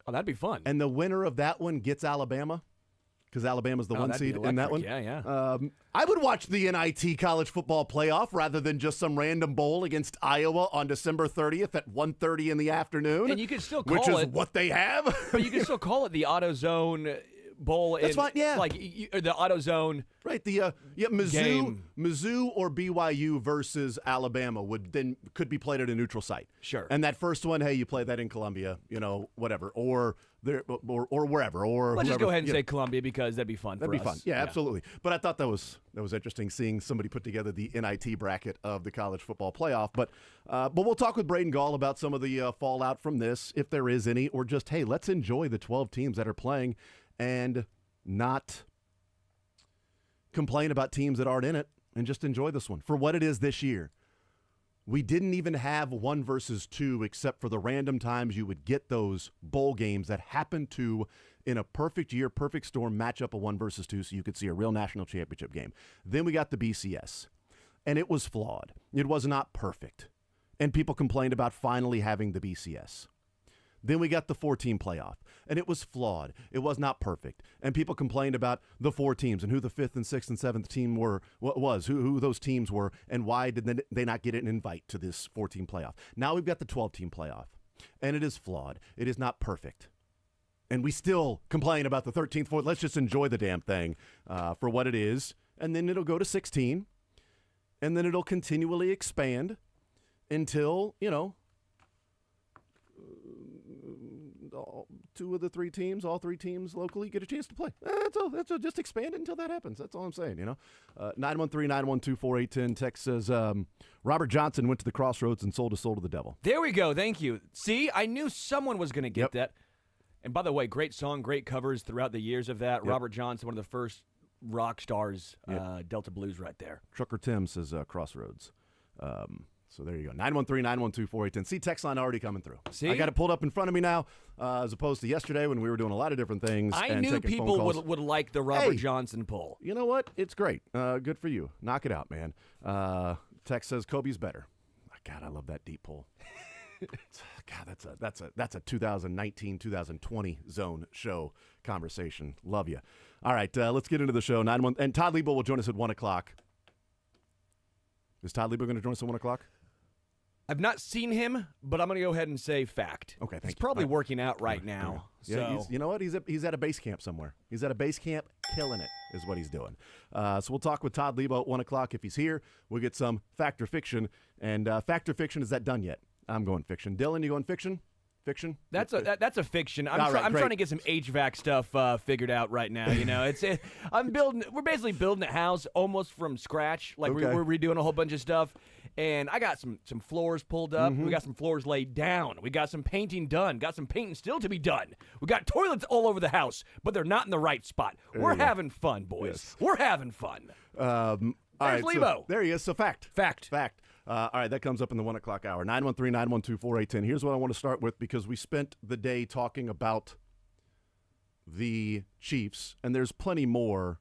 Oh, that'd be fun. And the winner of that one gets Alabama, because Alabama's the one seed in that one. Yeah. I would watch the NIT college football playoff rather than just some random bowl against Iowa on December 30th at 1:30 in the afternoon. And you could still call which is it what they have. But you can still call it the AutoZone Bowl. That's fine, yeah. Like the AutoZone. Right, the game. Mizzou or BYU versus Alabama could be played at a neutral site. Sure. And that first one, hey, you play that in Columbia, whatever, or wherever, or Let's just whoever, go ahead and say Columbia because that'd be fun. That'd for be fun. us. Yeah, absolutely. But I thought that was interesting seeing somebody put together the NIT bracket of the college football playoff. But we'll talk with Braden Gall about some of the fallout from this, if there is any, or just, hey, let's enjoy the 12 teams that are playing and not complain about teams that aren't in it and just enjoy this one for what it is this year. We didn't even have 1 versus 2 except for the random times you would get those bowl games that happened to, in a perfect year, perfect storm, match up a 1 versus 2 so you could see a real national championship game. Then we got the BCS, and it was flawed. It was not perfect, and people complained about finally having the BCS. Then we got the 4-team playoff, and it was flawed. It was not perfect. And people complained about the 4 teams and who the 5th and 6th and 7th team were, who those teams were, and why did they not get an invite to this 4-team playoff. Now we've got the 12-team playoff, and it is flawed. It is not perfect. And we still complain about the 13th, 14th. Let's just enjoy the damn thing for what it is. And then it'll go to 16, and then it'll continually expand until, all 2 of the 3 teams, all 3 teams locally get a chance to play. That's all. Just expand it until that happens. That's all I'm saying, 913-912-4810. Text says, Robert Johnson went to the crossroads and sold his soul to the devil. There we go. Thank you. See, I knew someone was going to get that. And by the way, great song, great covers throughout the years of that. Yep. Robert Johnson, one of the first rock stars, Delta Blues right there. Trucker Tim says crossroads. So there you go. 913-912-4810. See, text line already coming through. See? I got it pulled up in front of me now, as opposed to yesterday when we were doing a lot of different things. I and knew taking phone people calls. would like the Robert Johnson poll. You know what? It's great. Good for you. Knock it out, man. Text says Kobe's better. God, I love that deep poll. God, that's a 2019, 2020 zone show conversation. Love you. All right, let's get into the show. And Todd Liebel will join us at 1 o'clock. Is Todd Liebel going to join us at 1 o'clock? I've not seen him, but I'm going to go ahead and say fact. Okay, He's probably working out right now. Yeah, so. you know what? He's at a base camp somewhere. He's at a base camp, killing it is what he's doing. So we'll talk with Todd Liebel at 1 o'clock. If he's here, we'll get some fact or fiction. And fact or fiction, is that done yet? I'm going fiction. Dylan, you going fiction? Fiction? That's a fiction. I'm trying to get some HVAC stuff figured out right now. We're basically building a house almost from scratch. Like we're redoing a whole bunch of stuff. And I got some floors pulled up. We got some floors laid down. We got some painting done. Got some painting still to be done. We got toilets all over the house, but they're not in the right spot. We're having fun, boys. Yes. We're having fun. All right, Lebo. So there he is. So fact. All right, that comes up in the 1 o'clock hour. 913-912-4810. Here's what I want to start with, because we spent the day talking about the Chiefs, and there's plenty more.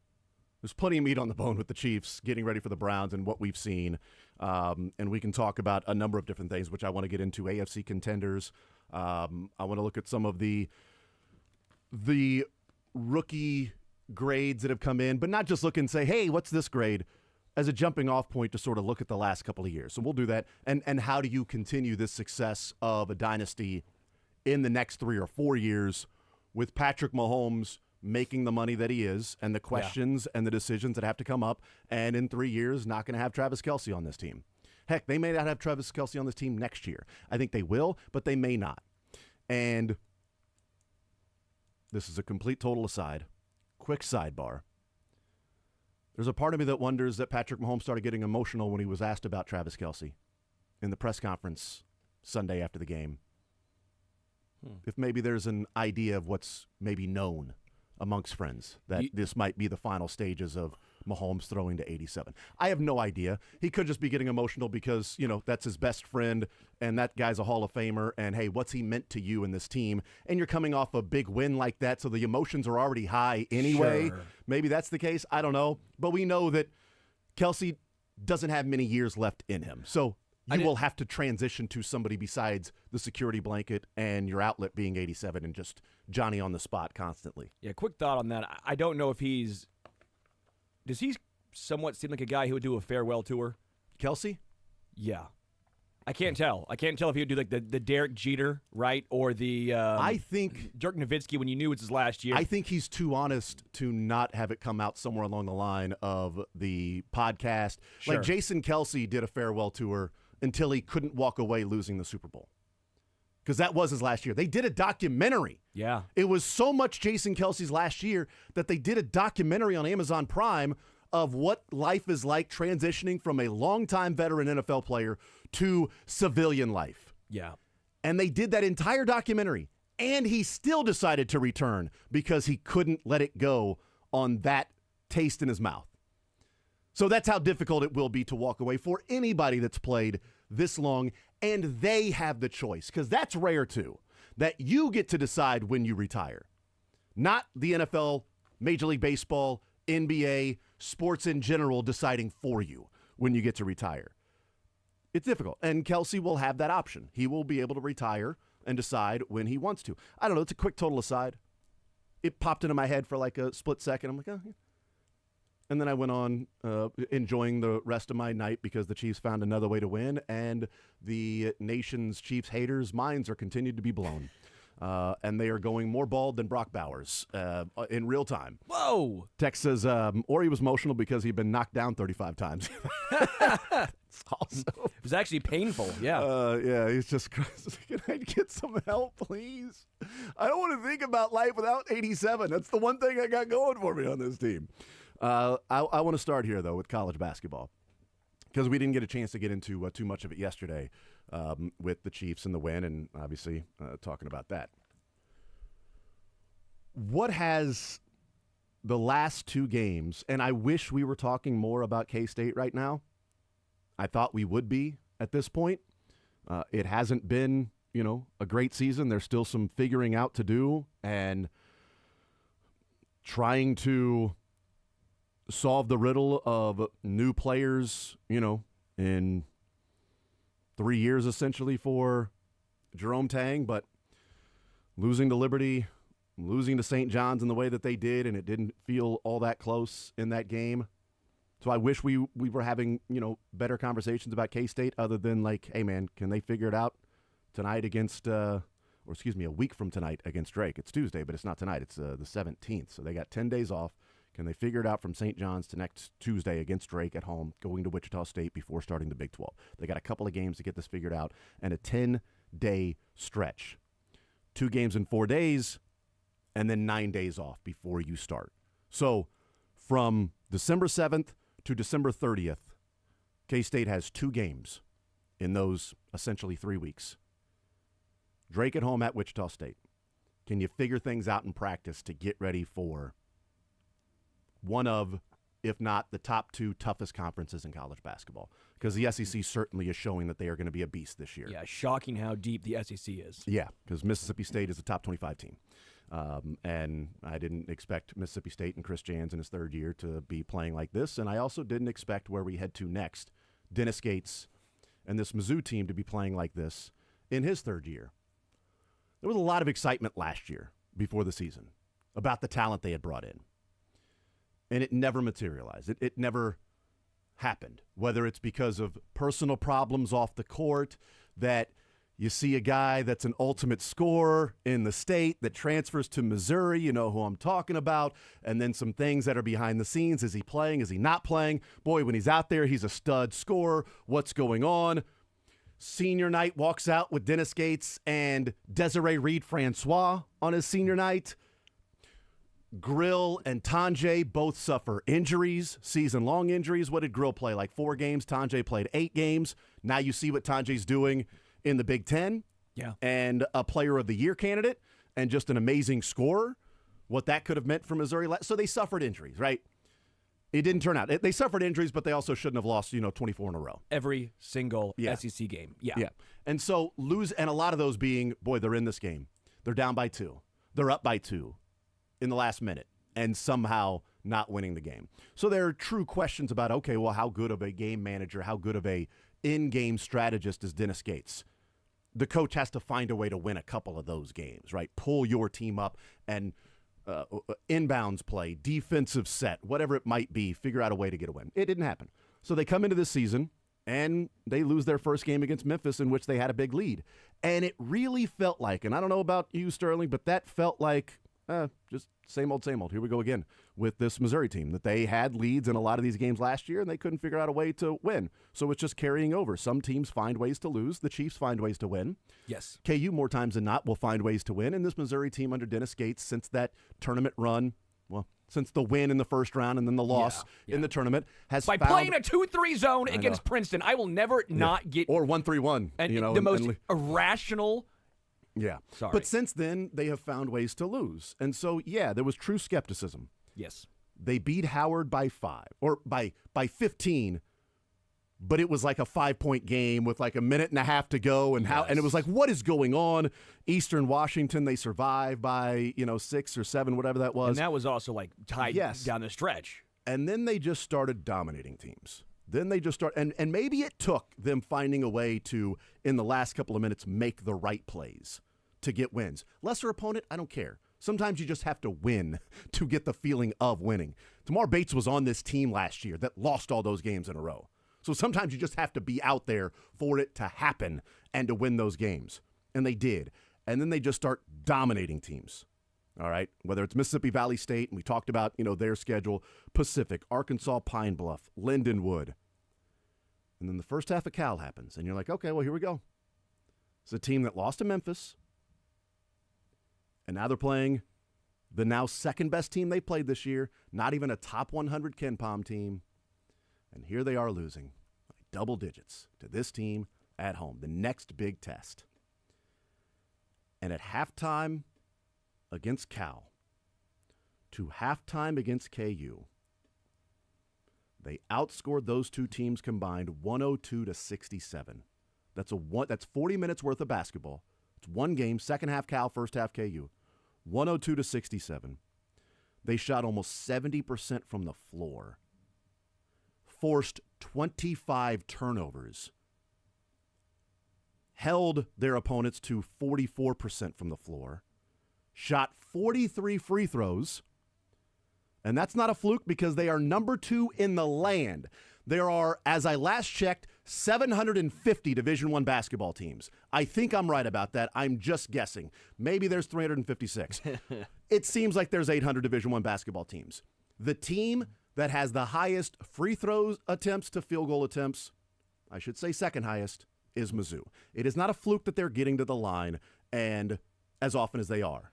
There's plenty of meat on the bone with the Chiefs getting ready for the Browns and what we've seen. And we can talk about a number of different things, which I want to get into. AFC contenders. I want to look at some of the rookie grades that have come in, but not just look and say, hey, what's this grade? As a jumping off point to sort of look at the last couple of years. So we'll do that. And how do you continue this success of a dynasty in the next 3 or 4 years with Patrick Mahomes making the money that he is, and the questions and the decisions that have to come up, and in 3 years not going to have Travis Kelce on this team. Heck, they may not have Travis Kelce on this team next year. I think they will, but they may not. And this is a complete total aside. Quick sidebar. There's a part of me that wonders that Patrick Mahomes started getting emotional when he was asked about Travis Kelce in the press conference Sunday after the game. If maybe there's an idea of what's maybe known amongst friends, that this might be the final stages of Mahomes throwing to 87. I have no idea. He could just be getting emotional because, that's his best friend, and that guy's a Hall of Famer, and hey, what's he meant to you in this team? And you're coming off a big win like that, so the emotions are already high anyway. Sure. Maybe that's the case. I don't know. But we know that Kelce doesn't have many years left in him. So you will have to transition to somebody besides the security blanket and your outlet being 87 and just Johnny on the spot constantly. Yeah, quick thought on that. I don't know if does he somewhat seem like a guy who would do a farewell tour? Kelsey? Yeah. I can't tell. I can't tell if he would do like the Derek Jeter, right? Or the I think Dirk Nowitzki when you knew it's his last year. I think he's too honest to not have it come out somewhere along the line of the podcast. Sure. Like Jason Kelsey did a farewell tour until he couldn't walk away losing the Super Bowl. Because that was his last year. They did a documentary. Yeah. It was so much Jason Kelsey's last year that they did a documentary on Amazon Prime of what life is like transitioning from a longtime veteran NFL player to civilian life. Yeah. And they did that entire documentary, and he still decided to return because he couldn't let it go on that taste in his mouth. So that's how difficult it will be to walk away for anybody that's played this long, and they have the choice, because that's rare too, that you get to decide when you retire. Not the NFL, Major League Baseball, NBA, sports in general deciding for you when you get to retire. It's difficult, and Kelsey will have that option. He will be able to retire and decide when he wants to. I don't know. It's a quick total aside. It popped into my head for like a split second. I'm like, oh, yeah. And then I went on enjoying the rest of my night because the Chiefs found another way to win, and the nation's Chiefs haters' minds are continued to be blown. And they are going more bald than Brock Bowers in real time. Whoa! Tex says, or he was emotional because he'd been knocked down 35 times. Also, it was actually painful, yeah. Yeah, he's just, can I get some help, please? I don't want to think about life without 87. That's the one thing I got going for me on this team. I want to start here, though, with college basketball, because we didn't get a chance to get into too much of it yesterday with the Chiefs and the win, and obviously talking about that. What has the last two games, and I wish we were talking more about K-State right now. I thought we would be at this point. It hasn't been, a great season. There's still some figuring out to do and trying to solve the riddle of new players, in 3 years essentially for Jerome Tang, but losing to Liberty, losing to St. John's in the way that they did, and it didn't feel all that close in that game. So I wish we were having, better conversations about K-State other than like, hey, man, can they figure it out tonight against a week from tonight against Drake? It's Tuesday, but it's not tonight. It's the 17th. So they got 10 days off. Can they figure it out from St. John's to next Tuesday against Drake at home, going to Wichita State before starting the Big 12? They got a couple of games to get this figured out and a 10-day stretch. 2 games in 4 days and then 9 days off before you start. So from December 7th to December 30th, K-State has 2 games in those essentially 3 weeks. Drake at home at Wichita State. Can you figure things out in practice to get ready for one of, if not the top 2 toughest conferences in college basketball? Because the SEC certainly is showing that they are going to be a beast this year. Yeah, shocking how deep the SEC is. Yeah, because Mississippi State is a top 25 team. And I didn't expect Mississippi State and Chris Jans in his 3rd year to be playing like this. And I also didn't expect where we head to next, Dennis Gates and this Mizzou team to be playing like this in his 3rd year. There was a lot of excitement last year before the season about the talent they had brought in. And it never materialized. It never happened, whether it's because of personal problems off the court, that you see a guy that's an ultimate scorer in the state that transfers to Missouri, you know who I'm talking about, and then some things that are behind the scenes. Is he playing? Is he not playing? Boy, when he's out there, he's a stud scorer. What's going on? Senior night walks out with Dennis Gates and Desiree Reed-Francois on his senior night. Grill and Tanjay both suffer injuries, season-long injuries. What did Grill play? Like 4 games. Tanjay played 8 games. Now you see what Tanjay's doing in the Big Ten. Yeah. And a Player of the Year candidate and just an amazing scorer. What that could have meant for Missouri. So they suffered injuries, right? It didn't turn out. They suffered injuries, but they also shouldn't have lost, 24 in a row. Every single SEC game. Yeah. Yeah. And so and a lot of those being, boy, they're in this game. They're down by 2. They're up by 2. In the last minute and somehow not winning the game. So there are true questions about, okay, well, how good of a game manager, how good of a in-game strategist is Dennis Gates. The coach has to find a way to win a couple of those games, right? Pull your team up and inbounds play, defensive set, whatever it might be, figure out a way to get a win. It didn't happen. So they come into this season, and they lose their first game against Memphis, in which they had a big lead. And it really felt like, and I don't know about you, Sterling, but that felt like just same old, same old. Here we go again with this Missouri team, that they had leads in a lot of these games last year, and they couldn't figure out a way to win. So it's just carrying over. Some teams find ways to lose. The Chiefs find ways to win. Yes. KU, more times than not, will find ways to win. And this Missouri team under Dennis Gates, since that tournament run, well, since the win in the first round and then the loss in the tournament, has by playing a 2-3 zone against Princeton, I will never not get... Or 1-3-1. The most irrational... Yeah. Sorry. But since then, they have found ways to lose. And so, there was true skepticism. Yes. They beat Howard by 5, or by 15, but it was like a 5-point game with like a minute and a half to go, and and it was like, what is going on? Eastern Washington, they survived by 6 or 7, whatever that was. And that was also like tied down the stretch. And then they just started dominating teams. Then they just and maybe it took them finding a way to, in the last couple of minutes, make the right plays to get wins. Lesser opponent, I don't care. Sometimes you just have to win to get the feeling of winning. Tamar Bates was on this team last year that lost all those games in a row. So sometimes you just have to be out there for it to happen and to win those games. And they did. And then they just start dominating teams. All right, whether it's Mississippi Valley State, and we talked about, their schedule, Pacific, Arkansas, Pine Bluff, Lindenwood. And then the first half of Cal happens, and you're like, okay, well, here we go. It's a team that lost to Memphis, and now they're playing the now second-best team they played this year, not even a top 100 KenPom team. And here they are losing by double digits to this team at home, the next big test. And at halftime against Cal to halftime against KU, they outscored those two teams combined 102-67. That's 40 minutes worth of basketball. It's one game, second half Cal, first half KU. 102-67. They shot almost 70% from the floor. Forced 25 turnovers. Held their opponents to 44% from the floor. Shot 43 free throws. And that's not a fluke, because they are number 2 in the land. There are, as I last checked, 750 Division I basketball teams. I think I'm right about that. I'm just guessing. Maybe there's 356. It seems like there's 800 Division I basketball teams. The team that has the highest free throws attempts to field goal attempts, I should say second highest, is Mizzou. It is not a fluke that they're getting to the line and as often as they are.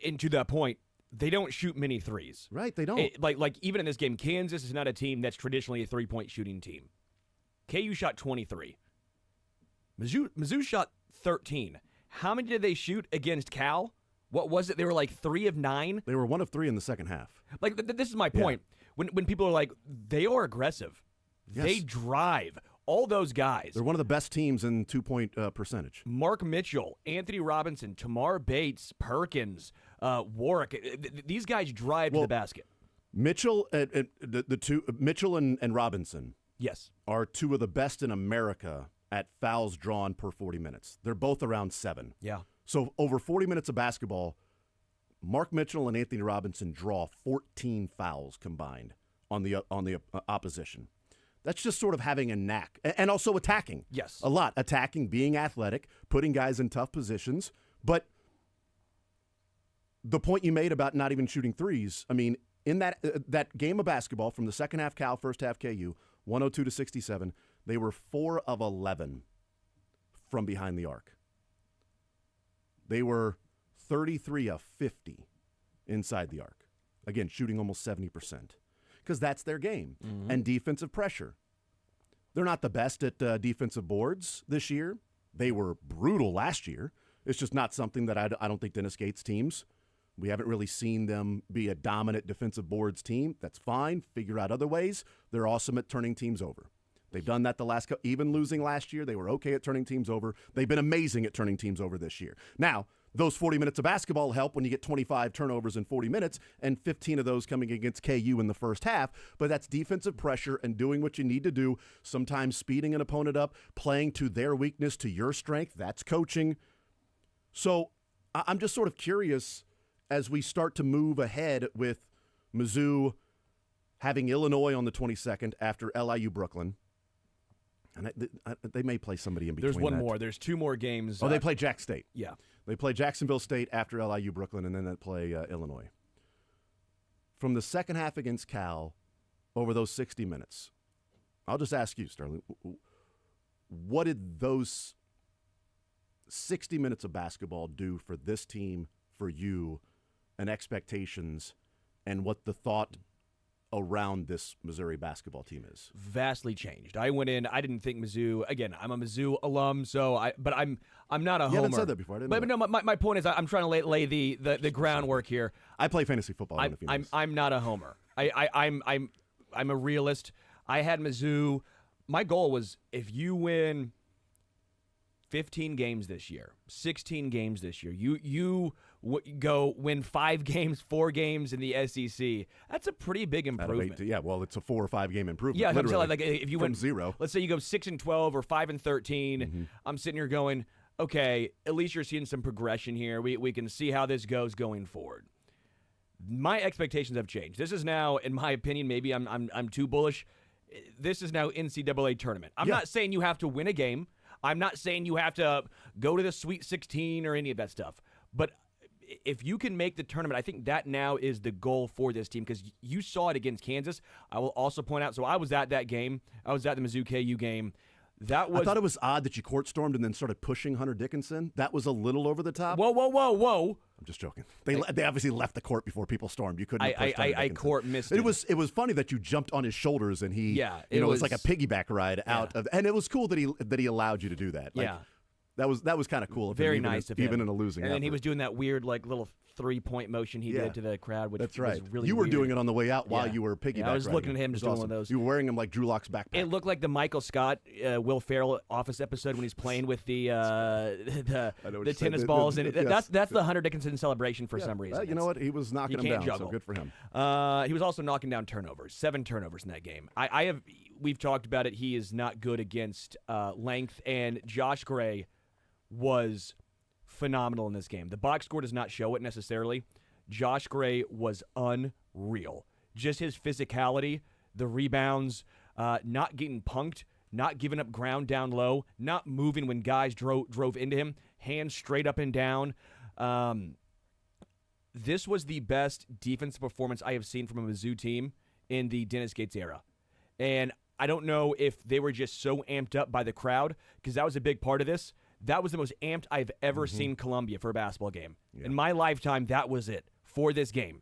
And to that point, they don't shoot many threes. Right, they don't. Like even in this game, Kansas is not a team that's traditionally a three-point shooting team. KU shot 23. Mizzou shot 13. How many did they shoot against Cal? What was it? They were like 3 of 9? They were 1 of 3 in the second half. Like, this is my point. Yeah. When people are like, they are aggressive. Yes. They drive. All those guys. They're one of the best teams in two-point percentage. Mark Mitchell, Anthony Robinson, Tamar Bates, Perkins, Warwick. These guys drive to the basket. Mitchell, Mitchell and Robinson, yes, are 2 of the best in America at fouls drawn per 40 minutes. They're both around 7. Yeah. So over 40 minutes of basketball, Mark Mitchell and Anthony Robinson draw 14 fouls combined on the opposition. That's just sort of having a knack. And also attacking. Yes. A lot. Attacking, being athletic, putting guys in tough positions. But the point you made about not even shooting threes, I mean, in that game of basketball from the second half Cal, first half KU, 102-67, they were 4 of 11 from behind the arc. They were 33 of 50 inside the arc. Again, shooting almost 70%. Because that's their game. Mm-hmm. And defensive pressure. They're not the best at defensive boards this year. They were brutal last year. It's just not something that I don't think Dennis Gates teams, we haven't really seen them be a dominant defensive boards team. That's fine. Figure out other ways. They're awesome at turning teams over. They've done that the last couple, even losing last year. They were okay at turning teams over. They've been amazing at turning teams over this year. Now, Those 40 minutes of basketball help when you get 25 turnovers in 40 minutes and 15 of those coming against KU in the first half. But that's defensive pressure and doing what you need to do, sometimes speeding an opponent up, playing to their weakness, to your strength. That's coaching. So I'm just sort of curious as we start to move ahead with Mizzou having Illinois on the 22nd after LIU Brooklyn. And they may play somebody in between. There's one more. There's 2 more games. Oh, they play Jack State. Yeah. They play Jacksonville State after LIU Brooklyn, and then they play Illinois. From the second half against Cal, over those 60 minutes, I'll just ask you, Sterling, what did those 60 minutes of basketball do for this team, for you, and expectations, and what the thought around this Missouri basketball team is? Vastly changed. I went in, I didn't think Mizzou, again, I'm a Mizzou alum, but I'm not a homer. You haven't said that before. I didn't know but no, my point is I'm trying to lay the groundwork here. I play fantasy football. I'm not a homer. I'm a realist. I had Mizzou. My goal was if you win 15 games this year, 16 games this year, you go win 5 games, 4 games in the SEC. That's a pretty big improvement. Well, it's a 4 or 5 game improvement. Yeah, I'm saying, like if you from went 0. Let's say you go 6-12 or 5-13. Mm-hmm. I'm sitting here going, okay, at least you're seeing some progression here. We can see how this goes going forward. My expectations have changed. This is now, in my opinion, maybe I'm too bullish. This is now NCAA tournament. I'm not saying you have to win a game. I'm not saying you have to go to the Sweet 16 or any of that stuff. But if you can make the tournament, I think that now is the goal for this team because you saw it against Kansas. I will also point out, so I was at that game. I was at the Mizzou KU game. I thought it was odd that you court stormed and then started pushing Hunter Dickinson. That was a little over the top. Whoa. I'm just joking. They obviously left the court before people stormed. You couldn't have pushed Hunter Dickinson. Court missed it. It was funny that you jumped on his shoulders and he, it was like a piggyback ride out of, and it was cool that he allowed you to do that. Like, that was kind of cool. Very nice of him. Even in a losing And then effort. he was doing that weird little 3-point motion he did to the crowd, which That's right. was really You were weird. doing it on the way out while you were piggyback I was riding looking at him just doing one of those. You were wearing him like Drew Lock's backpack. It looked like the Michael Scott, Will Ferrell Office episode when he's playing with the tennis balls. And that's the Hunter Dickinson celebration for some reason. You know what? He was knocking him down, juggle. so good for him. He was also knocking down turnovers. 7 turnovers in that game. We've talked about it. He is not good against length, and Josh Gray was phenomenal in this game. The box score does not show it necessarily. Josh Gray was unreal. Just his physicality, the rebounds, not getting punked, not giving up ground down low, not moving when guys drove into him, hands straight up and down. This was the best defensive performance I have seen from a Mizzou team in the Dennis Gates era. And I don't know if they were just so amped up by the crowd, because that was a big part of this. That was the most amped I've ever seen Columbia for a basketball game. Yeah. In my lifetime, that was it for this game.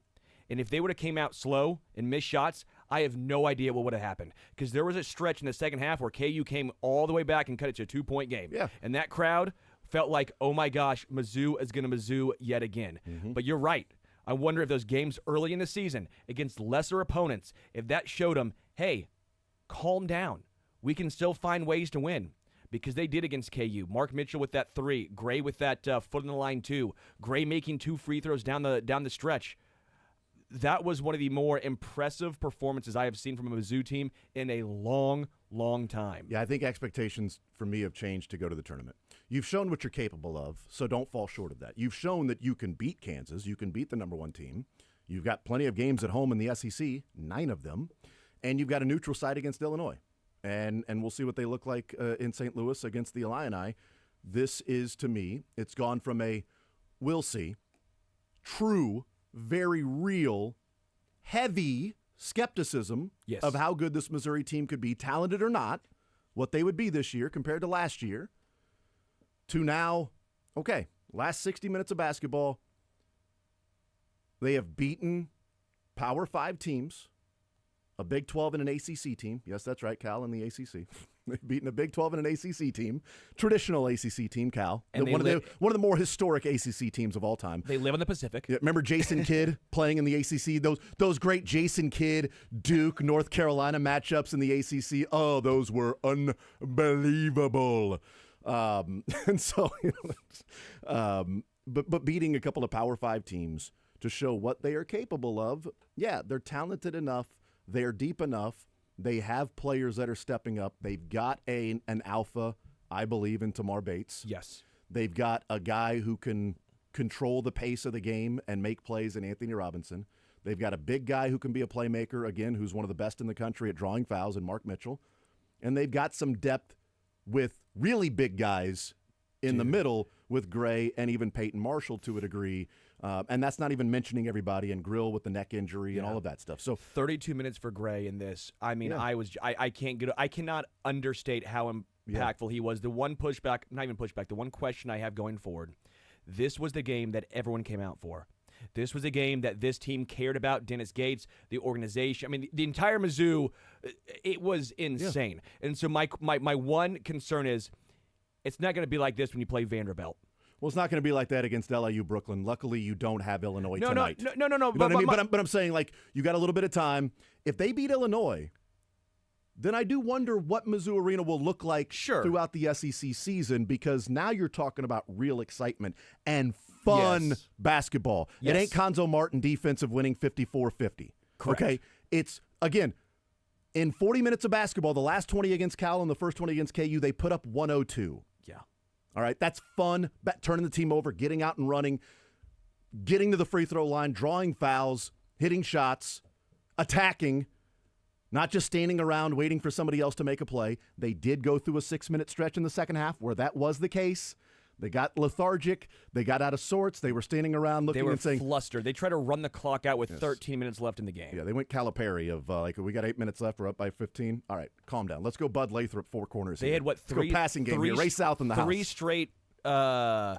And if they would have came out slow and missed shots, I have no idea what would have happened. Because there was a stretch in the second half where KU came all the way back and cut it to a 2-point game. Yeah. And that crowd felt like, oh my gosh, Mizzou is going to Mizzou yet again. But you're right. I wonder if those games early in the season against lesser opponents, if that showed them, hey, calm down. We can still find ways to win. Because they did against KU. Mark Mitchell with that 3, Gray with that foot on the line 2, Gray making 2 free throws down the stretch. That was one of the more impressive performances I have seen from a Mizzou team in a long, long time. Yeah, I think expectations for me have changed to go to the tournament. You've shown what you're capable of, so don't fall short of that. You've shown that you can beat Kansas, you can beat the number 1 team. You've got plenty of games at home in the SEC, 9 of them, and you've got a neutral site against Illinois. And we'll see what they look like in St. Louis against the Illini. This is, to me, it's gone from a we'll see, true, very real, heavy skepticism of how good this Missouri team could be, talented or not, what they would be this year compared to last year, to now, okay, last 60 minutes of basketball, they have beaten Power 5 teams, a Big 12 and an ACC team. Yes, that's right, Cal and the ACC. They've beaten a Big 12 and an ACC team, traditional ACC team, Cal. And one of the more historic ACC teams of all time. They live in the Pacific. Yeah, remember Jason Kidd playing in the ACC? Those great Jason Kidd, Duke, North Carolina matchups in the ACC. Oh, those were unbelievable. And so, but beating a couple of Power 5 teams to show what they are capable of. Yeah, they're talented enough. They're deep enough. They have players that are stepping up. They've got an alpha, I believe, in Tamar Bates. Yes. They've got a guy who can control the pace of the game and make plays in Anthony Robinson. They've got a big guy who can be a playmaker, again, who's one of the best in the country at drawing fouls, in Mark Mitchell. And they've got some depth with really big guys in the middle with Gray and even Peyton Marshall to a degree. And that's not even mentioning everybody, and Grill with the neck injury and all of that stuff. So 32 minutes for Gray in this. I mean, I cannot understate how impactful he was. The one pushback, not even pushback, the one question I have going forward, this was the game that everyone came out for. This was a game that this team cared about. Dennis Gates, the organization. I mean, the entire Mizzou, it was insane. Yeah. And so my one concern is it's not going to be like this when you play Vanderbilt. Well, it's not going to be like that against LIU Brooklyn. Luckily, you don't have Illinois tonight. No. You know what I mean? But I'm saying, like, you got a little bit of time. If they beat Illinois, then I do wonder what Mizzou Arena will look like throughout the SEC season, because now you're talking about real excitement and fun basketball. It ain't Konzo Martin defensive winning 54-50. Correct. Okay? It's, again, in 40 minutes of basketball, the last 20 against Cal and the first 20 against KU, they put up 102. Yeah. All right, that's fun, turning the team over, getting out and running, getting to the free throw line, drawing fouls, hitting shots, attacking, not just standing around waiting for somebody else to make a play. They did go through a 6-minute stretch in the second half where that was the case. They got lethargic. They got out of sorts. They were standing around looking and saying... They were flustered. They tried to run the clock out with 13 minutes left in the game. Yeah, they went Calipari of, we got 8 minutes left. We're up by 15. All right, calm down. Let's go Bud Lathrop, four corners. They had, what, Let's go passing game here. Ray South in the house. 3 straight shot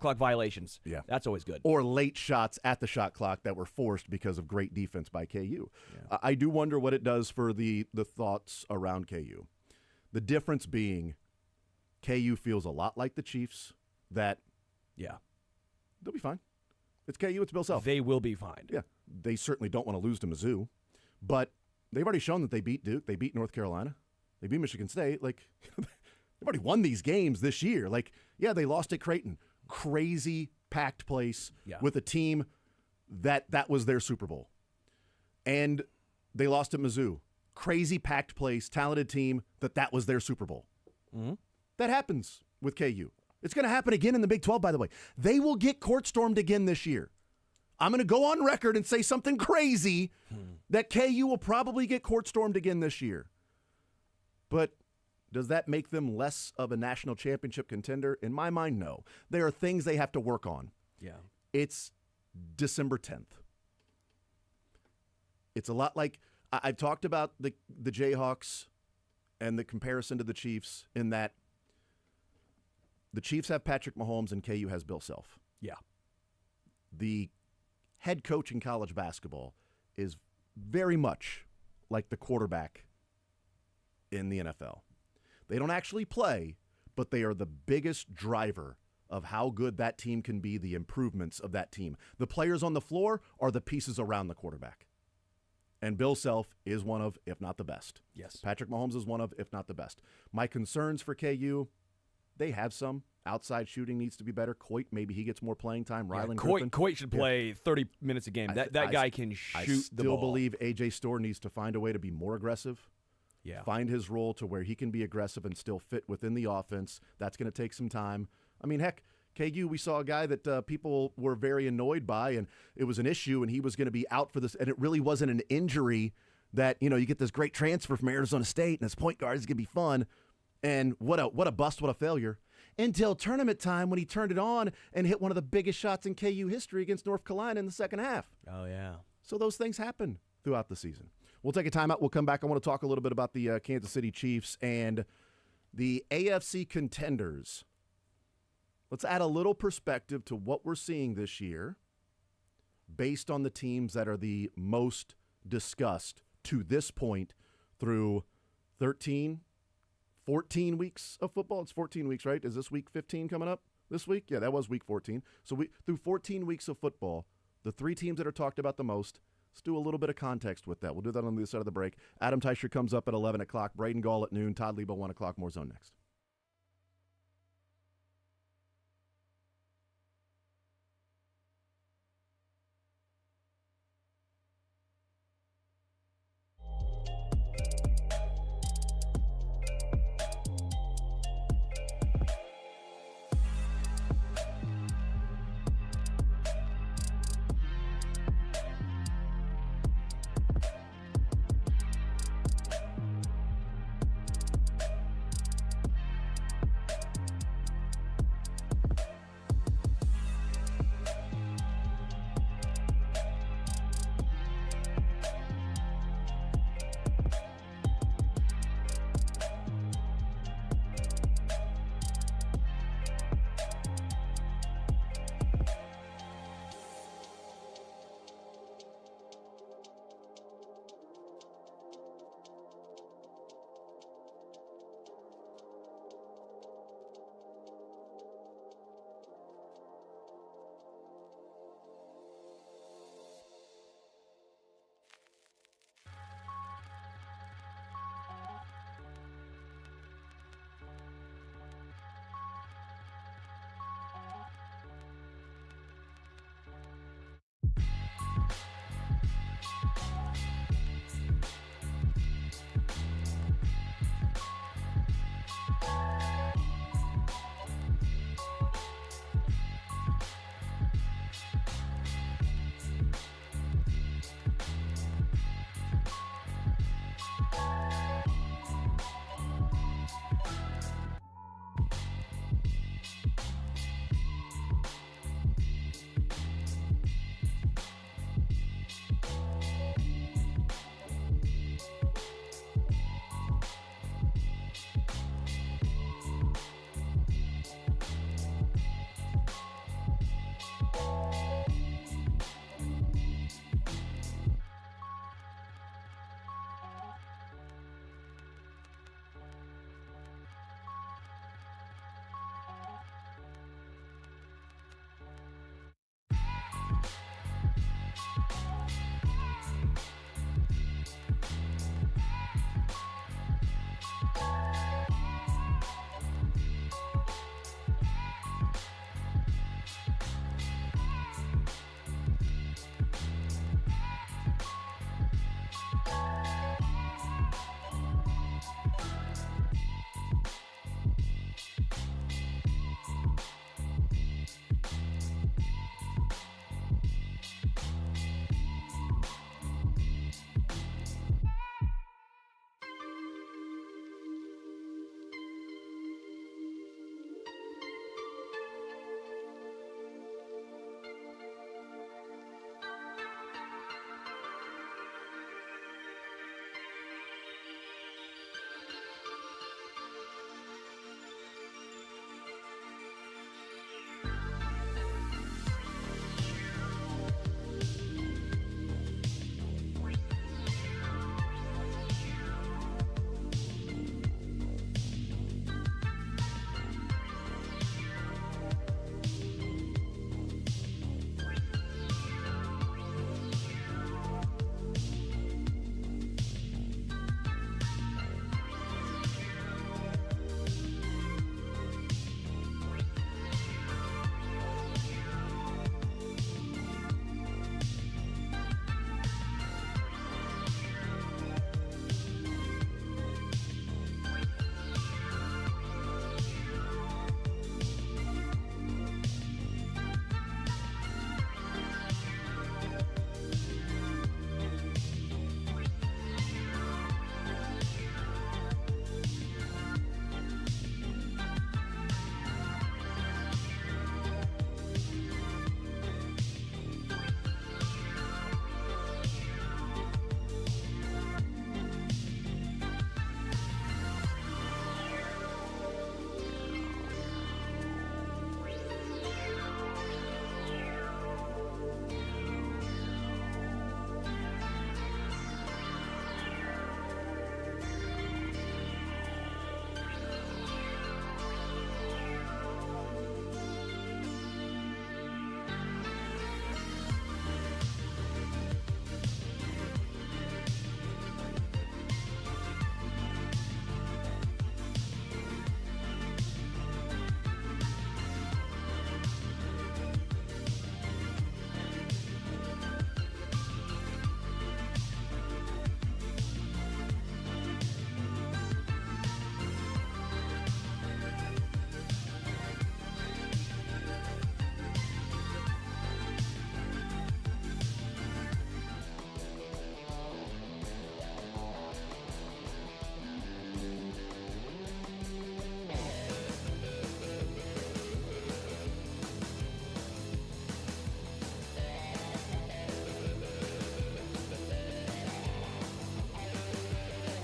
clock violations. Yeah. That's always good. Or late shots at the shot clock that were forced because of great defense by KU. Yeah. I do wonder what it does for the thoughts around KU. The difference being KU feels a lot like the Chiefs. That, they'll be fine. It's KU, it's Bill Self. They will be fine. Yeah, they certainly don't want to lose to Mizzou, but they've already shown that they beat Duke, they beat North Carolina, they beat Michigan State. Like, they've already won these games this year. Like, yeah, they lost at Creighton. Crazy packed place with a team that was their Super Bowl. And they lost at Mizzou. Crazy packed place, talented team that was their Super Bowl. Mm-hmm. That happens with KU. It's going to happen again in the Big 12, by the way. They will get court-stormed again this year. I'm going to go on record and say something crazy that KU will probably get court-stormed again this year. But does that make them less of a national championship contender? In my mind, no. There are things they have to work on. Yeah. It's December 10th. It's a lot like I've talked about the Jayhawks and the comparison to the Chiefs in that the Chiefs have Patrick Mahomes and KU has Bill Self. Yeah. The head coach in college basketball is very much like the quarterback in the NFL. They don't actually play, but they are the biggest driver of how good that team can be, the improvements of that team. The players on the floor are the pieces around the quarterback. And Bill Self is one of, if not the best. Yes. Patrick Mahomes is one of, if not the best. My concerns for KU, they have some. Outside shooting needs to be better. Coit, maybe he gets more playing time. Rylan Griffin. Coit should play 30 minutes a game. That guy can shoot the ball. I still believe A.J. Storr needs to find a way to be more aggressive. Yeah. Find his role to where he can be aggressive and still fit within the offense. That's going to take some time. I mean, heck, KU, we saw a guy that people were very annoyed by, and it was an issue, and he was going to be out for this, and it really wasn't an injury that, you get this great transfer from Arizona State, and his point guard is going to be fun. And what a bust, what a failure. Until tournament time when he turned it on and hit one of the biggest shots in KU history against North Carolina in the second half. Oh, yeah. So those things happen throughout the season. We'll take a timeout. We'll come back. I want to talk a little bit about the Kansas City Chiefs and the AFC contenders. Let's add a little perspective to what we're seeing this year based on the teams that are the most discussed to this point through 14 weeks of football. It's 14 weeks, right? Is this week 15 coming up this week? Yeah, that was week 14. So through 14 weeks of football, the 3 teams that are talked about the most, let's do a little bit of context with that. We'll do that on the other side of the break. Adam Teicher comes up at 11 o'clock. Braden Gall at noon. Todd Lebo, 1 o'clock. More Zone next.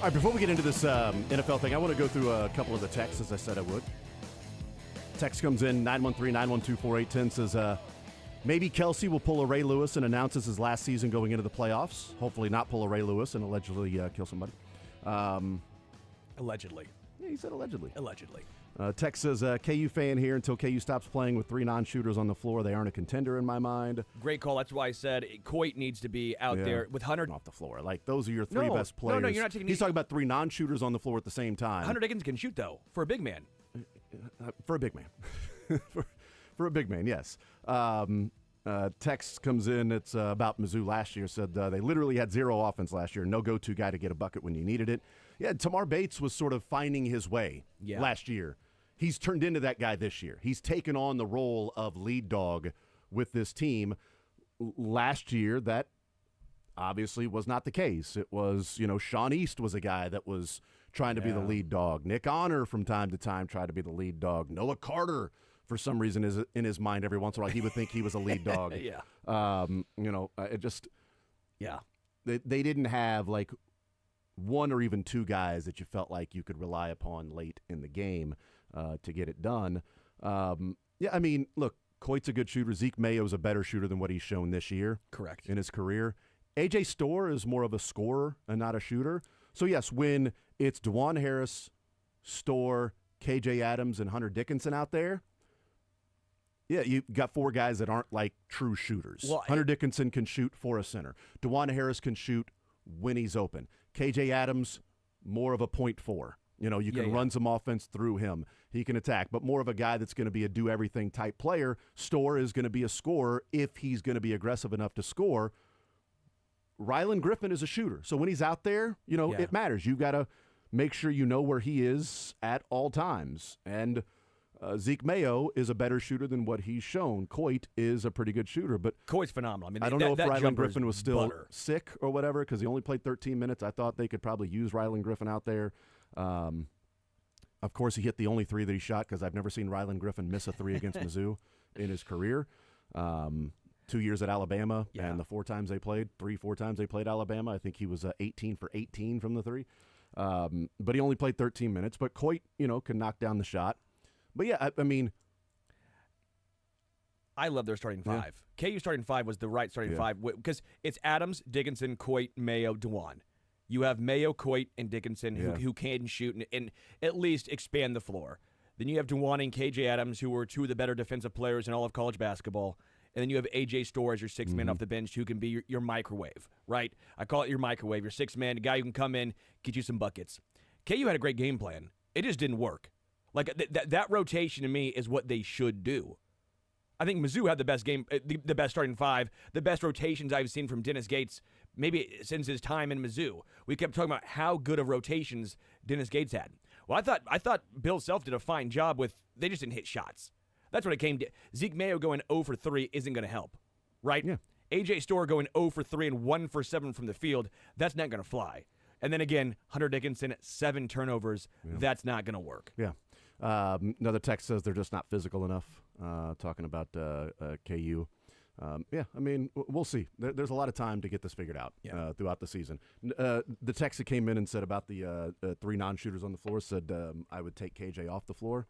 All right, before we get into this NFL thing, I want to go through a couple of the texts, as I said I would. Text comes in, 913-912-4810, says, maybe Kelsey will pull a Ray Lewis and announces his last season going into the playoffs. Hopefully not pull a Ray Lewis and allegedly kill somebody. Allegedly. Yeah, he said allegedly. Allegedly. Text says, KU fan here. Until KU stops playing with 3 non-shooters on the floor, they aren't a contender in my mind. Great call. That's why I said Coit needs to be out there with Hunter. Off the floor. Like, those are your 3 best players. No, you're not taking He's talking about 3 non-shooters on the floor at the same time. Hunter Dickinson can shoot, though, for a big man. For a big man. for a big man, yes. Text comes in. It's about Mizzou last year. Said they literally had 0 offense last year. No go-to guy to get a bucket when you needed it. Yeah, Tamar Bates was sort of finding his way last year. He's turned into that guy this year. He's taken on the role of lead dog with this team. Last year, that obviously was not the case. It was, Sean East was a guy that was trying to be the lead dog. Nick Honor from time to time tried to be the lead dog. Noah Carter, for some reason, is in his mind every once in a while. He would think he was a lead dog. It just they didn't have like 1 or even 2 guys that you felt like you could rely upon late in the game to get it done. Look, Coit's a good shooter. Zeke Mayo's a better shooter than what he's shown this year. Correct. In his career. A.J. Storr is more of a scorer and not a shooter. So, yes, when it's DeJuan Harris, Storr, K.J. Adams, and Hunter Dickinson out there, you've got 4 guys that aren't like true shooters. Well, Hunter Dickinson can shoot for a center. DeJuan Harris can shoot when he's open. K.J. Adams, more of a point 4. You can run some offense through him. He can attack, but more of a guy that's going to be a do-everything type player. Storr is going to be a scorer if he's going to be aggressive enough to score. Rylan Griffin is a shooter. So when he's out there, it matters. You've got to make sure you know where he is at all times. And Zeke Mayo is a better shooter than what he's shown. Coit is a pretty good shooter, but Coit's phenomenal. I don't know if Rylan Griffin was still sick or whatever because he only played 13 minutes. I thought they could probably use Rylan Griffin out there. Of course, he hit the only 3 that he shot because I've never seen Rylan Griffin miss a 3 against Mizzou in his career. 2 years at Alabama, and the 4 times they played, 4 times they played Alabama. I think he was 18 for 18 from the 3. But he only played 13 minutes. But Coit, can knock down the shot. But, I love their starting 5. KU starting 5 was the right starting 5 because it's Adams, Dickinson, Coit, Mayo, DeJuan. You have Mayo, Coit, and Dickinson who can shoot and at least expand the floor. Then you have DeJuan and K.J. Adams, who were 2 of the better defensive players in all of college basketball. And then you have A.J. Storr as your 6th man off the bench who can be your microwave, right? I call it your microwave, your 6th man, a guy who can come in, get you some buckets. KU had a great game plan. It just didn't work. Like, that rotation to me is what they should do. I think Mizzou had the best game, the best starting 5, the best rotations I've seen from Dennis Gates, maybe since his time in Mizzou. We kept talking about how good of rotations Dennis Gates had. Well, I thought Bill Self did a fine job with, they just didn't hit shots. That's what it came to. Zeke Mayo going 0 for 3 isn't going to help, right? Yeah. A.J. Storr going 0 for 3 and 1 for 7 from the field, that's not going to fly. And then again, Hunter Dickinson, 7 turnovers, that's not going to work. Yeah. Another text says they're just not physical enough, talking about KU. We'll see. There's a lot of time to get this figured out throughout the season. The text that came in and said about the 3 non-shooters on the floor said I would take KJ off the floor.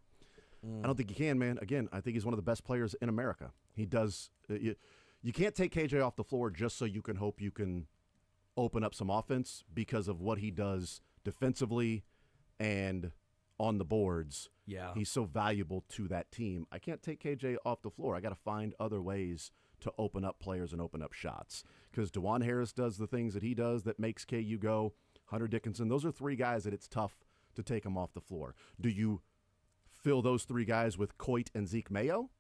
I don't think you can, man. Again, I think he's one of the best players in America. He does you can't take KJ off the floor just so you can hope you can open up some offense because of what he does defensively and on the boards. Yeah. He's so valuable to that team. I can't take KJ off the floor. I got to find other ways to open up players and open up shots because DeJuan Harris does the things that he does that makes KU go. Hunter Dickinson, those are 3 guys that it's tough to take them off the floor. Do you fill those 3 guys with Coit and Zeke Mayo,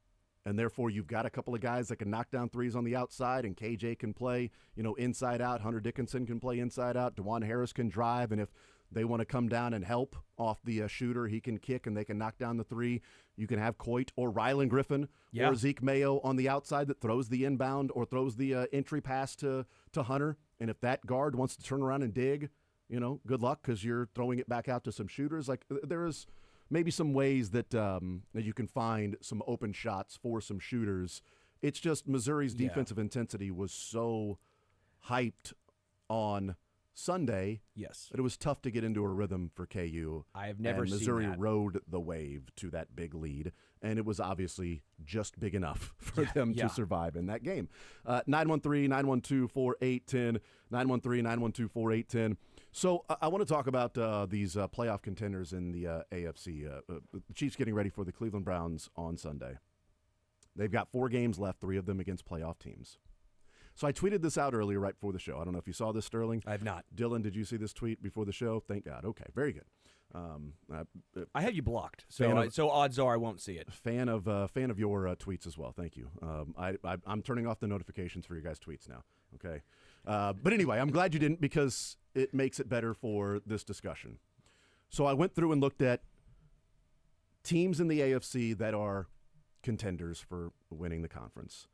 and therefore you've got a couple of guys that can knock down 3s on the outside, and KJ can play, inside out. Hunter Dickinson can play inside out. DeJuan Harris can drive, and if they want to come down and help off the shooter, he can kick and they can knock down the 3. You can have Coit or Rylan Griffin or Zeke Mayo on the outside that throws the inbound or throws the entry pass to Hunter. And if that guard wants to turn around and dig, good luck because you're throwing it back out to some shooters. Like there is maybe some ways that that you can find some open shots for some shooters. It's just Missouri's defensive intensity was so hyped on Sunday, Yes. but it was tough to get into a rhythm for KU. I have never seen Missouri that. rode the wave to that big lead, and it was obviously just big enough for them to survive in that game. 913-912-4810, 913-912-4810. So I want to talk about these playoff contenders in the AFC. The Chiefs getting ready for the Cleveland Browns on Sunday. They've got 4 games left, 3 of them against playoff teams. So I tweeted this out earlier right before the show. I don't know if you saw this, Sterling. I have not. Dylan, did you see this tweet before the show? Thank God. Okay, very good. I have you blocked, so odds are I won't see it. Fan of your tweets as well. Thank you. I'm turning off the notifications for your guys' tweets now. Okay, but anyway, I'm glad you didn't because it makes it better for this discussion. So I went through and looked at teams in the AFC that are contenders for winning the conference.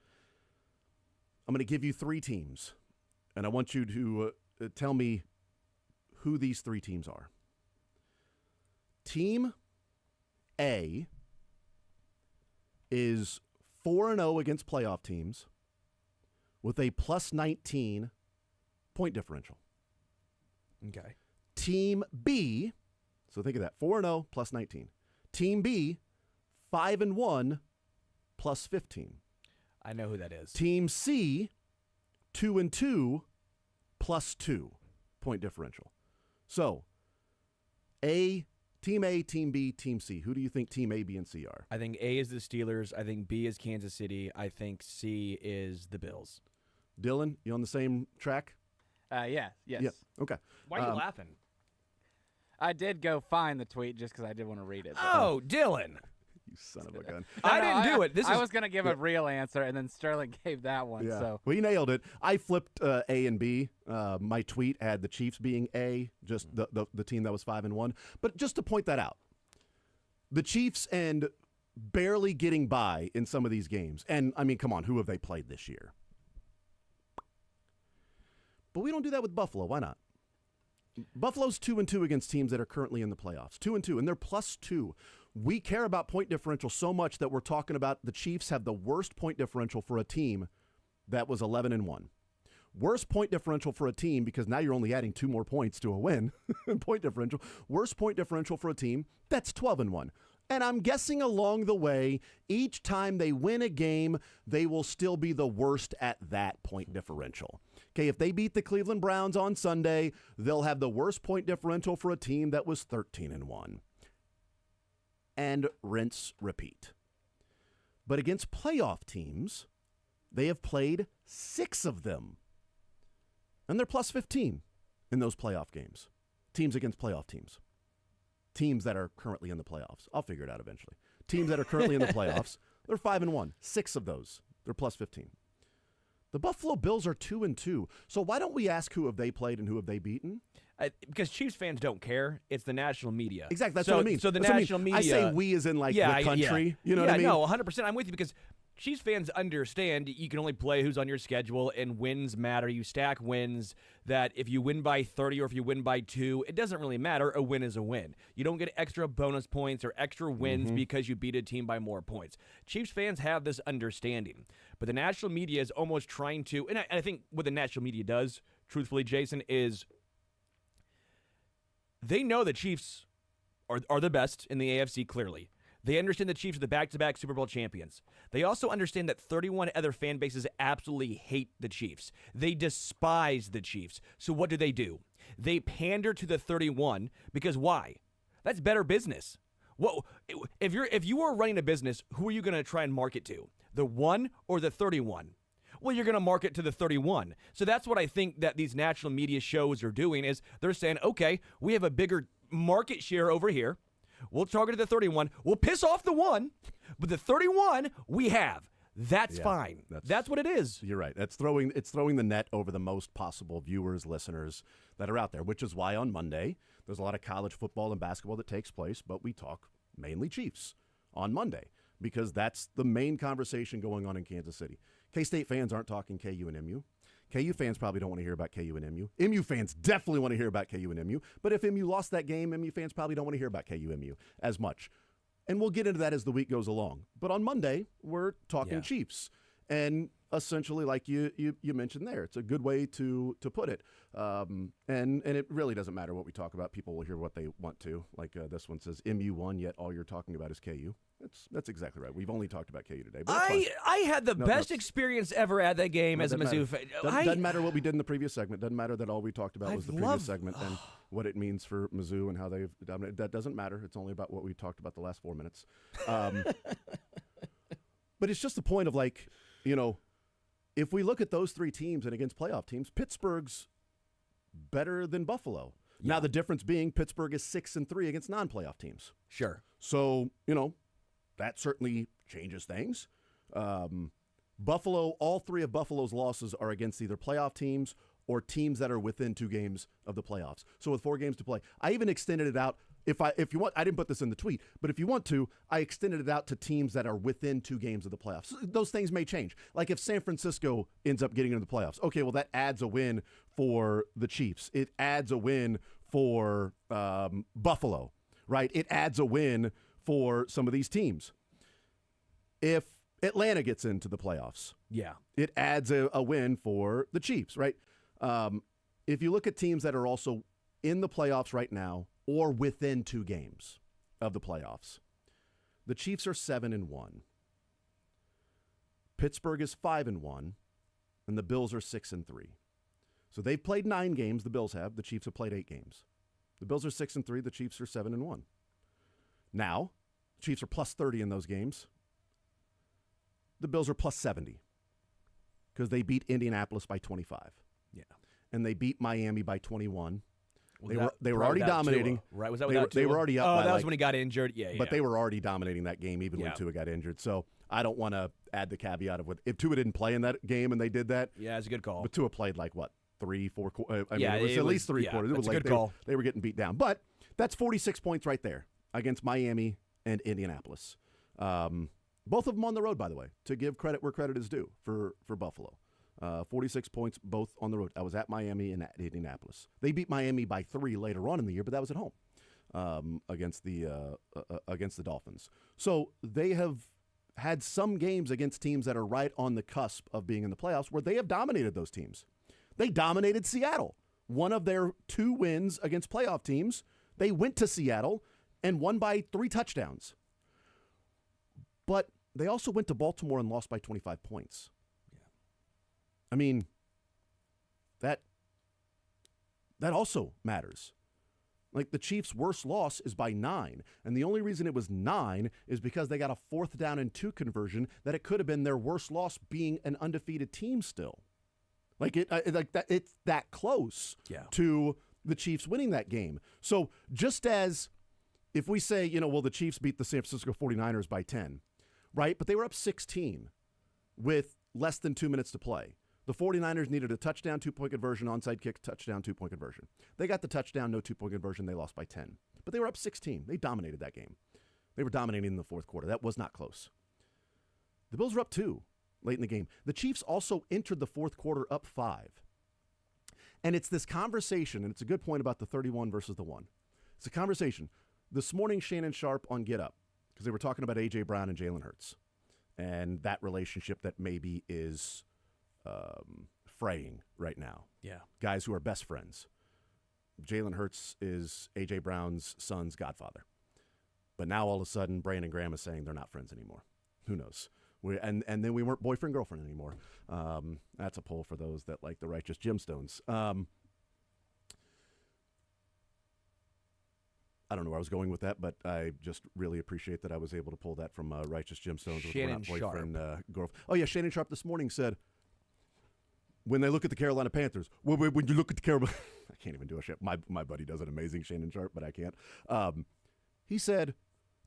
I'm going to give you 3 teams, and I want you to tell me who these 3 teams are. Team A is 4-0 against playoff teams with a plus 19 point differential. Okay. Team B, so think of that, 4-0 plus 19. Team B, 5-1 plus 15. I know who that is. Team C, 2-2 plus 2 point differential. So, Team A, Team B, Team C. Who do you think Team A, B, and C are? I think A is the Steelers. I think B is Kansas City. I think C is the Bills. Dylan, you on the same track? Yes. Yeah. Okay. Why are you laughing? I did go find the tweet just because I did want to read it. Oh, Dylan. You son of a gun. I didn't do it. I was going to give a real answer, and then Sterling gave that one. Yeah. So. Well, you nailed it. I flipped A and B. My tweet had the Chiefs being A, just the team that was 5-1. But just to point that out, the Chiefs and barely getting by in some of these games. And, I mean, come on, who have they played this year? But we don't do that with Buffalo. Why not? Buffalo's 2-2 against teams that are currently in the playoffs. 2-2, and they're plus 2. We care about point differential so much that we're talking about the Chiefs have the worst point differential for a team that was 11-1. Worst point differential for a team, because now you're only adding 2 more points to a win, point differential. Worst point differential for a team that's 12-1. And I'm guessing along the way, each time they win a game, they will still be the worst at that point differential. Okay, if they beat the Cleveland Browns on Sunday, they'll have the worst point differential for a team that was 13-1. And rinse, repeat. But against playoff teams, they have played 6 of them. And they're plus 15 in those playoff games. Teams against playoff teams. Teams that are currently in the playoffs. I'll figure it out eventually. Teams that are currently in the playoffs, they're 5-1. 6 of those, they're plus 15. The Buffalo Bills are 2-2. So why don't we ask who have they played and who have they beaten? Because Chiefs fans don't care. It's the national media. Exactly. That's what I mean. So the that's national media. I say we as in the country. You know what I mean? No, 100%. I'm with you because Chiefs fans understand you can only play who's on your schedule and wins matter. You stack wins that if you win by 30 or if you win by 2, it doesn't really matter. A win is a win. You don't get extra bonus points or extra wins because you beat a team by more points. Chiefs fans have this understanding. But the national media is almost trying to, and I think what the national media does, truthfully, Jason, is they know the Chiefs are the best in the AFC, clearly. They understand the Chiefs are the back-to-back Super Bowl champions. They also understand that 31 other fan bases absolutely hate the Chiefs. They despise the Chiefs. So what do? They pander to the 31 because why? That's better business. Well, if you are running a business, who are you going to try and market to? The 1 or the 31? Well, you're going to market to the 31. So that's what I think that these national media shows are doing is they're saying, okay, we have a bigger market share over here. We'll target the 31. We'll piss off the 1, but the 31 we have. That's fine. That's what it is. You're right. It's throwing the net over the most possible viewers, listeners that are out there, which is why on Monday there's a lot of college football and basketball that takes place, but we talk mainly Chiefs on Monday because that's the main conversation going on in Kansas City. K-State fans aren't talking KU and MU. KU fans probably don't want to hear about KU and MU. MU fans definitely want to hear about KU and MU. But if MU lost that game, MU fans probably don't want to hear about KU and MU as much. And we'll get into that as the week goes along. But on Monday, we're talking Chiefs. And essentially, like you mentioned there. It's a good way to put it. And it really doesn't matter what we talk about. People will hear what they want to. Like this one says MU1, yet all you're talking about is KU. That's exactly right. We've only talked about KU today. But I had the best experience ever at that game as a Mizzou fan. Doesn't matter what we did in the previous segment. Doesn't matter that all we talked about was the previous segment and what it means for Mizzou and how they've dominated. That doesn't matter. It's only about what we talked about the last 4 minutes. But it's just the point of like, if we look at those three teams and against playoff teams, Pittsburgh's better than Buffalo. Yeah. Now the difference being Pittsburgh is 6-3 against non-playoff teams. Sure. So, that certainly changes things. Buffalo, all three of Buffalo's losses are against either playoff teams or teams that are within 2 games of the playoffs. So with 4 games to play, I even extended it out. If you want, I didn't put this in the tweet, but if you want to, I extended it out to teams that are within 2 games of the playoffs. Those things may change. Like if San Francisco ends up getting into the playoffs, okay, well that adds a win for the Chiefs. It adds a win for Buffalo, right? It adds a win for some of these teams. If Atlanta gets into the playoffs, it adds a win for the Chiefs, right? If you look at teams that are also in the playoffs right now or within 2 games of the playoffs, the Chiefs are 7-1. Pittsburgh is 5-1, and the Bills are 6-3. So they've played 9 games, the Bills have. The Chiefs have played 8 games. The Bills are 6-3, the Chiefs are 7-1. Now, the Chiefs are plus 30 in those games. The Bills are plus 70 because they beat Indianapolis by 25. Yeah. And they beat Miami by 21. They were already dominating. Right? Was that without Tua? They were already up. Oh, that was when he got injured. Yeah. But they were already dominating that game even when Tua got injured. So I don't want to add the caveat of if Tua didn't play in that game and they did that. Yeah, it's a good call. But Tua played like what? 3-4 quarters. It was at least 3 quarters. It was a good call. They were getting beat down. But that's 46 points right there against Miami and Indianapolis. Both of them on the road, by the way, to give credit where credit is due for Buffalo. 46 points both on the road. I was at Miami and at Indianapolis. They beat Miami by 3 later on in the year, but that was at home against the Dolphins. So they have had some games against teams that are right on the cusp of being in the playoffs where they have dominated those teams. They dominated Seattle. One of their 2 wins against playoff teams, they went to Seattle and won by 3 touchdowns. But they also went to Baltimore and lost by 25 points. Yeah. I mean, that also matters. Like the Chiefs' worst loss is by 9, and the only reason it was 9 is because they got a 4th down and 2 conversion that it could have been their worst loss being an undefeated team still. It's that close to the Chiefs winning that game. So just as if we say, the Chiefs beat the San Francisco 49ers by 10, right? But they were up 16 with less than 2 minutes to play. The 49ers needed a touchdown, 2-point conversion, onside kick, touchdown, 2-point conversion. They got the touchdown, no 2-point conversion. They lost by 10. But they were up 16. They dominated that game. They were dominating in the 4th quarter. That was not close. The Bills were up 2 late in the game. The Chiefs also entered the 4th quarter up 5. And it's this conversation, and it's a good point about the 31 versus the 1. It's a conversation. This morning, Shannon Sharp on Get Up, because they were talking about A.J. Brown and Jalen Hurts and that relationship that maybe is fraying right now. Yeah. Guys who are best friends. Jalen Hurts is A.J. Brown's son's godfather. But now all of a sudden, Brandon Graham is saying they're not friends anymore. Who knows? And then we weren't boyfriend-girlfriend anymore. That's a poll for those that like the Righteous Gemstones. I don't know where I was going with that, but I just really appreciate that I was able to pull that from Righteous Gemstones. Shannon with boyfriend, girlfriend. Oh, yeah, Shannon Sharp this morning said, when they look at the Carolina Panthers, when you look at the Carolina, I can't even do a shit. My buddy does an amazing Shannon Sharp, but I can't. He said,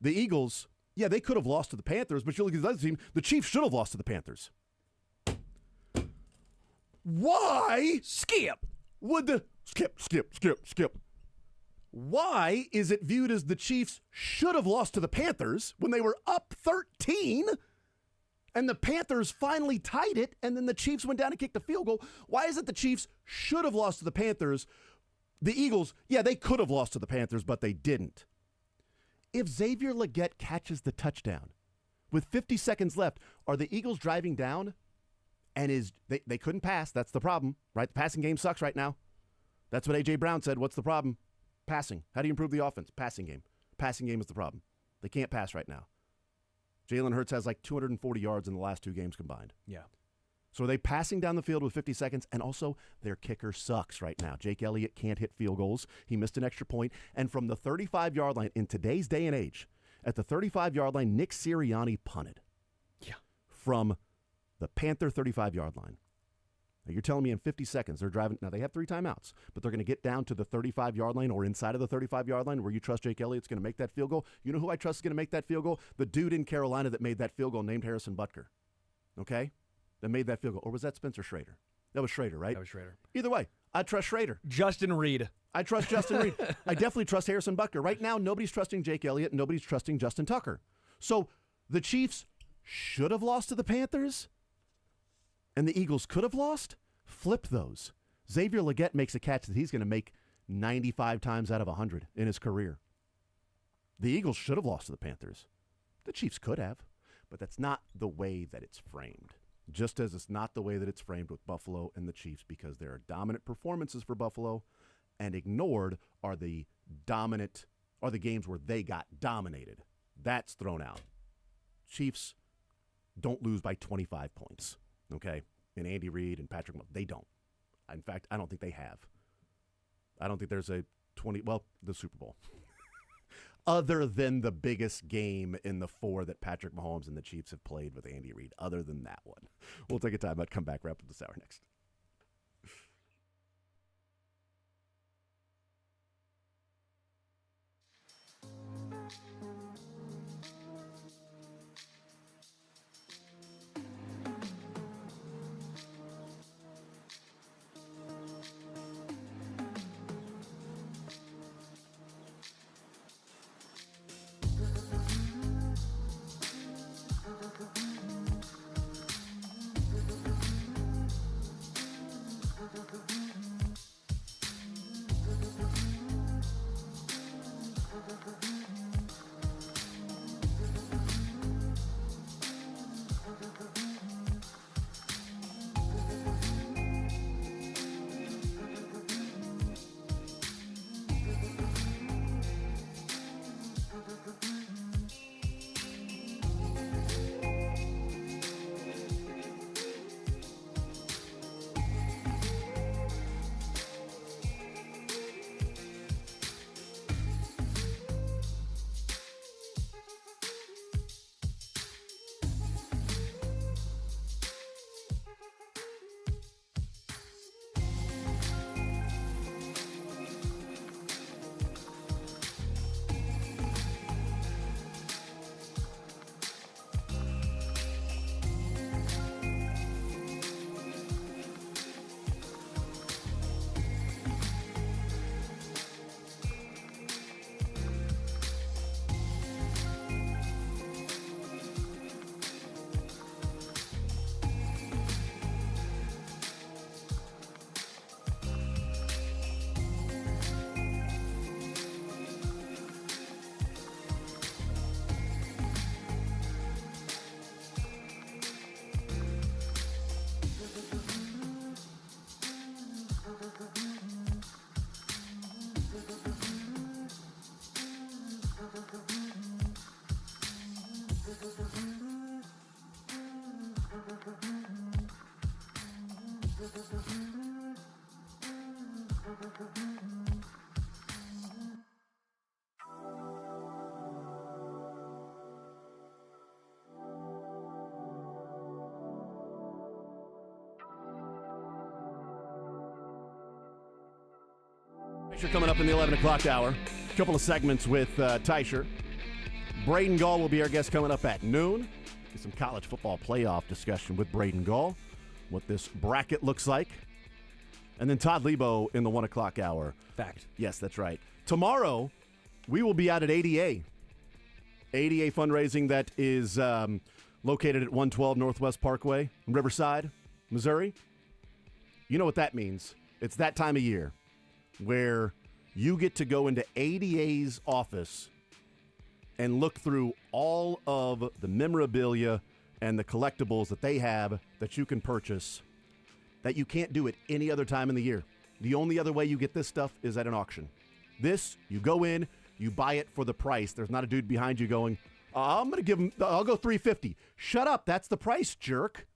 the Eagles, yeah, they could have lost to the Panthers, but you look at the other team, the Chiefs should have lost to the Panthers. Why? Skip. Skip. Why is it viewed as the Chiefs should have lost to the Panthers when they were up 13 and the Panthers finally tied it and then the Chiefs went down and kicked the field goal? Why is it the Chiefs should have lost to the Panthers? The Eagles, yeah, they could have lost to the Panthers, but they didn't. If Xavier Legette catches the touchdown with 50 seconds left, are the Eagles driving down And they couldn't pass. That's the problem, right? The passing game sucks right now. That's what A.J. Brown said. What's the problem? Passing. How do you improve the offense? Passing game. Passing game is the problem. They can't pass right now. Jalen Hurts has like 240 yards in the last 2 games combined. Yeah. So are they passing down the field with 50 seconds? And also, their kicker sucks right now. Jake Elliott can't hit field goals. He missed an extra point. And from the 35-yard line, in today's day and age, at the 35-yard line, Nick Sirianni punted. Yeah. From the Panther 35-yard line. Now, you're telling me in 50 seconds they're driving. Now, they have 3 timeouts, but they're going to get down to the 35-yard line or inside of the 35-yard line where you trust Jake Elliott's going to make that field goal. You know who I trust is going to make that field goal? The dude in Carolina that made that field goal named Harrison Butker. Okay? That made that field goal. Or was that Spencer Schrader? That was Schrader, right? That was Schrader. Either way, I trust Schrader. Justin Reed. I trust Justin Reed. I definitely trust Harrison Butker. Right now, nobody's trusting Jake Elliott. Nobody's trusting Justin Tucker. So the Chiefs should have lost to the Panthers, and the Eagles could have lost. Flip those. Xavier Legette makes a catch that he's going to make 95 times out of 100 in his career. The Eagles should have lost to the Panthers. The Chiefs could have, but that's not the way that it's framed. Just as it's not the way that it's framed with Buffalo and the Chiefs, because there are dominant performances for Buffalo, and ignored are the games where they got dominated. That's thrown out. Chiefs don't lose by 25 points, okay? And Andy Reid and Patrick Mahomes, they don't. In fact, I don't think they have. I don't think there's the Super Bowl. Other than the biggest game in the 4 that Patrick Mahomes and the Chiefs have played with Andy Reid, other than that one. We'll take a time out, come back, wrap up this hour next. Tysher coming up in the 11 o'clock hour. A couple of segments with Tysher. Braden Gall will be our guest coming up at noon. Get some college football playoff discussion with Braden Gall, what this bracket looks like. And then Todd Lebo in the 1 o'clock hour. Fact. Yes, that's right. Tomorrow, we will be out at ADA. ADA fundraising that is located at 112 Northwest Parkway in Riverside, Missouri. You know what that means. It's that time of year where you get to go into ADA's office and look through all of the memorabilia and the collectibles that they have that you can purchase that you can't do at any other time in the year. The only other way you get this stuff is at an auction. This, you go in, you buy it for the price. There's not a dude behind you going, I'm going to give him, I'll go $350. Shut up, that's the price, jerk.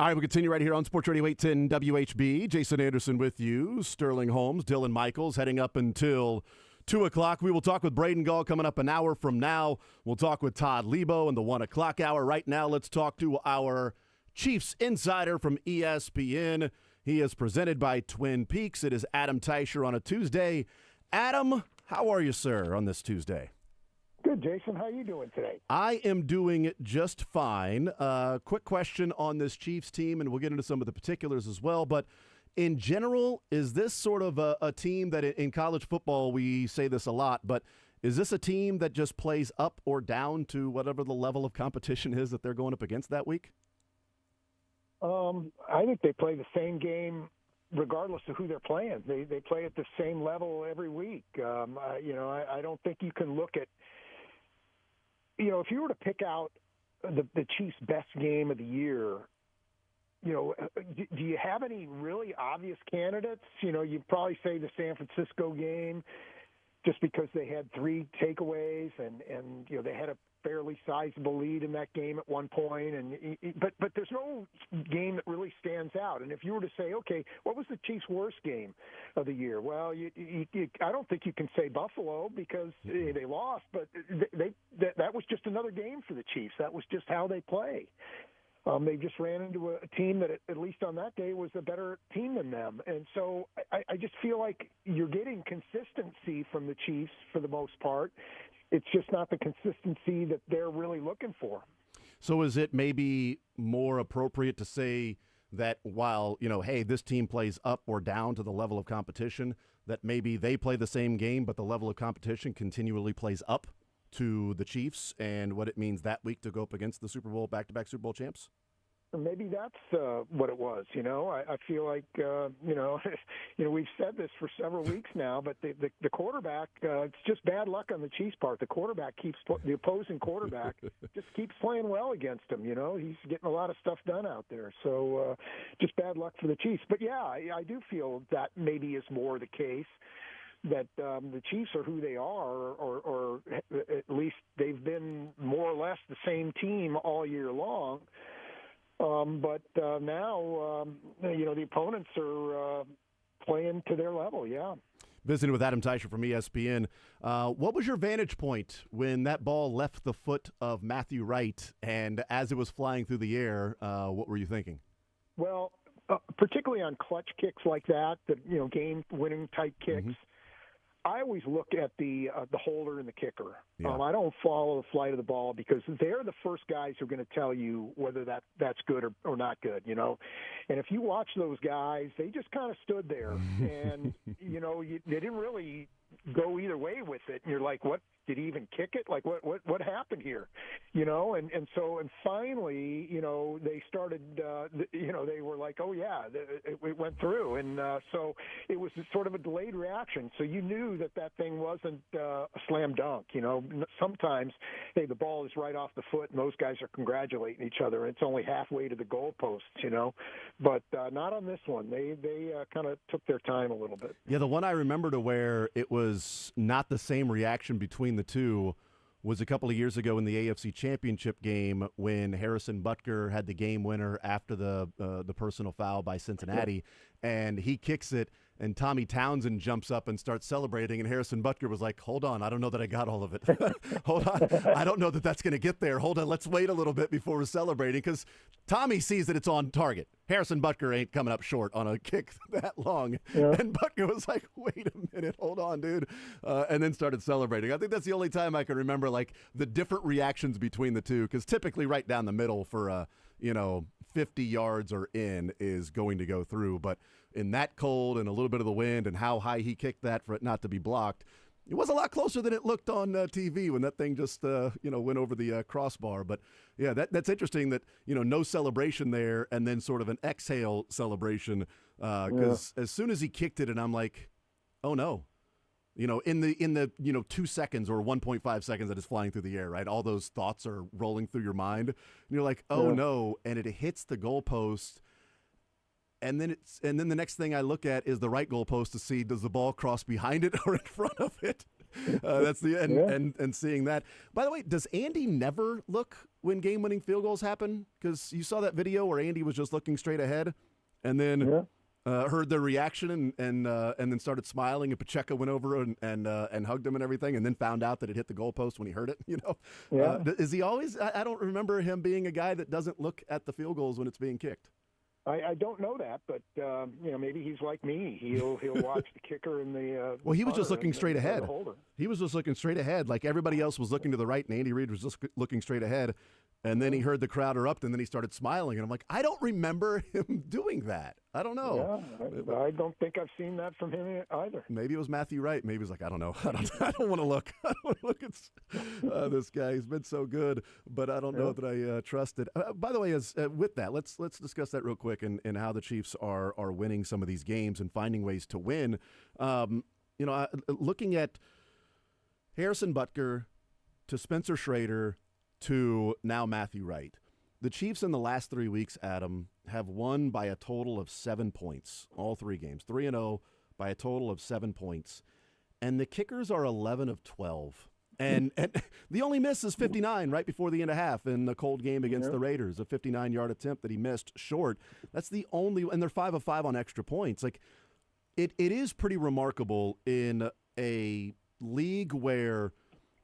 All right, we'll continue right here on Sports Radio 810 WHB. Jason Anderson with you, Sterling Holmes, Dylan Michaels, heading up until 2 o'clock. We will talk with Braden Gall coming up an hour from now. We'll talk with Todd Lebo in the 1 o'clock hour. Right now, let's talk to our Chiefs insider from ESPN. He is presented by Twin Peaks. It is Adam Teicher on a Tuesday. Adam, how are you, sir, on this Tuesday? Good, Jason. How are you doing today? I am doing just fine. Quick question on this Chiefs team, and we'll get into some of the particulars as well. But in general, is this sort of a team that in college football, we say this a lot, but is this a team that just plays up or down to whatever the level of competition is that they're going up against that week? I think they play the same game regardless of who they're playing. They play at the same level every week. I don't think you can look at, if you were to pick out the Chiefs' best game of the year, do you have any really obvious candidates? You'd probably say the San Francisco game, just because they had 3 takeaways and they had a fairly sizable lead in that game at one point, but there's no game that really stands out. And if you were to say, okay, what was the Chiefs' worst game of the year? Well, I don't think you can say Buffalo because they lost, but that was just another game for the Chiefs. That was just how they play. They just ran into a team that, at least on that day, was a better team than them. And so I just feel like you're getting consistency from the Chiefs for the most part. It's just not the consistency that they're really looking for. So is it maybe more appropriate to say that while, hey, this team plays up or down to the level of competition, that maybe they play the same game, but the level of competition continually plays up to the Chiefs and what it means that week to go up against the Super Bowl, back-to-back Super Bowl champs? Maybe that's what it was. I feel like we've said this for several weeks now, but the quarterback, it's just bad luck on the Chiefs' part. The opposing quarterback just keeps playing well against him. He's getting a lot of stuff done out there. So just bad luck for the Chiefs. But yeah, I do feel that maybe is more the case, that the Chiefs are who they are, or at least they've been more or less the same team all year long. But now, the opponents are playing to their level, yeah. Visiting with Adam Teicher from ESPN. What was your vantage point when that ball left the foot of Matthew Wright, and as it was flying through the air, what were you thinking? Well, particularly on clutch kicks like that, game-winning type kicks, I always look at the holder and the kicker. Yeah. I don't follow the flight of the ball because they're the first guys who are going to tell you whether that's good or not good, And if you watch those guys, they just kind of stood there and, they didn't really go either way with it. And you're like, what? Did he even kick it? Like, what happened here? And finally, they started, they were like, oh, yeah, it went through. And so it was sort of a delayed reaction. So you knew that thing wasn't a slam dunk. Sometimes, hey, the ball is right off the foot and those guys are congratulating each other. And it's only halfway to the goalposts, But not on this one. They kind of took their time a little bit. Yeah, the one I remember to where it was not the same reaction between the two was a couple of years ago in the AFC Championship game when Harrison Butker had the game winner after the personal foul by Cincinnati, and he kicks it, and Tommy Townsend jumps up and starts celebrating, and Harrison Butker was like, hold on, I don't know that I got all of it. Hold on, I don't know that that's going to get there. Hold on, let's wait a little bit before we're celebrating, because Tommy sees that it's on target. Harrison Butker ain't coming up short on a kick that long. Yeah. And Butker was like, wait a minute, hold on, dude, and then started celebrating. I think that's the only time I can remember, like, the different reactions between the two, because typically right down the middle for 50 yards or in is going to go through. But in that cold and a little bit of the wind and how high he kicked that for it not to be blocked, it was a lot closer than it looked on TV when that thing just, went over the crossbar. But, yeah, that's interesting that, no celebration there and then sort of an exhale celebration because as soon as he kicked it and I'm like, oh, no. In the 2 seconds or 1.5 seconds that is flying through the air, right? All those thoughts are rolling through your mind. And you're like, oh, no. And it hits the goalpost. And then the next thing I look at is the right goalpost to see, does the ball cross behind it or in front of it? That's the and seeing that. By the way, does Andy never look when game-winning field goals happen? Because you saw that video where Andy was just looking straight ahead, and then heard their reaction and then started smiling, and Pacheco went over and hugged him and everything, and then found out that it hit the goalpost when he heard it. Is he always? I don't remember him being a guy that doesn't look at the field goals when it's being kicked. I don't know that, but maybe he's like me. He'll watch the kicker and the. Well, he was just looking straight ahead. He was just looking straight ahead, like everybody else was looking to the right, and Andy Reid was just looking straight ahead. And then he heard the crowd erupt, and then he started smiling. And I'm like, I don't remember him doing that. I don't know. Yeah, I don't think I've seen that from him either. Maybe it was Matthew Wright. Maybe he was like, I don't know. I don't want to look. I don't want to look at this guy. He's been so good, but I don't know that I trust it. By the way, with that, let's discuss that real quick and how the Chiefs are winning some of these games and finding ways to win. Looking at Harrison Butker to Spencer Schrader to now Matthew Wright. The Chiefs in the last 3 weeks, Adam, have won by a total of 7 points, all 3 games, 3-0 by a total of 7 points. And the kickers are 11 of 12. And the only miss is 59 right before the end of half in the cold game against the Raiders, a 59-yard attempt that he missed short. That's the only, and they're 5 of 5 on extra points. Like, it is pretty remarkable in a league where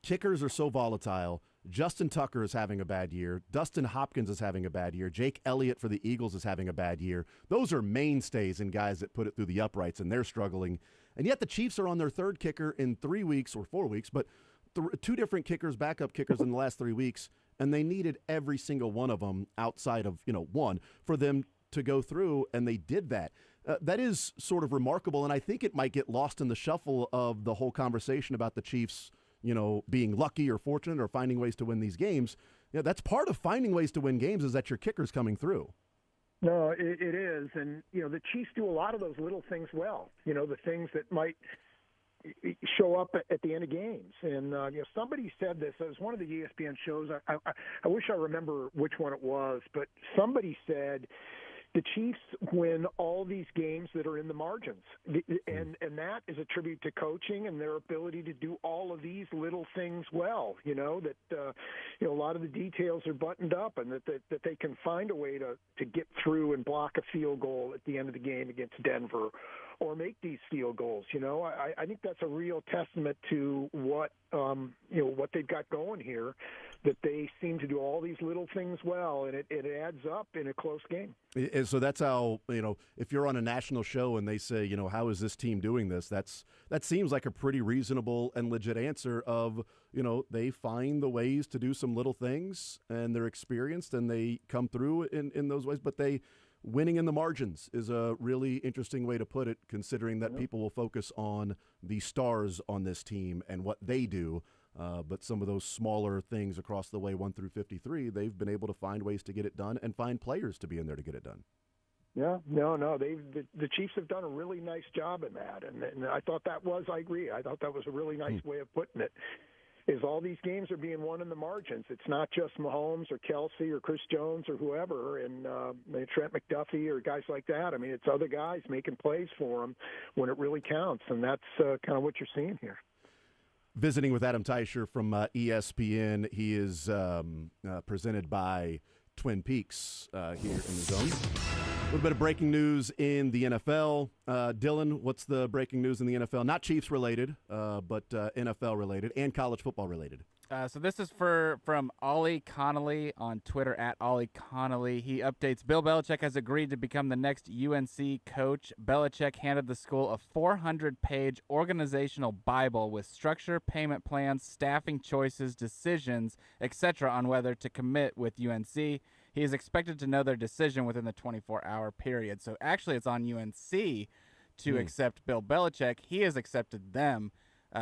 kickers are so volatile. Justin Tucker is having a bad year. Dustin Hopkins is having a bad year. Jake Elliott for the Eagles is having a bad year. Those are mainstays and guys that put it through the uprights, and they're struggling. And yet the Chiefs are on their 3rd kicker in 3 weeks or 4 weeks, but 2 different kickers, backup kickers in the last 3 weeks, and they needed every single one of them outside of, one for them to go through, and they did that. That is sort of remarkable, and I think it might get lost in the shuffle of the whole conversation about the Chiefs being lucky or fortunate or finding ways to win these games. That's part of finding ways to win games is that your kicker's coming through. No, it is. And, the Chiefs do a lot of those little things well, the things that might show up at the end of games. And, somebody said this. It was one of the ESPN shows. I wish I remember which one it was, but somebody said the Chiefs win all these games that are in the margins, and that is a tribute to coaching and their ability to do all of these little things well. A lot of the details are buttoned up, and that they can find a way to get through and block a field goal at the end of the game against Denver, or make these field goals. I think that's a real testament to what they've got going here, that they seem to do all these little things well, and it adds up in a close game. And so that's how, if you're on a national show and they say, how is this team doing this? That seems like a pretty reasonable and legit answer of, they find the ways to do some little things, and they're experienced and they come through in those ways, but winning in the margins is a really interesting way to put it, considering that people will focus on the stars on this team and what they do. But some of those smaller things across the way, 1 through 53, they've been able to find ways to get it done and find players to be in there to get it done. Yeah, no. The Chiefs have done a really nice job in that, and I thought I agree. I thought that was a really nice way of putting it. Is all these games are being won in the margins. It's not just Mahomes or Kelsey or Chris Jones or whoever, and Trent McDuffie or guys like that. I mean, it's other guys making plays for them when it really counts, and that's kind of what you're seeing here. Visiting with Adam Teicher from ESPN. He is presented by Twin Peaks here in the Zone. A little bit of breaking news in the NFL. Dylan, what's the breaking news in the NFL? Not Chiefs related, but NFL related and college football related. So this is from Ollie Connolly on Twitter, at Ollie Connolly. He updates, Bill Belichick has agreed to become the next UNC coach. Belichick handed the school a 400-page organizational Bible with structure, payment plans, staffing choices, decisions, etc. on whether to commit with UNC. He is expected to know their decision within the 24-hour period. So actually it's on UNC to accept Bill Belichick. He has accepted them.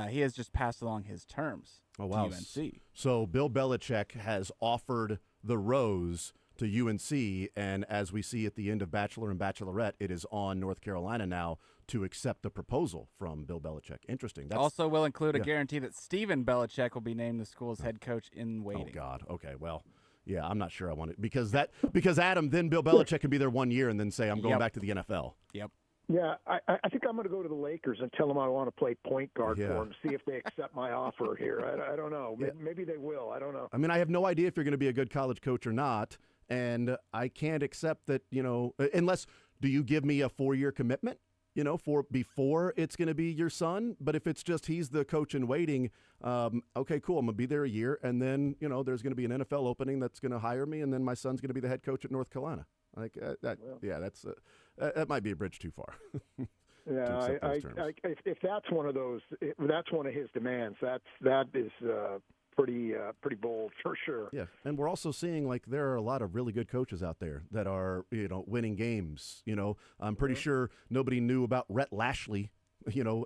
He has just passed along his terms to UNC. So Bill Belichick has offered the rose to UNC, and as we see at the end of Bachelor and Bachelorette, it is on North Carolina now to accept the proposal from Bill Belichick. Interesting. Also will include a guarantee that Stephen Belichick will be named the school's head coach in waiting. Oh, God. Okay, well, yeah, I'm not sure I want it. Because Adam, then Bill Belichick can be there 1 year and then say, I'm going back to the NFL. Yep. Yeah, I think I'm going to go to the Lakers and tell them I want to play point guard for them, see if they accept my offer here. I don't know. Maybe they will. I don't know. I mean, I have no idea if you're going to be a good college coach or not, and I can't accept that, unless do you give me a 4-year commitment, for before it's going to be your son? But if it's just he's the coach in waiting, okay, cool, I'm going to be there a year, and then, there's going to be an NFL opening that's going to hire me, and then my son's going to be the head coach at North Carolina. Like that might be a bridge too far. Yeah, if that's one of those, if that's one of his demands. That is pretty bold for sure. Yeah, and we're also seeing like there are a lot of really good coaches out there that are winning games. I'm pretty sure nobody knew about Rhett Lashley.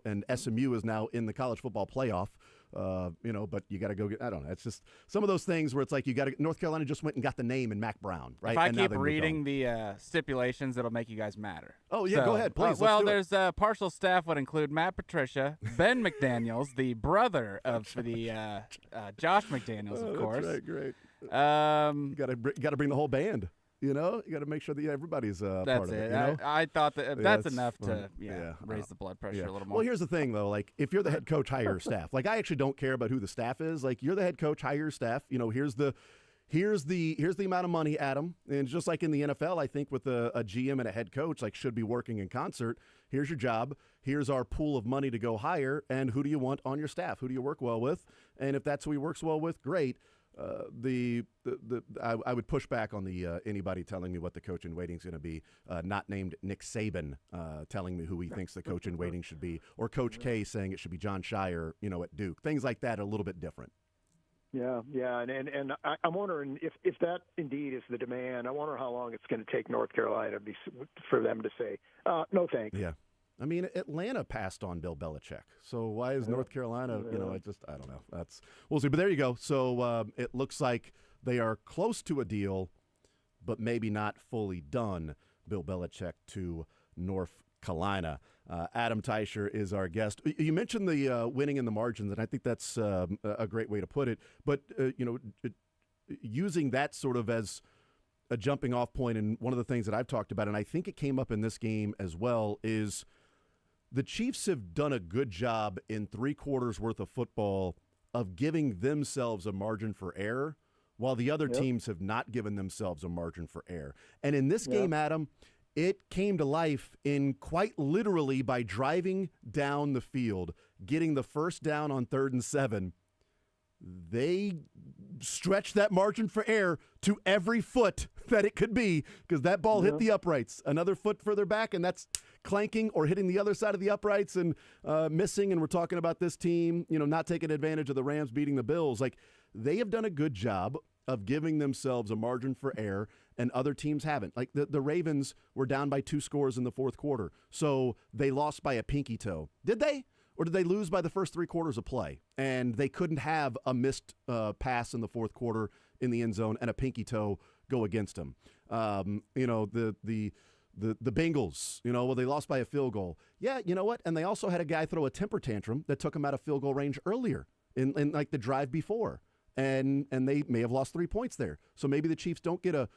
And SMU is now in the college football playoff. But you got to go get, I don't know. It's just some of those things where it's like North Carolina just went and got the name in Mac Brown, right? If I keep reading the stipulations, it'll make you guys madder. Oh, yeah, go ahead, please. There's partial staff would include Matt Patricia, Ben McDaniels, the brother of the Josh McDaniels, of course. That's right, great. Got to bring the whole band. You got to make sure that everybody's part of it. I thought that's enough to raise the blood pressure a little more. Well, here's the thing, though. Like, if you're the head coach, hire your staff. Like, I actually don't care about who the staff is. Like, you're the head coach, hire your staff. Here's the amount of money, Adam. And just like in the NFL, I think with a GM and a head coach, like, should be working in concert. Here's your job. Here's our pool of money to go hire. And who do you want on your staff? Who do you work well with? And if that's who he works well with, great. I would push back on the anybody telling me what the coach in waiting is going to be, not named Nick Saban telling me who he thinks the coach in waiting should be, or Coach K saying it should be John Shire, at Duke. Things like that are a little bit different. Yeah, and I'm wondering if that indeed is the demand. I wonder how long it's going to take North Carolina for them to say no thanks. Yeah. I mean, Atlanta passed on Bill Belichick, so why is North Carolina? I don't know. We'll see. But there you go. So it looks like they are close to a deal, but maybe not fully done. Bill Belichick to North Carolina. Adam Teicher is our guest. You mentioned the winning in the margins, and I think that's a great way to put it. But using that sort of as a jumping off point, and one of the things that I've talked about, and I think it came up in this game as well, is the Chiefs have done a good job in 3 quarters worth of football of giving themselves a margin for error, while the other teams have not given themselves a margin for error. And in this game, Adam, it came to life in quite literally by driving down the field, getting the first down on 3rd and 7. They stretched that margin for error to every foot that it could be, because that ball hit the uprights. Another foot further back, and that's clanking or hitting the other side of the uprights and missing. And we're talking about this team, not taking advantage of the Rams beating the Bills. Like, they have done a good job of giving themselves a margin for error, and other teams haven't. Like, the Ravens were down by 2 scores in the 4th quarter, so they lost by a pinky toe. Did they? Or did they lose by the first 3 quarters of play? And they couldn't have a missed pass in the 4th quarter in the end zone and a pinky toe go against them. The Bengals, they lost by a field goal. Yeah, you know what? And they also had a guy throw a temper tantrum that took him out of field goal range earlier in like the drive before. And they may have lost 3 points there. So maybe the Chiefs don't get a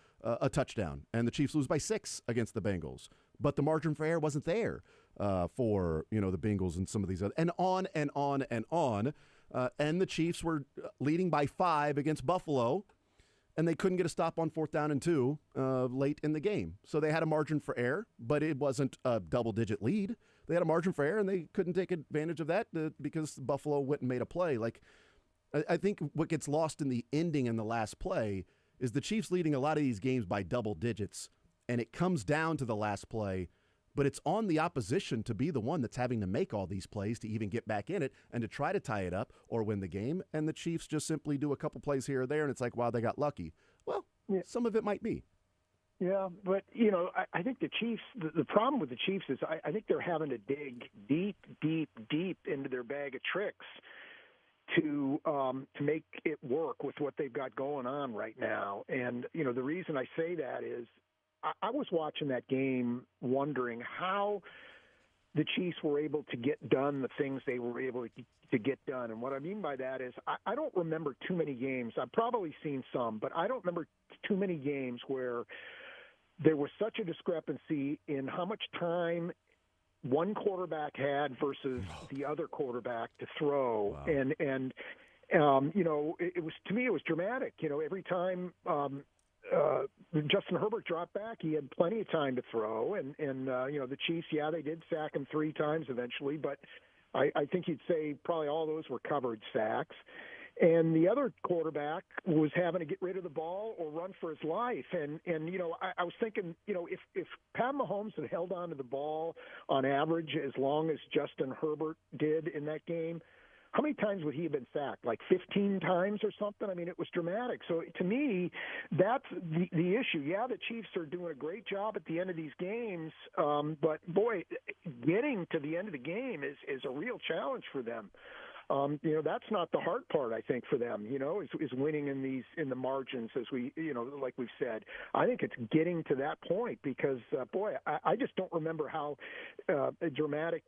touchdown, and the Chiefs lose by 6 against the Bengals. But the margin for error wasn't there for the Bengals and some of these other, and on and on and on. And the Chiefs were leading by 5 against Buffalo, and they couldn't get a stop on 4th down and 2 late in the game. So they had a margin for error, but it wasn't a double-digit lead. They had a margin for error, and they couldn't take advantage of that because Buffalo went and made a play. Like, I think what gets lost in the ending in the last play is the Chiefs leading a lot of these games by double digits, and it comes down to the last play, but it's on the opposition to be the one that's having to make all these plays to even get back in it and to try to tie it up or win the game, and the Chiefs just simply do a couple plays here or there, and it's like, wow, they got lucky. Well, some of it might be. Yeah, but, I think the Chiefs, the problem with the Chiefs is I think they're having to dig deep, deep, deep into their bag of tricks to make it work with what they've got going on right now. And, the reason I say that is I was watching that game wondering how the Chiefs were able to get done the things they were able to get done. And what I mean by that is I don't remember too many games. I've probably seen some, but I don't remember too many games where there was such a discrepancy in how much time one quarterback had versus the other quarterback to throw. Wow. And it was, to me, it was dramatic. Every time Justin Herbert dropped back, he had plenty of time to throw. And the Chiefs, they did sack him 3 times eventually, but I think you'd say probably all those were covered sacks. And the other quarterback was having to get rid of the ball or run for his life. And I was thinking, if Pat Mahomes had held on to the ball on average as long as Justin Herbert did in that game, how many times would he have been sacked? Like 15 times or something? I mean, it was dramatic. So to me, that's the issue. Yeah, the Chiefs are doing a great job at the end of these games, but boy, getting to the end of the game is a real challenge for them. That's not the hard part, I think, for them, is winning in the margins, as like we've said. I think it's getting to that point because, I just don't remember how dramatic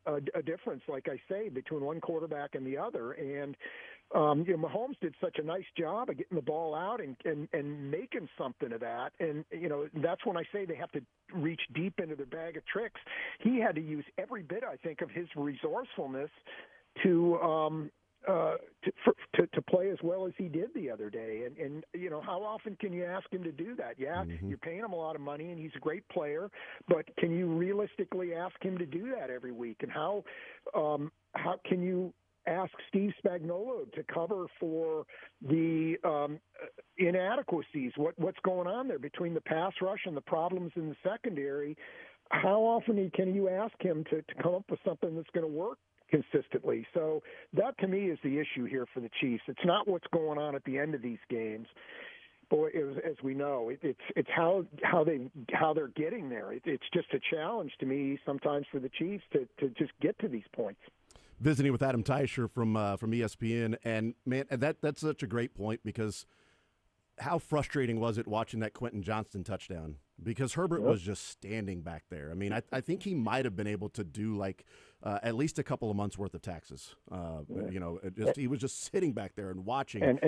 a difference, like I say, between one quarterback and the other. And, Mahomes did such a nice job of getting the ball out and making something of that. And, that's when I say they have to reach deep into their bag of tricks. He had to use every bit, I think, of his resourcefulness to play as well as he did the other day. And how often can you ask him to do that? Yeah, You're paying him a lot of money, and he's a great player, but can you realistically ask him to do that every week? And how can you ask Steve Spagnuolo to cover for the inadequacies? What's going on there between the pass rush and the problems in the secondary? How often can you ask him to come up with something that's going to work consistently? So that, to me, is the issue here for the Chiefs. It's not what's going on at the end of these games. Boy, as we know, it's how they're getting there. It's just a challenge to me sometimes for the Chiefs to just get to these points. Visiting with Adam Teicher from ESPN, and man, that's such a great point, because how frustrating was it watching that Quentin Johnston touchdown? Because Herbert was just standing back there. I mean, I think he might have been able to do at least a couple of months worth of taxes. He was just sitting back there and watching.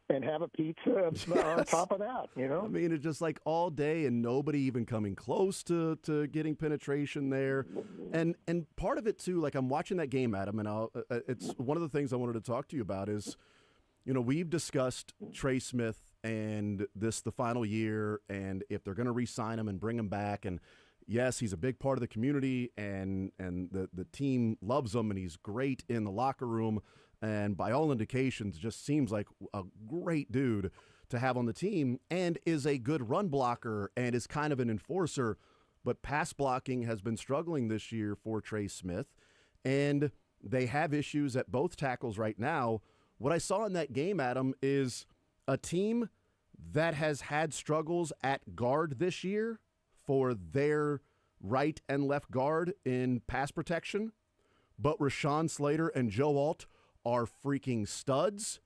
And have a pizza on top of that, I mean, it's just like all day and nobody even coming close to getting penetration there. And part of it, too, like I'm watching that game, Adam, and it's one of the things I wanted to talk to you about is, we've discussed Trey Smith and the final year, and if they're going to re-sign him and bring him back. And yes, he's a big part of the community, and the team loves him, and he's great in the locker room. And by all indications, just seems like a great dude to have on the team, and is a good run blocker and is kind of an enforcer. But pass blocking has been struggling this year for Trey Smith, and they have issues at both tackles right now. What I saw in that game, Adam, is a team that has had struggles at guard this year for their right and left guard in pass protection, but Rashawn Slater and Joe Alt are freaking studs.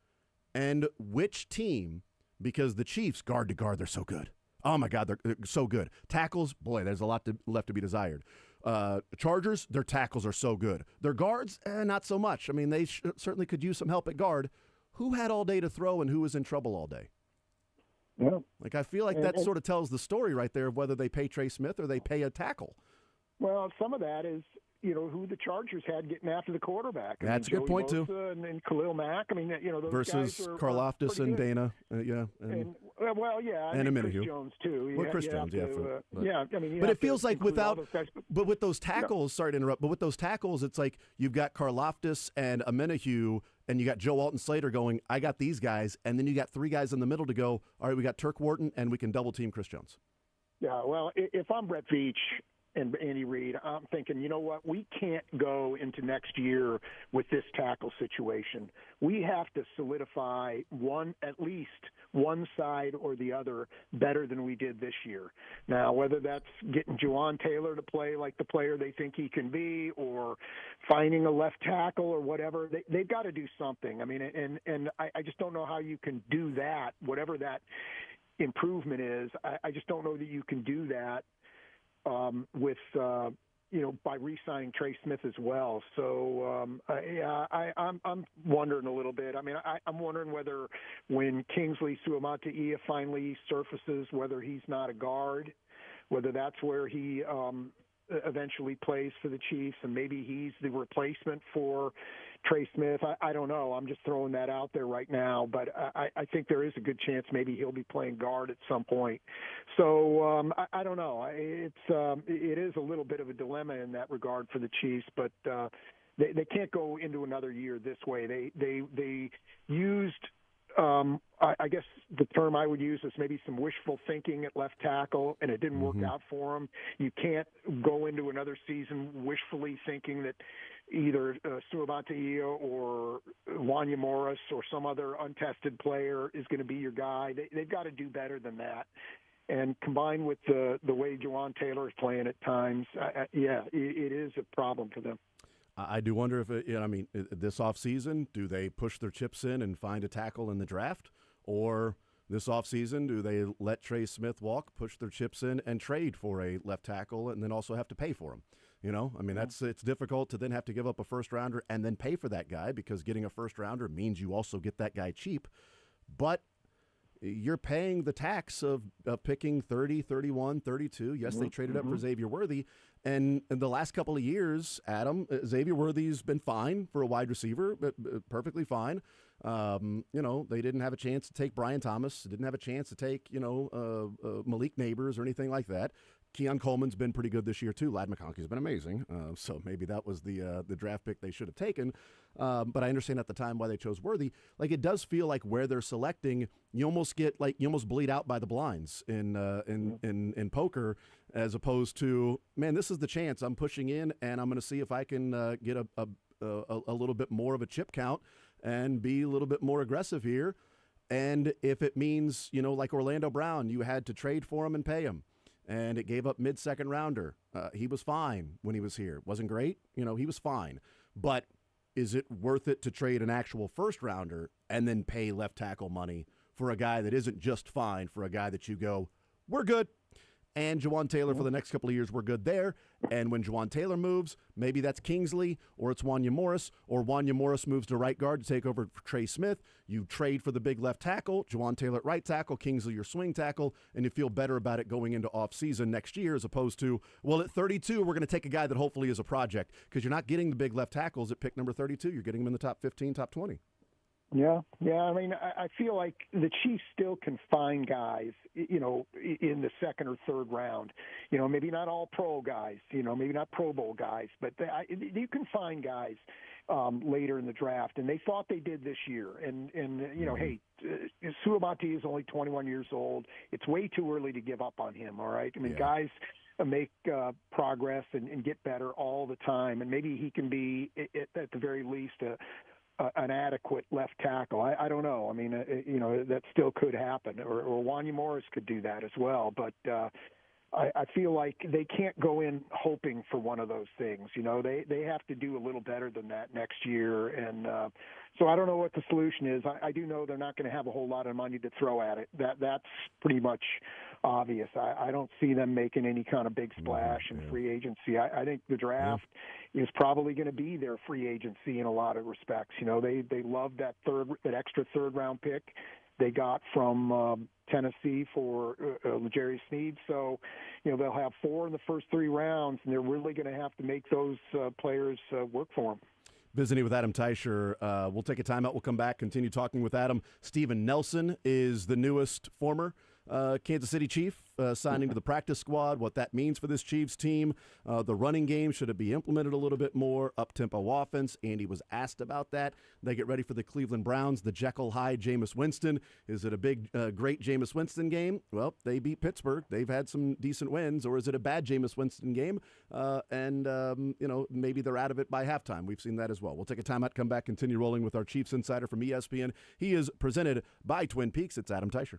And which team, because the Chiefs guard to guard, they're so good. Oh my God, they're so good. Tackles, boy, there's a lot left to be desired. Chargers, their tackles are so good. Their guards, not so much. I mean, they certainly could use some help at guard. Who had all day to throw and who was in trouble all day? Yeah. Like, I feel like that sort of tells the story right there of whether they pay Trey Smith or they pay a tackle. Well, some of that is, who the Chargers had getting after the quarterback. That's a good point, too. And Khalil Mack. I mean, those versus guys are Karlaftis and Dana. And Chris Jones, too. Chris Jones, but it feels like but with those tackles, sorry to interrupt, but with those tackles, it's like you've got Karlaftis and Amenahue, and you got Joe Alton Slater going, I got these guys, and then you got 3 guys in the middle to go, all right, we got Turk Wharton, and we can double-team Chris Jones. Yeah, well, if I'm Brett Veach and Andy Reid, I'm thinking, you know what, we can't go into next year with this tackle situation. We have to solidify at least one side or the other better than we did this year. Now, whether that's getting Juwan Taylor to play like the player they think he can be, or finding a left tackle or whatever, they've got to do something. I mean, and I just don't know how you can do that, whatever that improvement is. I just don't know that you can do that by re-signing Trey Smith as well. So, I'm wondering a little bit. I mean, I'm wondering whether when Kingsley Suamataia finally surfaces, whether he's not a guard, whether that's where he eventually plays for the Chiefs, and maybe he's the replacement for Trey Smith. I don't know. I'm just throwing that out there right now, but I think there is a good chance maybe he'll be playing guard at some point. So I don't know. It is a little bit of a dilemma in that regard for the Chiefs, but they can't go into another year this way. They used. I guess the term I would use is maybe some wishful thinking at left tackle, and it didn't work out for him. You can't go into another season wishfully thinking that either Suabante or Wanya Morris or some other untested player is going to be your guy. They've got to do better than that. And combined with the way Jawan Taylor is playing at times, it is a problem for them. I do wonder if, this offseason, do they push their chips in and find a tackle in the draft? Or this offseason, do they let Trey Smith walk, push their chips in, and trade for a left tackle and then also have to pay for him? It's difficult to then have to give up a first-rounder and then pay for that guy, because getting a first-rounder means you also get that guy cheap. But you're paying the tax of picking 30, 31, 32. Yes, they traded up for Xavier Worthy. And in the last couple of years, Adam, Xavier Worthy's been fine for a wide receiver, perfectly fine. They didn't have a chance to take Brian Thomas, didn't have a chance to take, Malik Neighbors or anything like that. Keon Coleman's been pretty good this year, too. Ladd McConkey's been amazing. So maybe that was the draft pick they should have taken. But I understand at the time why they chose Worthy. Like, it does feel like where they're selecting, you almost bleed out by the blinds in poker, as opposed to, man, this is the chance. I'm pushing in, and I'm going to see if I can get a little bit more of a chip count and be a little bit more aggressive here. And if it means, like Orlando Brown, you had to trade for him and pay him, and it gave up mid-second rounder. He was fine when he was here. Wasn't great. He was fine. But is it worth it to trade an actual first-rounder and then pay left tackle money for a guy that isn't just fine, for a guy that you go, we're good? And Jawan Taylor for the next couple of years, we're good there. And when Jawan Taylor moves, maybe that's Kingsley or it's Wanya Morris, or Wanya Morris moves to right guard to take over for Trey Smith. You trade for the big left tackle, Jawan Taylor at right tackle, Kingsley your swing tackle, and you feel better about it going into offseason next year, as opposed to, well, at 32, we're going to take a guy that hopefully is a project, because you're not getting the big left tackles at pick number 32. You're getting them in the top 15, top 20. Yeah. I feel like the Chiefs still can find guys, in the second or third round. Maybe not all pro guys, maybe not Pro Bowl guys, but you can find guys later in the draft, and they thought they did this year. And hey, Suabante is only 21 years old. It's way too early to give up on him. All right, guys make progress and get better all the time, and maybe he can be at the very least an adequate left tackle. I don't know. That still could happen, or Wanya Morris could do that as well. But I feel like they can't go in hoping for one of those things. They have to do a little better than that next year. And so I don't know what the solution is. I do know they're not going to have a whole lot of money to throw at it. That's pretty much obvious. I don't see them making any kind of big splash in free agency. I think the draft is probably going to be their free agency in a lot of respects. They love that extra third round pick they got from Tennessee for L'Jarius Sneed. So, they'll have 4 in the first 3 rounds, and they're really going to have to make those players work for them. Visiting with Adam Teicher. We'll take a timeout. We'll come back, continue talking with Adam. Steven Nelson is the newest former Kansas City Chief, signing to the practice squad, what that means for this Chiefs team. The running game, should it be implemented a little bit more? Up-tempo offense. Andy was asked about that. They get ready for the Cleveland Browns, the Jekyll Hyde Jameis Winston. Is it a big, great Jameis Winston game? Well, they beat Pittsburgh. They've had some decent wins. Or is it a bad Jameis Winston game? Maybe they're out of it by halftime. We've seen that as well. We'll take a timeout, come back, continue rolling with our Chiefs insider from ESPN. He is presented by Twin Peaks. It's Adam Teicher.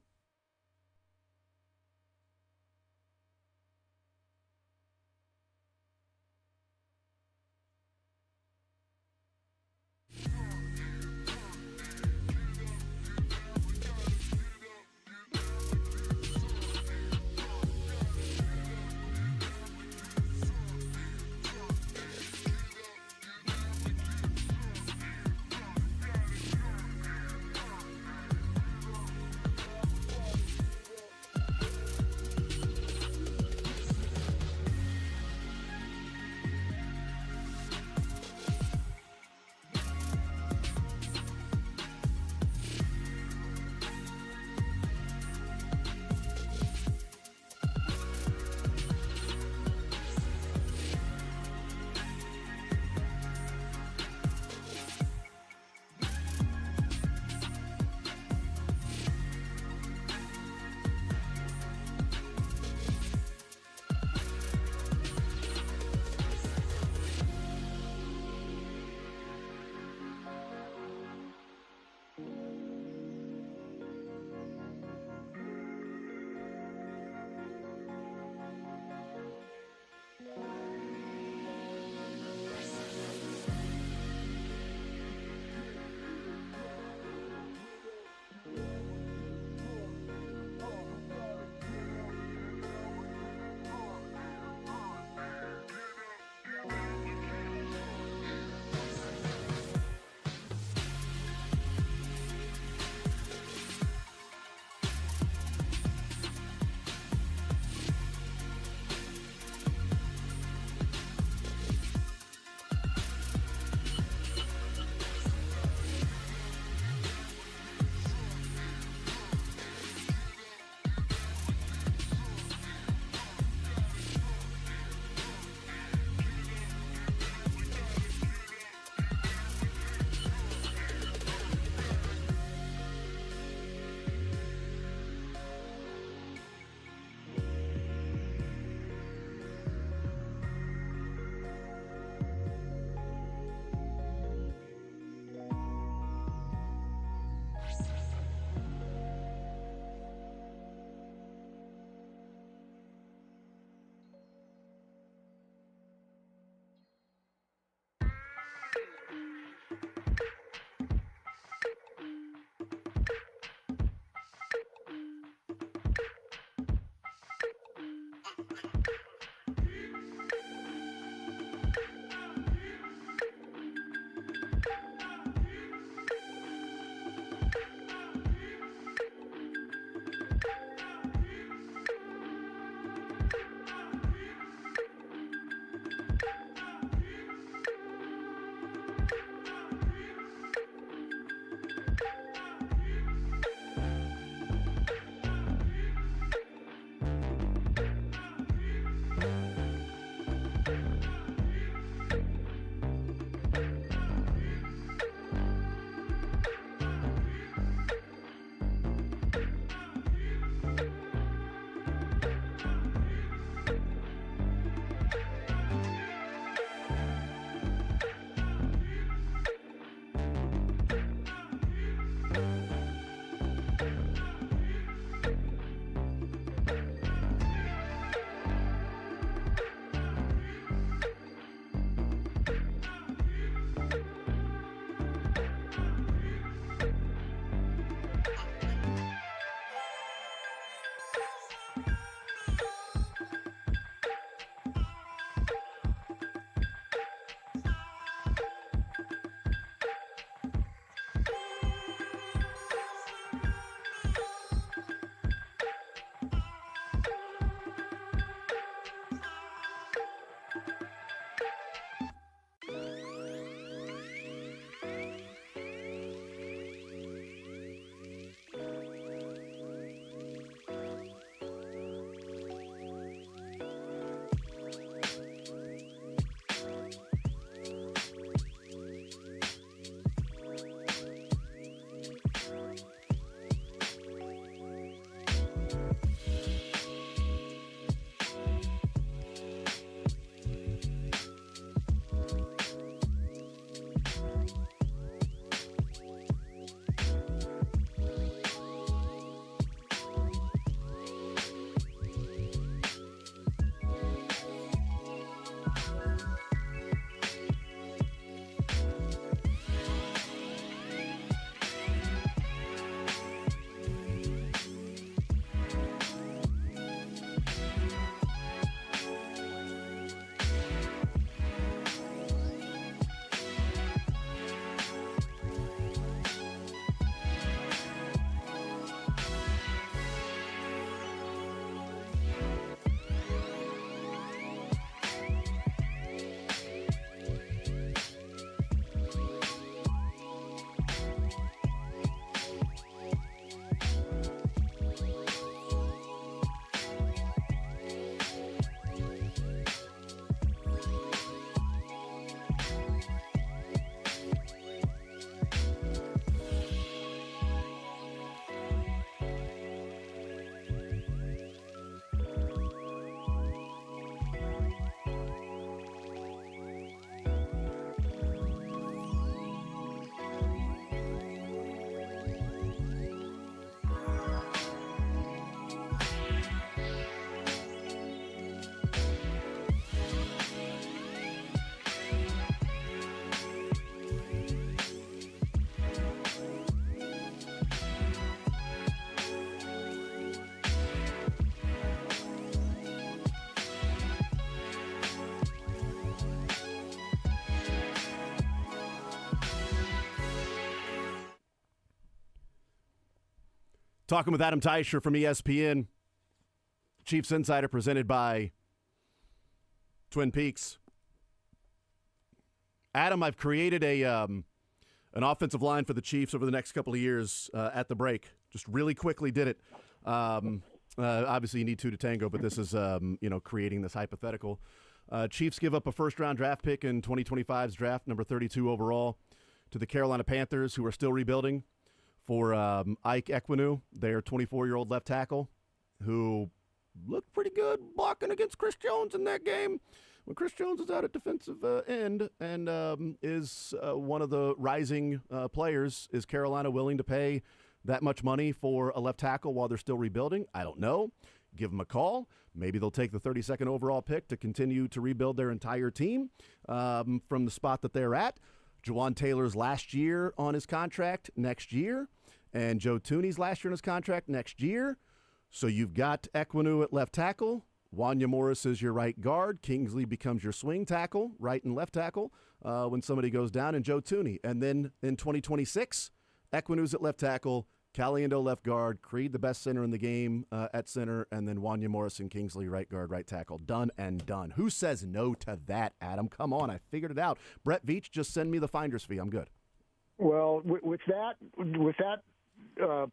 Talking with Adam Teicher from ESPN, Chiefs Insider presented by Twin Peaks. Adam, I've created an offensive line for the Chiefs over the next couple of years at the break. Just really quickly did it. Obviously, you need two to tango, but this is creating this hypothetical. Chiefs give up a first-round draft pick in 2025's draft, number 32 overall, to the Carolina Panthers, who are still rebuilding, for Ike Ekwonu, their 24-year-old left tackle, who looked pretty good blocking against Chris Jones in that game. When Chris Jones is out at defensive end and is one of the rising players, is Carolina willing to pay that much money for a left tackle while they're still rebuilding? I don't know. Give them a call. Maybe they'll take the 32nd overall pick to continue to rebuild their entire team from the spot that they're at. Juwan Taylor's last year on his contract next year, and Joe Thuney's last year on his contract next year. So you've got Ekwonu at left tackle. Wanya Morris is your right guard. Kingsley becomes your swing tackle, right and left tackle, when somebody goes down, and Joe Thuney. And then in 2026, Ekwonu's at left tackle, Caliendo left guard, Creed the best center in the game at center, and then Wanya Morris and Kingsley right guard, right tackle. Done and done. Who says no to that, Adam? Come on, I figured it out. Brett Veach, just send me the finder's fee. I'm good. Well, with that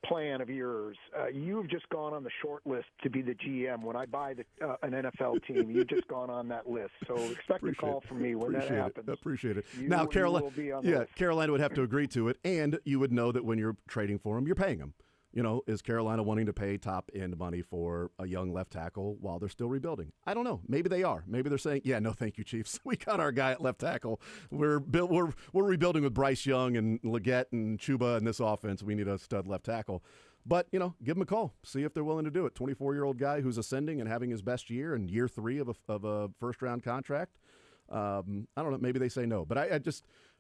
plan of yours, you've just gone on the short list to be the GM. When I buy an NFL team, you've just gone on that list. So expect a call from me when that happens. Appreciate it. Now, Carolina would have to agree to it, and you would know that when you're trading for them, you're paying them. Is Carolina wanting to pay top-end money for a young left tackle while they're still rebuilding? I don't know. Maybe they are. Maybe they're saying, yeah, no, thank you, Chiefs. We got our guy at left tackle. We're rebuilding with Bryce Young and Leggett and Chuba in this offense. We need a stud left tackle. But, give them a call. See if they're willing to do it. 24-year-old guy who's ascending and having his best year in year 3 of a first-round contract. I don't know. Maybe they say no. But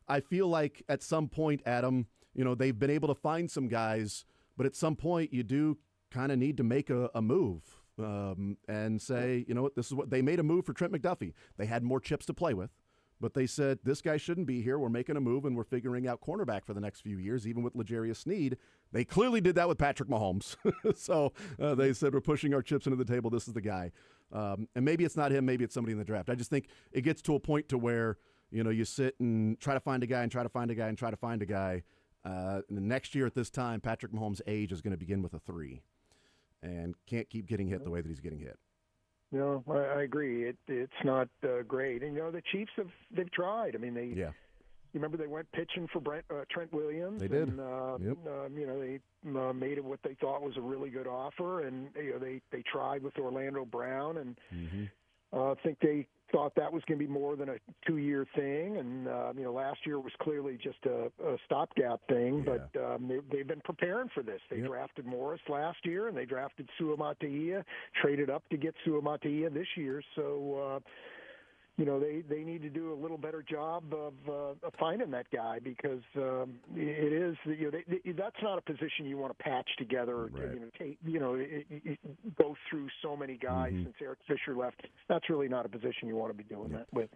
I feel like at some point, Adam, they've been able to find some guys. But at some point, you do kind of need to make a move and say, you know what, this is what they made a move for Trent McDuffie. They had more chips to play with, but they said, this guy shouldn't be here. We're making a move, and we're figuring out cornerback for the next few years, even with L'Jarius Sneed. They clearly did that with Patrick Mahomes. So they said, we're pushing our chips into the table. This is the guy. And maybe it's not him. Maybe it's somebody in the draft. I just think it gets to a point to where, you sit and try to find a guy and try to find a guy and try to find a guy. And the next year at this time, Patrick Mahomes' age is going to begin with a 3 and can't keep getting hit the way that he's getting hit. No, I agree. It's not great. And, the Chiefs they've tried. I mean, you remember they went pitching for Trent Williams. They did. And, they made it what they thought was a really good offer. And, they tried with Orlando Brown. And I think they thought that was going to be more than a 2-year thing, and last year was clearly just a stopgap thing. Yeah. But they've been preparing for this. They drafted Morris last year, and they drafted Suamataia, traded up to get Suamataia this year. So they need to do a little better job of finding that guy, because it is that's not a position you want to patch together. Right. Go through so many guys since Eric Fisher left. That's really not a position you want to be doing that with.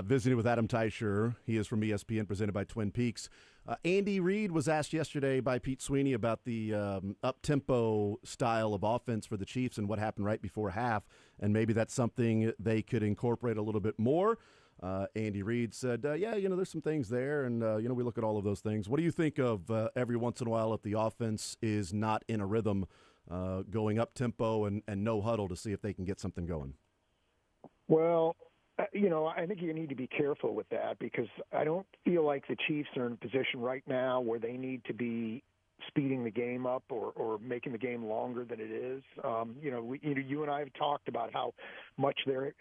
Visiting with Adam Teicher. He is from ESPN, presented by Twin Peaks. Andy Reid was asked yesterday by Pete Sweeney about the up-tempo style of offense for the Chiefs and what happened right before half, and maybe that's something they could incorporate a little bit more. Andy Reid said, there's some things there, and, we look at all of those things. What do you think of every once in a while if the offense is not in a rhythm, going up-tempo and no huddle to see if they can get something going? Well, I think you need to be careful with that, because I don't feel like the Chiefs are in a position right now where they need to be speeding the game up or making the game longer than it is. You and I have talked about how much their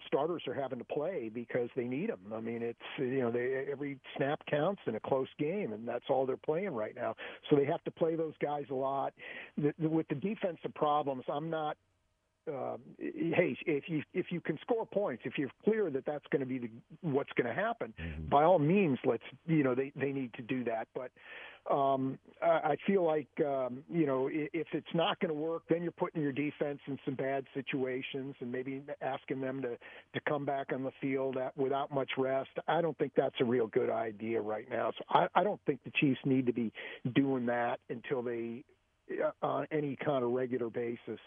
starters are having to play because they need them. I mean, it's every snap counts in a close game, and that's all they're playing right now. So they have to play those guys a lot. With the defensive problems, I'm not. Hey, if you can score points, if you're clear that that's going to be what's going to happen, by all means, they need to do that. But I feel like if it's not going to work, then you're putting your defense in some bad situations and maybe asking them to come back on the field without much rest. I don't think that's a real good idea right now. So I don't think the Chiefs need to be doing that until they on any kind of regular basis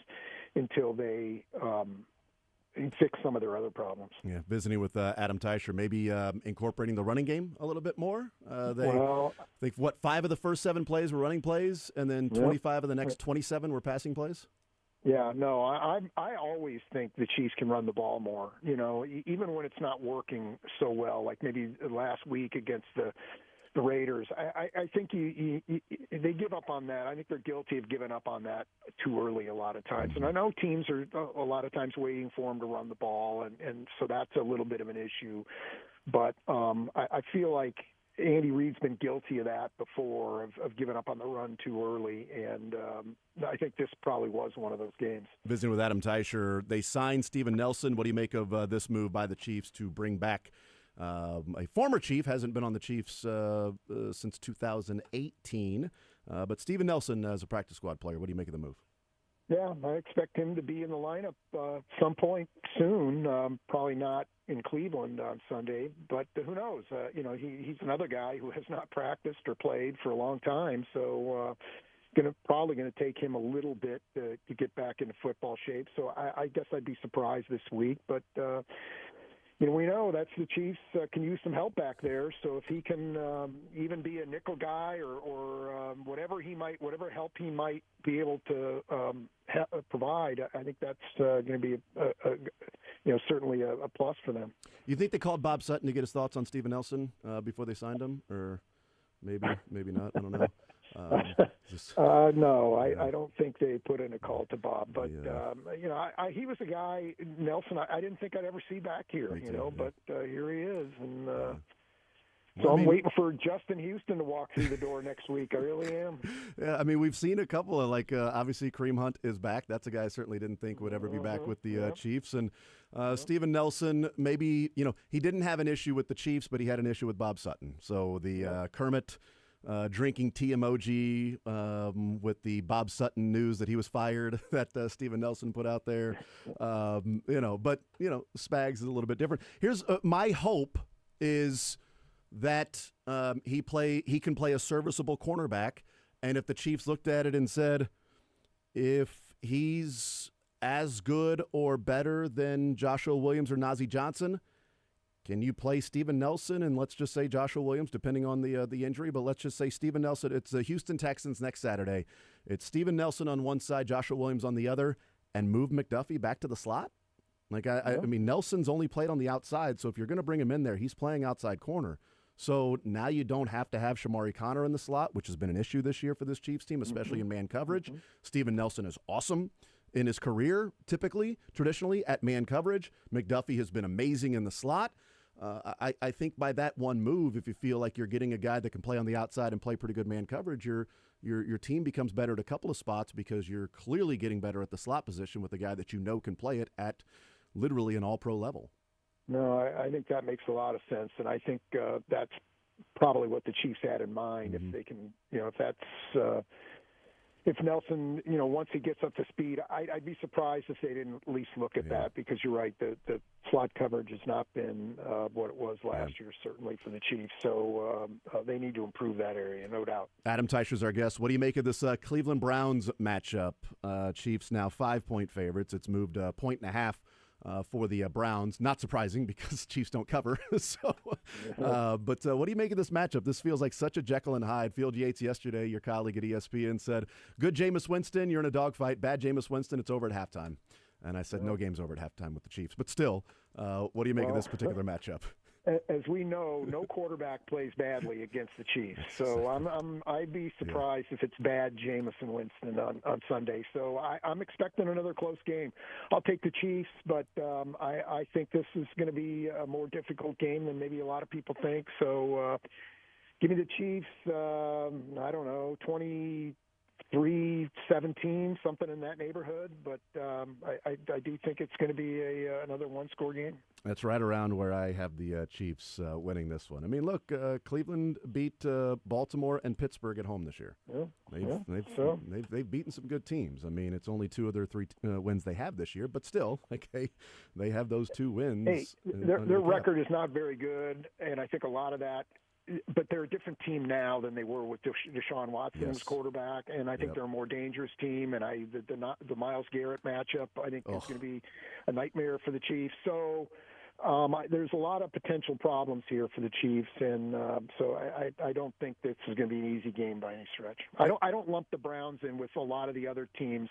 until they fix some of their other problems. Yeah, visiting with Adam Teicher, maybe incorporating the running game a little bit more. I think, 5 of the first 7 plays were running plays, and then 25 of the next 27 were passing plays? Yeah, no, I always think the Chiefs can run the ball more, even when it's not working so well, like maybe last week against the Raiders. I think they give up on that. I think they're guilty of giving up on that too early a lot of times. And I know teams are a lot of times waiting for them to run the ball, and so that's a little bit of an issue. But I feel like Andy Reid's been guilty of that before, of giving up on the run too early, and I think this probably was one of those games. Visiting with Adam Teicher, they signed Steven Nelson. What do you make of this move by the Chiefs to bring back a former Chief? Hasn't been on the Chiefs since 2018, but Steven Nelson as a practice squad player. What do you make of the move? Yeah, I expect him to be in the lineup some point soon. Probably not in Cleveland on Sunday, but who knows? He's another guy who has not practiced or played for a long time, so probably going to take him a little bit to get back into football shape. So I guess I'd be surprised this week, but we know that's the Chiefs can use some help back there. So if he can even be a nickel guy or whatever help he might be able to provide, I think that's going to be certainly a plus for them. You think they called Bob Sutton to get his thoughts on Steven Nelson before they signed him, or maybe not? I don't know. No, I don't think they put in a call to Bob, but he was a guy, Nelson. I didn't think I'd ever see back here, but here he is, and so I'm waiting for Justin Houston to walk through the door next week. I really am. Yeah, I mean, we've seen a couple of obviously Kareem Hunt is back. That's a guy I certainly didn't think would ever be back with the Chiefs, and Steven Nelson. Maybe he didn't have an issue with the Chiefs, but he had an issue with Bob Sutton. So the Kermit. Drinking tea emoji with the Bob Sutton news that he was fired that Steven Nelson put out there. But Spags is a little bit different. Here's my hope is that he can play a serviceable cornerback, and if the Chiefs looked at it and said, if he's as good or better than Joshua Williams or Najee Johnson, can you play Steven Nelson and let's just say Joshua Williams, depending on the injury, but let's just say Steven Nelson. It's the Houston Texans next Saturday. It's Steven Nelson on one side, Joshua Williams on the other, and move McDuffie back to the slot? I mean, Nelson's only played on the outside, so if you're going to bring him in there, he's playing outside corner. So now you don't have to have Shamari Connor in the slot, which has been an issue this year for this Chiefs team, especially in man coverage. Steven Nelson is awesome in his career, traditionally at man coverage. McDuffie has been amazing in the slot. I think by that one move, if you feel like you're getting a guy that can play on the outside and play pretty good man coverage, your team becomes better at a couple of spots because you're clearly getting better at the slot position with a guy that can play it at literally an all-pro level. No, I think that makes a lot of sense, and I think that's probably what the Chiefs had in mind. If they can, if Nelson, once he gets up to speed, I'd be surprised if they didn't at least look at that, because you're right, the slot coverage has not been what it was last year, certainly for the Chiefs. So they need to improve that area, no doubt. Adam Teicher's our guest. What do you make of this Cleveland Browns matchup? Chiefs now 5-point favorites. It's moved a 1.5 for the Browns. Not surprising because Chiefs don't cover. But what do you make of this matchup? This feels like such a Jekyll and Hyde. Field Yates yesterday, your colleague at ESPN, said, good Jameis Winston, you're in a dogfight. Bad Jameis Winston, it's over at halftime. And I said, no game's over at halftime with the Chiefs. But still, what do you make of this particular matchup? As we know, no quarterback plays badly against the Chiefs. So I'd be surprised if it's bad Jamison Winston on Sunday. So I'm expecting another close game. I'll take the Chiefs, but I think this is going to be a more difficult game than maybe a lot of people think. So give me the Chiefs, 23-17, something in that neighborhood. But I do think it's going to be another one-score game. That's right around where I have the Chiefs winning this one. I mean, look, Cleveland beat Baltimore and Pittsburgh at home this year. They've beaten some good teams. I mean, it's only 2 of their 3 wins they have this year, but still, they have those 2 wins. Hey, their record is not very good, and I think a lot of that but they're a different team now than they were with Deshaun Watson as quarterback, and I think they're a more dangerous team. And the Myles Garrett matchup, I think, is going to be a nightmare for the Chiefs. So there's a lot of potential problems here for the Chiefs, and so I don't think this is going to be an easy game by any stretch. I don't lump the Browns in with a lot of the other teams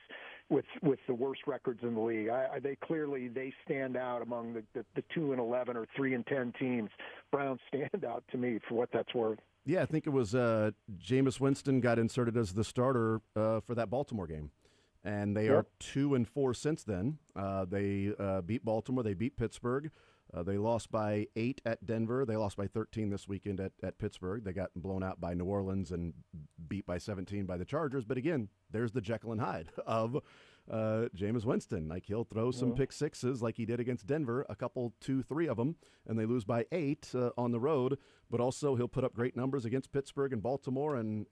with the worst records in the league. They stand out among the 2-11 or 3-10 teams. Browns stand out to me for what that's worth. Yeah, I think it was Jameis Winston got inserted as the starter for that Baltimore game. And they are 2-4 since then. They beat Baltimore. They beat Pittsburgh. They lost by 8 at Denver. They lost by 13 this weekend at Pittsburgh. They got blown out by New Orleans and beat by 17 by the Chargers. But again, there's the Jekyll and Hyde of Jameis Winston. Like, he'll throw some pick sixes like he did against Denver, a couple, 2, 3 of them, and they lose by 8 on the road. But also he'll put up great numbers against Pittsburgh and Baltimore and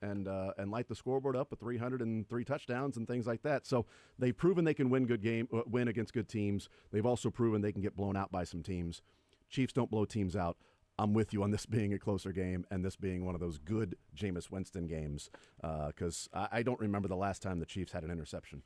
light the scoreboard up with 303 touchdowns and things like that. So they've proven they can win against good teams. They've also proven they can get blown out by some teams. Chiefs don't blow teams out. I'm with you on this being a closer game and this being one of those good Jameis Winston games because I don't remember the last time the Chiefs had an interception.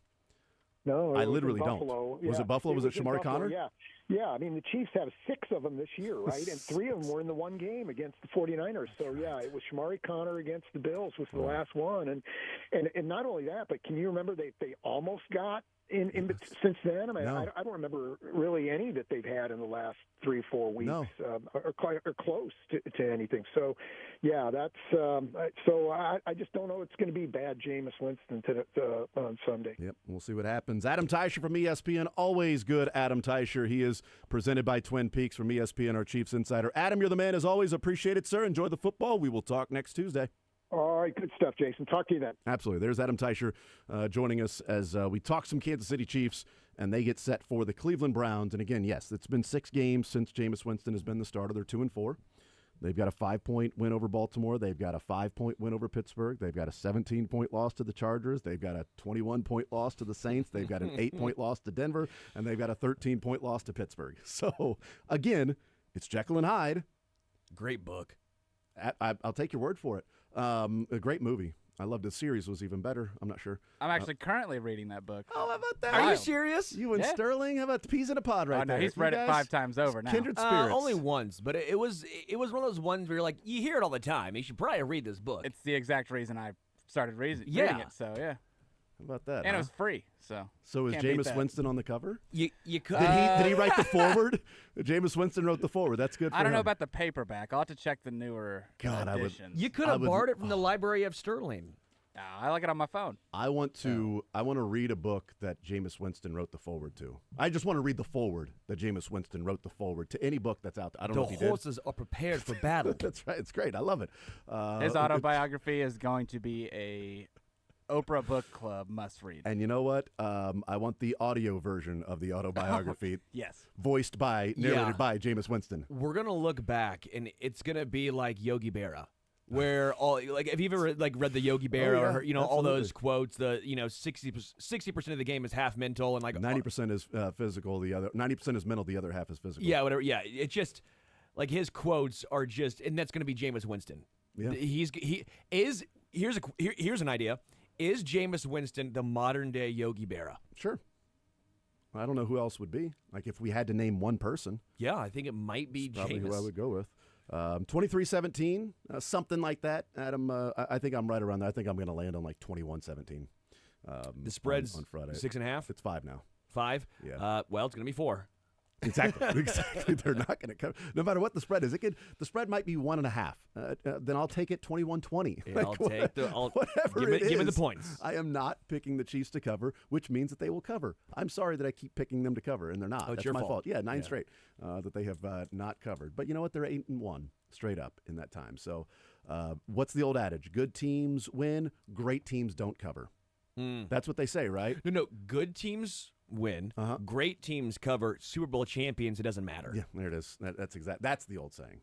No, I literally don't. Yeah. Was it Buffalo? Was it Shamari Connor? Yeah. I mean, the Chiefs have 6 of them this year, right? And 3 of them were in the one game against the 49ers. So, yeah, it was Shamari Connor against the Bills was the last one. And not only that, but can you remember they almost got in since then? I mean, no. I don't remember really any that they've had in the last 3 or 4 weeks or close to anything. So, yeah, that's so I just don't know it's going to be bad Jameis Winston on Sunday. Yep, we'll see what happens. Adam Teicher from ESPN, always good Adam Teicher. He is presented by Twin Peaks from ESPN, our Chiefs Insider. Adam, you're the man as always. Appreciate it, sir. Enjoy the football. We will talk next Tuesday. All right, good stuff, Jason. Talk to you then. Absolutely. There's Adam Teicher joining us as we talk some Kansas City Chiefs, and they get set for the Cleveland Browns. And again, yes, it's been 6 games since Jameis Winston has been the starter. They're 2-4. They've got a 5-point win over Baltimore. They've got a 5-point win over Pittsburgh. They've got a 17-point loss to the Chargers. They've got a 21-point loss to the Saints. They've got an 8-point loss to Denver, and they've got a 13-point loss to Pittsburgh. So, again, it's Jekyll and Hyde. Great book. I'll take your word for it. A great movie. I loved the series was even better. I'm not sure. I'm actually currently reading that book. Oh, how about that? Are you serious? You and Sterling? How about the peas in a pod right no, there? he's read it 5 times over now. Kindred spirits. Only once, but it was one of those ones where you're like, you hear it all the time. You should probably read this book. It's the exact reason I started reading it. So yeah. How about that? And it was free. So is Jameis Winston on the cover? You could. Did he write the forward? Jameis Winston wrote the forward. That's good for him. I don't know about the paperback. I'll have to check the newer editions. You could have borrowed it from the Library of Sterling. I like it on my phone. I want to read a book that Jameis Winston wrote the forward to. I just want to read the forward that Jameis Winston wrote the forward to any book that's out there. I don't know if he did. The horses are prepared for battle. That's right. It's great. I love it. His autobiography is going to be a Oprah Book Club must read. And you know what? I want the audio version of the autobiography. Yes. Narrated by Jameis Winston. We're going to look back, and it's going to be like Yogi Berra. Where all have you ever read the Yogi Berra or absolutely. all those quotes? 60% of the game is half mental and 90% is physical. The other 90% is mental. The other half is physical. Yeah, whatever. Yeah, it's just like his quotes are just, and that's going to be Jameis Winston. Yeah. Here's an idea. Is Jameis Winston the modern day Yogi Berra? Sure. I don't know who else would be. Like if we had to name one person. Yeah, I think it might be probably Jameis. Who I would go with. 23-17, something like that. Adam, I think I'm right around there. I think I'm going to land on like 21-17. The spread's on Friday. 6.5? It's 5 now. 5? Yeah. Well, it's going to be 4. Exactly. They're not going to come. No matter what the spread is, the spread might be 1.5. Then I'll take it 21-20. Yeah, Whatever give me the points. I am not picking the Chiefs to cover, which means that they will cover. I'm sorry that I keep picking them to cover, and they're not. That's your my fault. Yeah, 9 straight that they have not covered. But you know what? They're 8-1 straight up in that time. So what's the old adage? Good teams win. Great teams don't cover. That's what they say, right? No. Good teams win. Great teams cover. Super Bowl champions, it doesn't matter. Yeah, there it is. That's the old saying.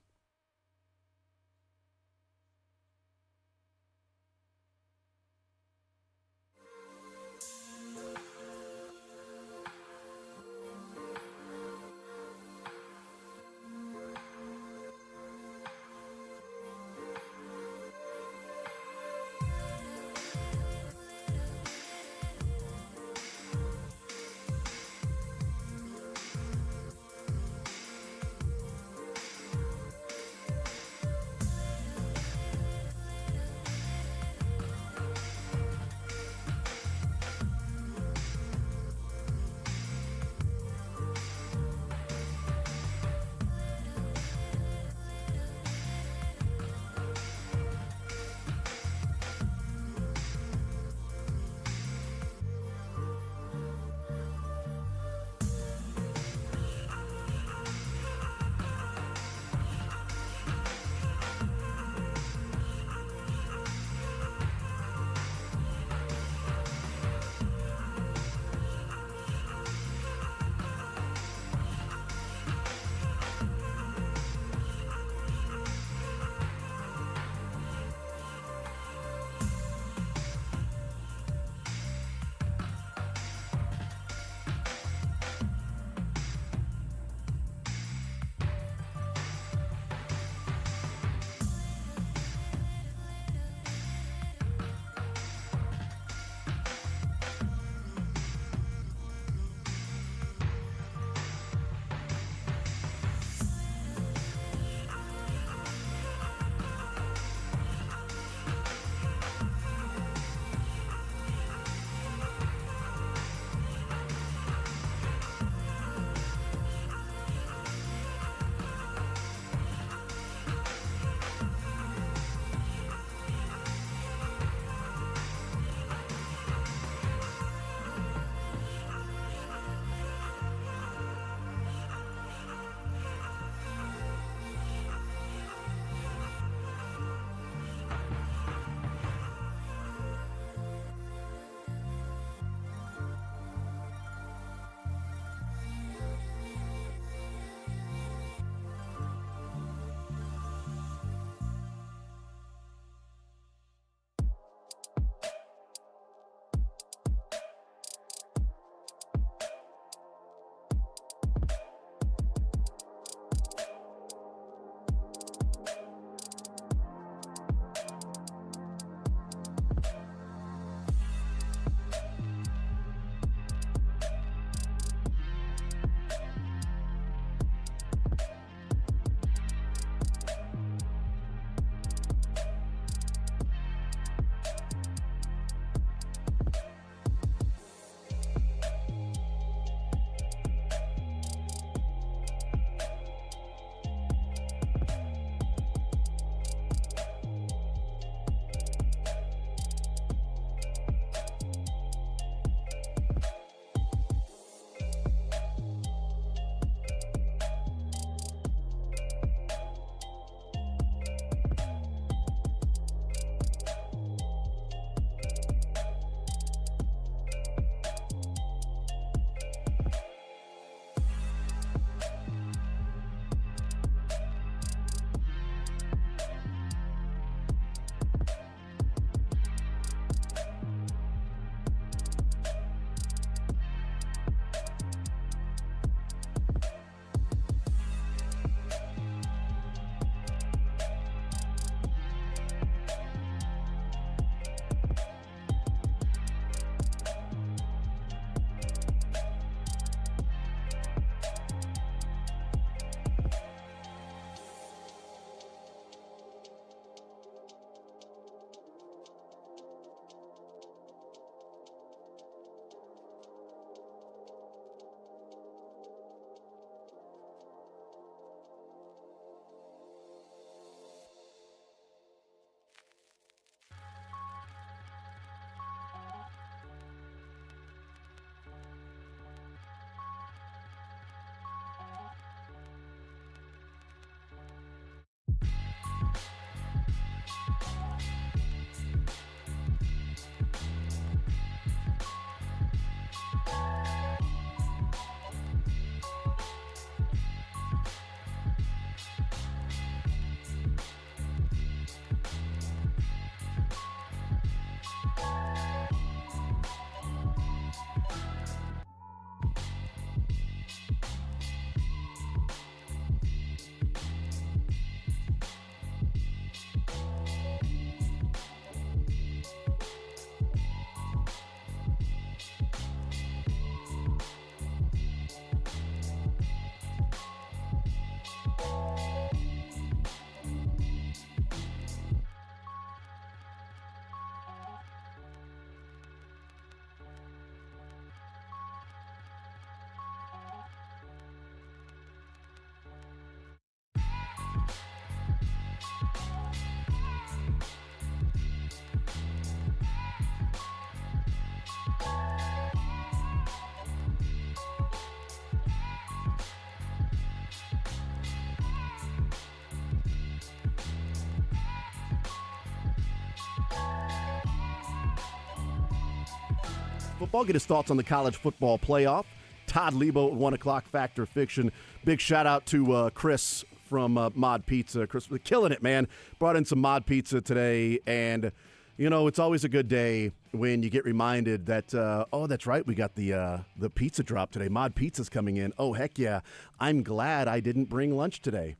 football. Get his thoughts on the college football playoff. Todd Lebo at 1 o'clock, Fact or Fiction. Big shout out to Chris from Mod Pizza. Chris, killing it, man. Brought in some Mod Pizza today, and it's always a good day when you get reminded that, that's right, we got the pizza drop today. Mod Pizza's coming in. Oh, heck yeah. I'm glad I didn't bring lunch today.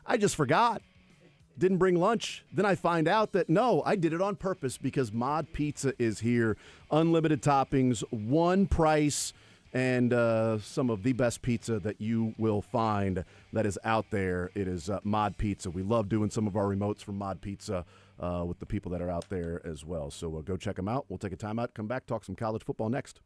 I just forgot. Didn't bring lunch. Then I find out that, no, I did it on purpose because Mod Pizza is here. Unlimited toppings, one price, and some of the best pizza that you will find that is out there. It is Mod Pizza. We love doing some of our remotes from Mod Pizza with the people that are out there as well. So go check them out. We'll take a timeout, come back, talk some college football next.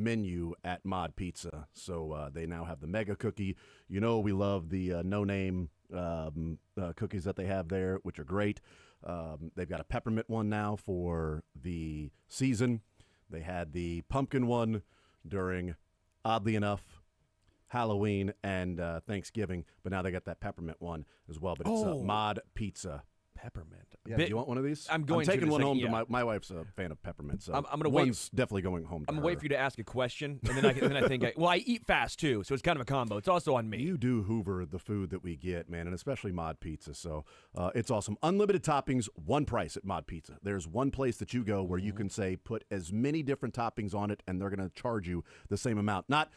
menu at Mod Pizza. So they now have the Mega Cookie. You know we love the no-name cookies that they have there, which are great. They've got a peppermint one now for the season. They had the pumpkin one during, oddly enough, Halloween and Thanksgiving, but now they got that peppermint one as well. But it's Mod Pizza. Peppermint. Yeah, do you want one of these? I'm taking one home. Yeah. To my wife's a fan of peppermint, so I'm gonna one's definitely going home. I'm gonna wait for you to ask a question, and then I think I eat fast too, so it's kind of a combo. It's also on me. You do hoover the food that we get, man, and especially Mod Pizza. So it's awesome. Unlimited toppings, one price at Mod Pizza. There's one place that you go where you can say put as many different toppings on it, and they're gonna charge you the same amount. Not,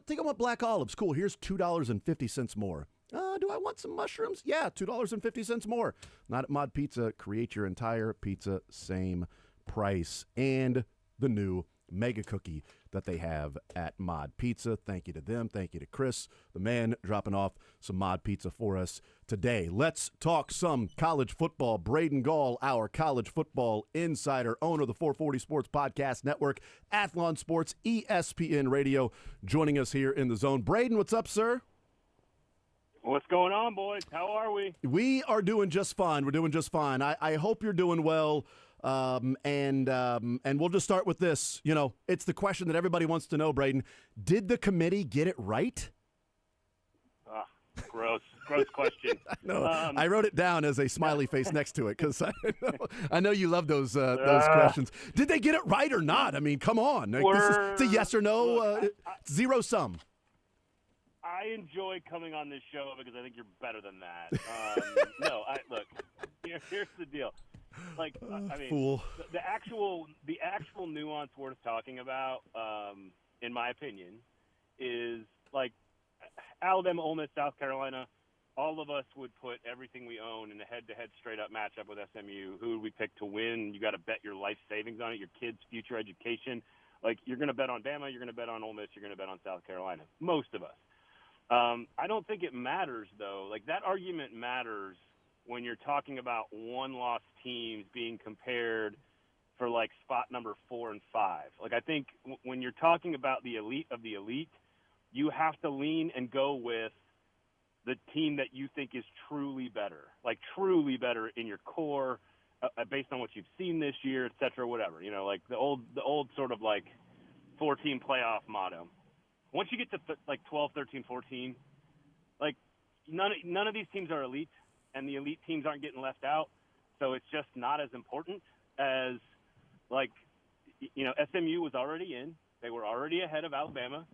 think I want black olives. Cool. Here's $2.50 more. Do I want some mushrooms? Yeah, $2.50 more. Not at Mod Pizza. Create your entire pizza, same price. And the new Mega Cookie that they have at Mod Pizza. Thank you to them. Thank you to Chris, the man, dropping off some Mod Pizza for us today. Let's talk some college football. Braden Gall, our college football insider, owner of the 440 Sports Podcast Network, Athlon Sports, ESPN Radio, joining us here in the zone. Braden, what's up, sir? What's going on, boys? How are we? We are doing just fine. We're doing just fine. I hope you're doing well. And we'll just start with this. You know, it's the question that everybody wants to know, Braden. Did the committee get it right? Gross question. No, I wrote it down as a smiley face next to it because I know you love those questions. Did they get it right or not? I mean, come on. It's a yes or no, zero sum. I enjoy coming on this show because I think you're better than that. Look. Here's the deal. Like, I mean, fool. the actual nuance worth talking about, in my opinion, is like Alabama, Ole Miss, South Carolina. All of us would put everything we own in a head-to-head, straight-up matchup with SMU. Who would we pick to win? You got to bet your life savings on it, your kids' future education. Like, you're going to bet on Bama, you're going to bet on Ole Miss, you're going to bet on South Carolina. Most of us. I don't think it matters, though. Like, that argument matters when you're talking about one-loss teams being compared for, like, spot number 4 and 5. Like, I think when you're talking about the elite of the elite, you have to lean and go with the team that you think is truly better, like truly better in your core, based on what you've seen this year, et cetera, whatever. You know, like the old sort of like 4-team playoff motto. Once you get to like 12, 13, 14, like none of these teams are elite, and the elite teams aren't getting left out. So it's just not as important as, like, you know, SMU was already in. They were already ahead of Alabama.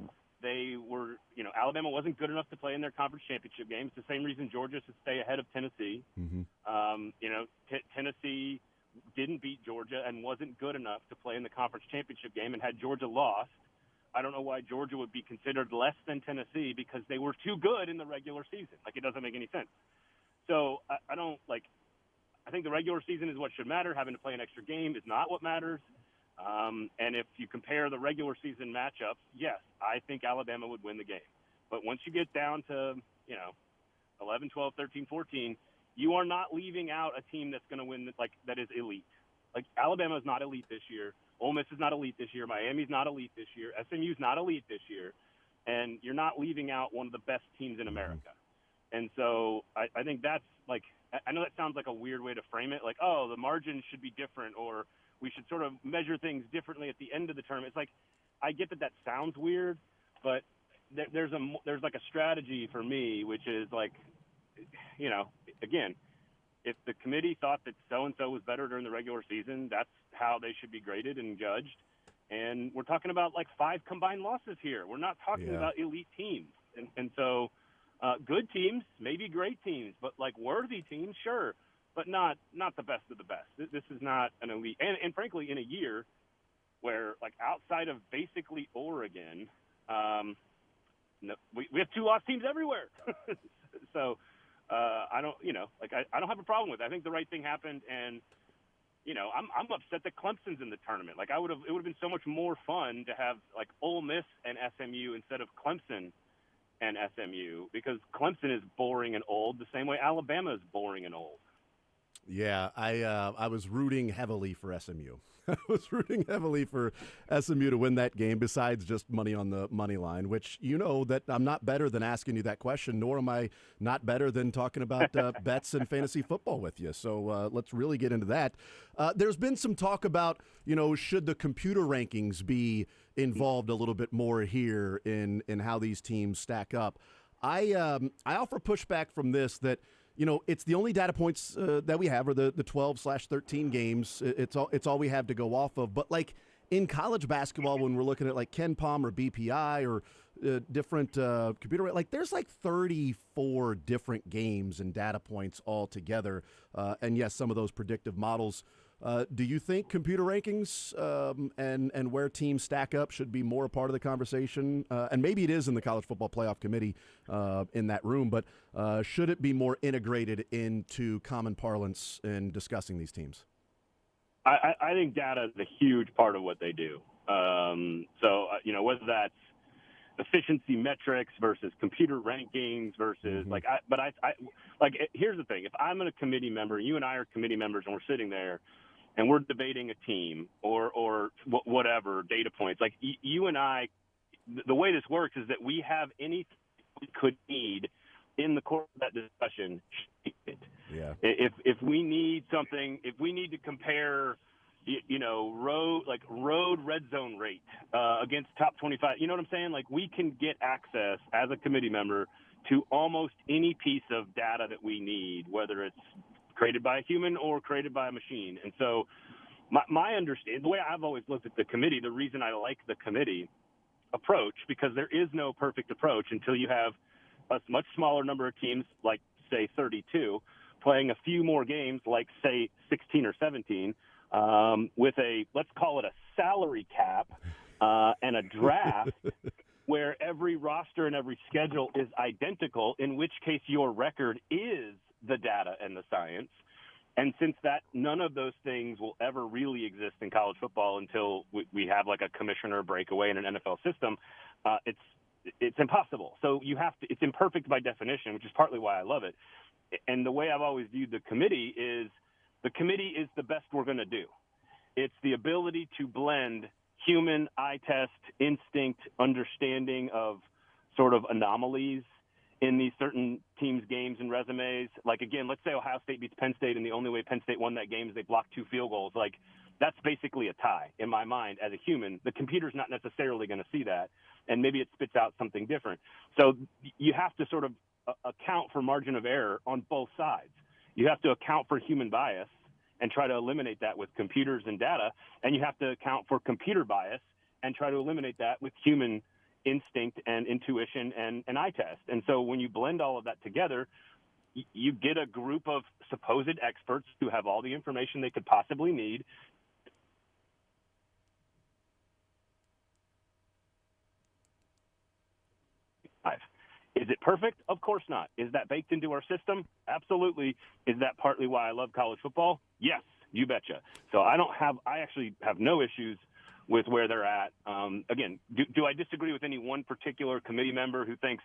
They were, you know, Alabama wasn't good enough to play in their conference championship games. The same reason Georgia should stay ahead of Tennessee. Mm-hmm. You know, Tennessee didn't beat Georgia and wasn't good enough to play in the conference championship game. And had Georgia lost, I don't know why Georgia would be considered less than Tennessee, because they were too good in the regular season. Like, it doesn't make any sense. So I don't like. I think the regular season is what should matter. Having to play an extra game is not what matters. And if you compare the regular season matchups, yes, I think Alabama would win the game. But once you get down to, you know, 11, 12, 13, 14, you are not leaving out a team that's going to win, like, that is elite. Like, Alabama is not elite this year. Ole Miss is not elite this year. Miami's not elite this year. SMU's not elite this year. And you're not leaving out one of the best teams in America. And so I think that's, like, I know that sounds like a weird way to frame it. Like, oh, the margins should be different, or we should sort of measure things differently at the end of the term. It's like, I get that sounds weird, but there's like a strategy for me, which is like, you know, again, if the committee thought that so-and-so was better during the regular season, that's how they should be graded and judged. And we're talking about like 5 combined losses here. We're not talking about elite teams. And so good teams, maybe great teams, but like worthy teams, sure, but not the best of the best. This is not an elite. And frankly, in a year where, like, outside of basically Oregon, no, we have 2 lost teams everywhere. So I don't, you know, like, I don't have a problem with it. I think the right thing happened, and, you know, I'm upset that Clemson's in the tournament. Like, it would have been so much more fun to have, like, Ole Miss and SMU instead of Clemson and SMU, because Clemson is boring and old the same way Alabama is boring and old. Yeah, I was rooting heavily for SMU. I was rooting heavily for SMU to win that game, besides just money on the money line, which you know that I'm not better than asking you that question, nor am I not better than talking about bets and fantasy football with you. So let's really get into that. There's been some talk about, should the computer rankings be involved a little bit more here in how these teams stack up. I offer pushback from this that, it's the only data points that we have are the 12/13 games. It's all we have to go off of. But like in college basketball, when we're looking at like KenPom or BPI or different computer, like there's like 34 different games and data points all together. And yes, some of those predictive models. Do you think computer rankings and where teams stack up should be more a part of the conversation? And maybe it is in the College Football Playoff Committee in that room, but should it be more integrated into common parlance in discussing these teams? I think data is a huge part of what they do. Whether that's efficiency metrics versus computer rankings versus here's the thing. If I'm a committee member, you and I are committee members, and we're sitting there and we're debating a team or whatever data points, like you and I, the way this works is that we have anything we could need in the course of that discussion. Yeah. If we need something, if we need to compare, road red zone rate against top 25, you know what I'm saying? Like we can get access as a committee member to almost any piece of data that we need, whether it's created by a human or created by a machine. And so my understanding, the way I've always looked at the committee, the reason I like the committee approach, because there is no perfect approach until you have a much smaller number of teams, like say 32, playing a few more games, like say 16 or 17, with let's call it a salary cap and a draft where every roster and every schedule is identical, in which case your record is the data and the science. And since none of those things will ever really exist in college football until we have like a commissioner breakaway in an NFL system, it's impossible. So it's imperfect by definition, which is partly why I love it. And the way I've always viewed the committee is the best we're going to do. It's the ability to blend human eye test, instinct, understanding of sort of anomalies in these certain teams' games and resumes. Like, again, let's say Ohio State beats Penn State, and the only way Penn State won that game is they blocked 2 field goals. Like, that's basically a tie in my mind as a human. The computer's not necessarily going to see that, and maybe it spits out something different. So you have to sort of account for margin of error on both sides. You have to account for human bias and try to eliminate that with computers and data, and you have to account for computer bias and try to eliminate that with human instinct and intuition and eye test. And so when you blend all of that together, you get a group of supposed experts who have all the information they could possibly need. Is it perfect? Of course not. Is that baked into our system? Absolutely. Is that partly why I love college football? Yes, you betcha. So I actually have no issues with where they're at. Again, do I disagree with any one particular committee member who thinks,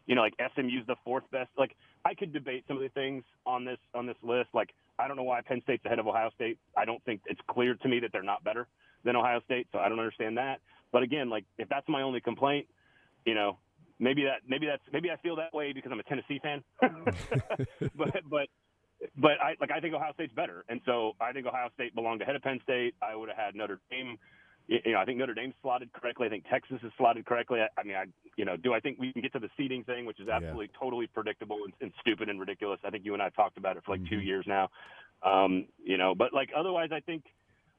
like SMU's the 4th best? Like, I could debate some of the things on this list. Like, I don't know why Penn State's ahead of Ohio State. I don't think it's clear to me that they're not better than Ohio State, so I don't understand that. But again, like, if that's my only complaint, maybe I feel that way because I'm a Tennessee fan. but I think Ohio State's better, and so I think Ohio State belonged ahead of Penn State. I would have had Notre Dame. I think Notre Dame's slotted correctly. I think Texas is slotted correctly. Do I think we can get to the seeding thing, which is absolutely totally predictable and stupid and ridiculous? I think you and I have talked about it for like 2 years now. But like otherwise, I think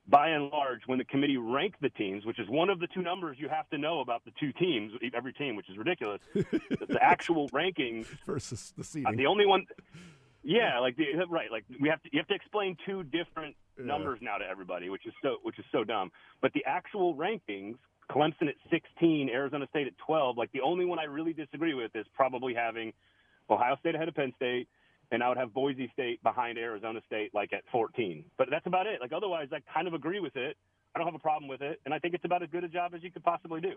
by and large, when the committee ranked the teams, which is one of the 2 numbers you have to know about the 2 teams, every team, which is ridiculous, the actual rankings versus the seeding. The only one. Yeah, right. Like you have to explain 2 different numbers now to everybody, which is so dumb. But the actual rankings, Clemson at 16, Arizona State at 12. Like the only one I really disagree with is probably having Ohio State ahead of Penn State, and I would have Boise State behind Arizona State like at 14. But that's about it. Like otherwise, I kind of agree with it. I don't have a problem with it, and I think it's about as good a job as you could possibly do.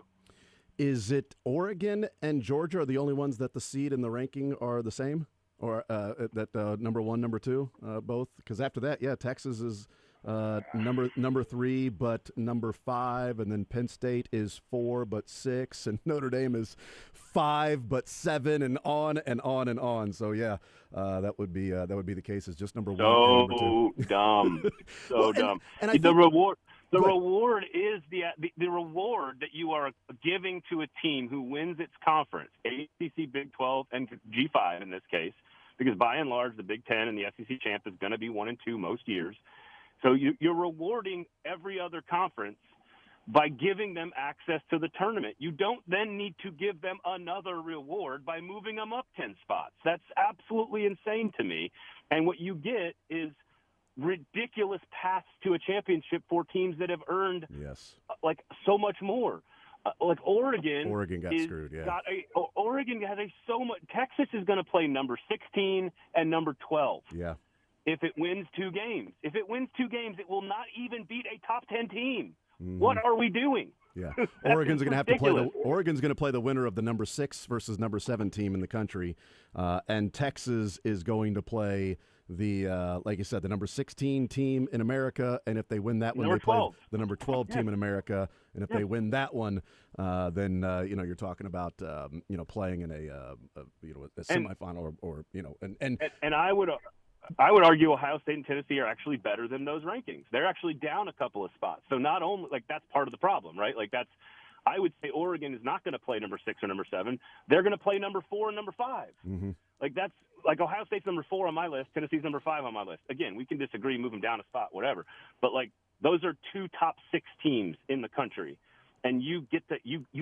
Is it Oregon and Georgia are the only ones that the seed and the ranking are the same? or that number 1, number 2, both? Because after that, yeah, Texas is number 3, but number 5, and then Penn State is 4, but 6, and Notre Dame is 5, but 7, and on and on and on. So yeah, that would be the case. Is just number 1 and number 2. Dumb, so dumb. And I the think, reward. The reward is the reward that you are giving to a team who wins its conference, ACC, Big 12, and G5 in this case, because by and large the Big 10 and the SEC champ is going to be 1 and 2 most years. So you're rewarding every other conference by giving them access to the tournament. You don't then need to give them another reward by moving them up 10 spots. That's absolutely insane to me. And what you get is ridiculous paths to a championship for teams that have earned like so much more. Like Oregon got screwed. Yeah, Oregon has so much. Texas is going to play number 16 and number 12. Yeah. If it wins 2 games, it will not even beat a top 10 team. Mm-hmm. What are we doing? Yeah, Oregon's going to have to play. Oregon's going to play the winner of the number 6 versus number 7 team in the country, and Texas is going to play the like you said, the number 16 team in America, and if they win that one, they play the number 12 team in America, and if they win that one, then you're talking about playing in a semifinal or and I would argue Ohio State and Tennessee are actually better than those rankings. They're actually down a couple of spots. So not only that's part of the problem, right? I would say Oregon is not going to play number 6 or number 7. They're going to play number 4 and number 5. Mm-hmm. Ohio State's number 4 on my list. Tennessee's number 5 on my list. Again, we can disagree, move them down a spot, whatever. But those are 2 top 6 teams in the country. And you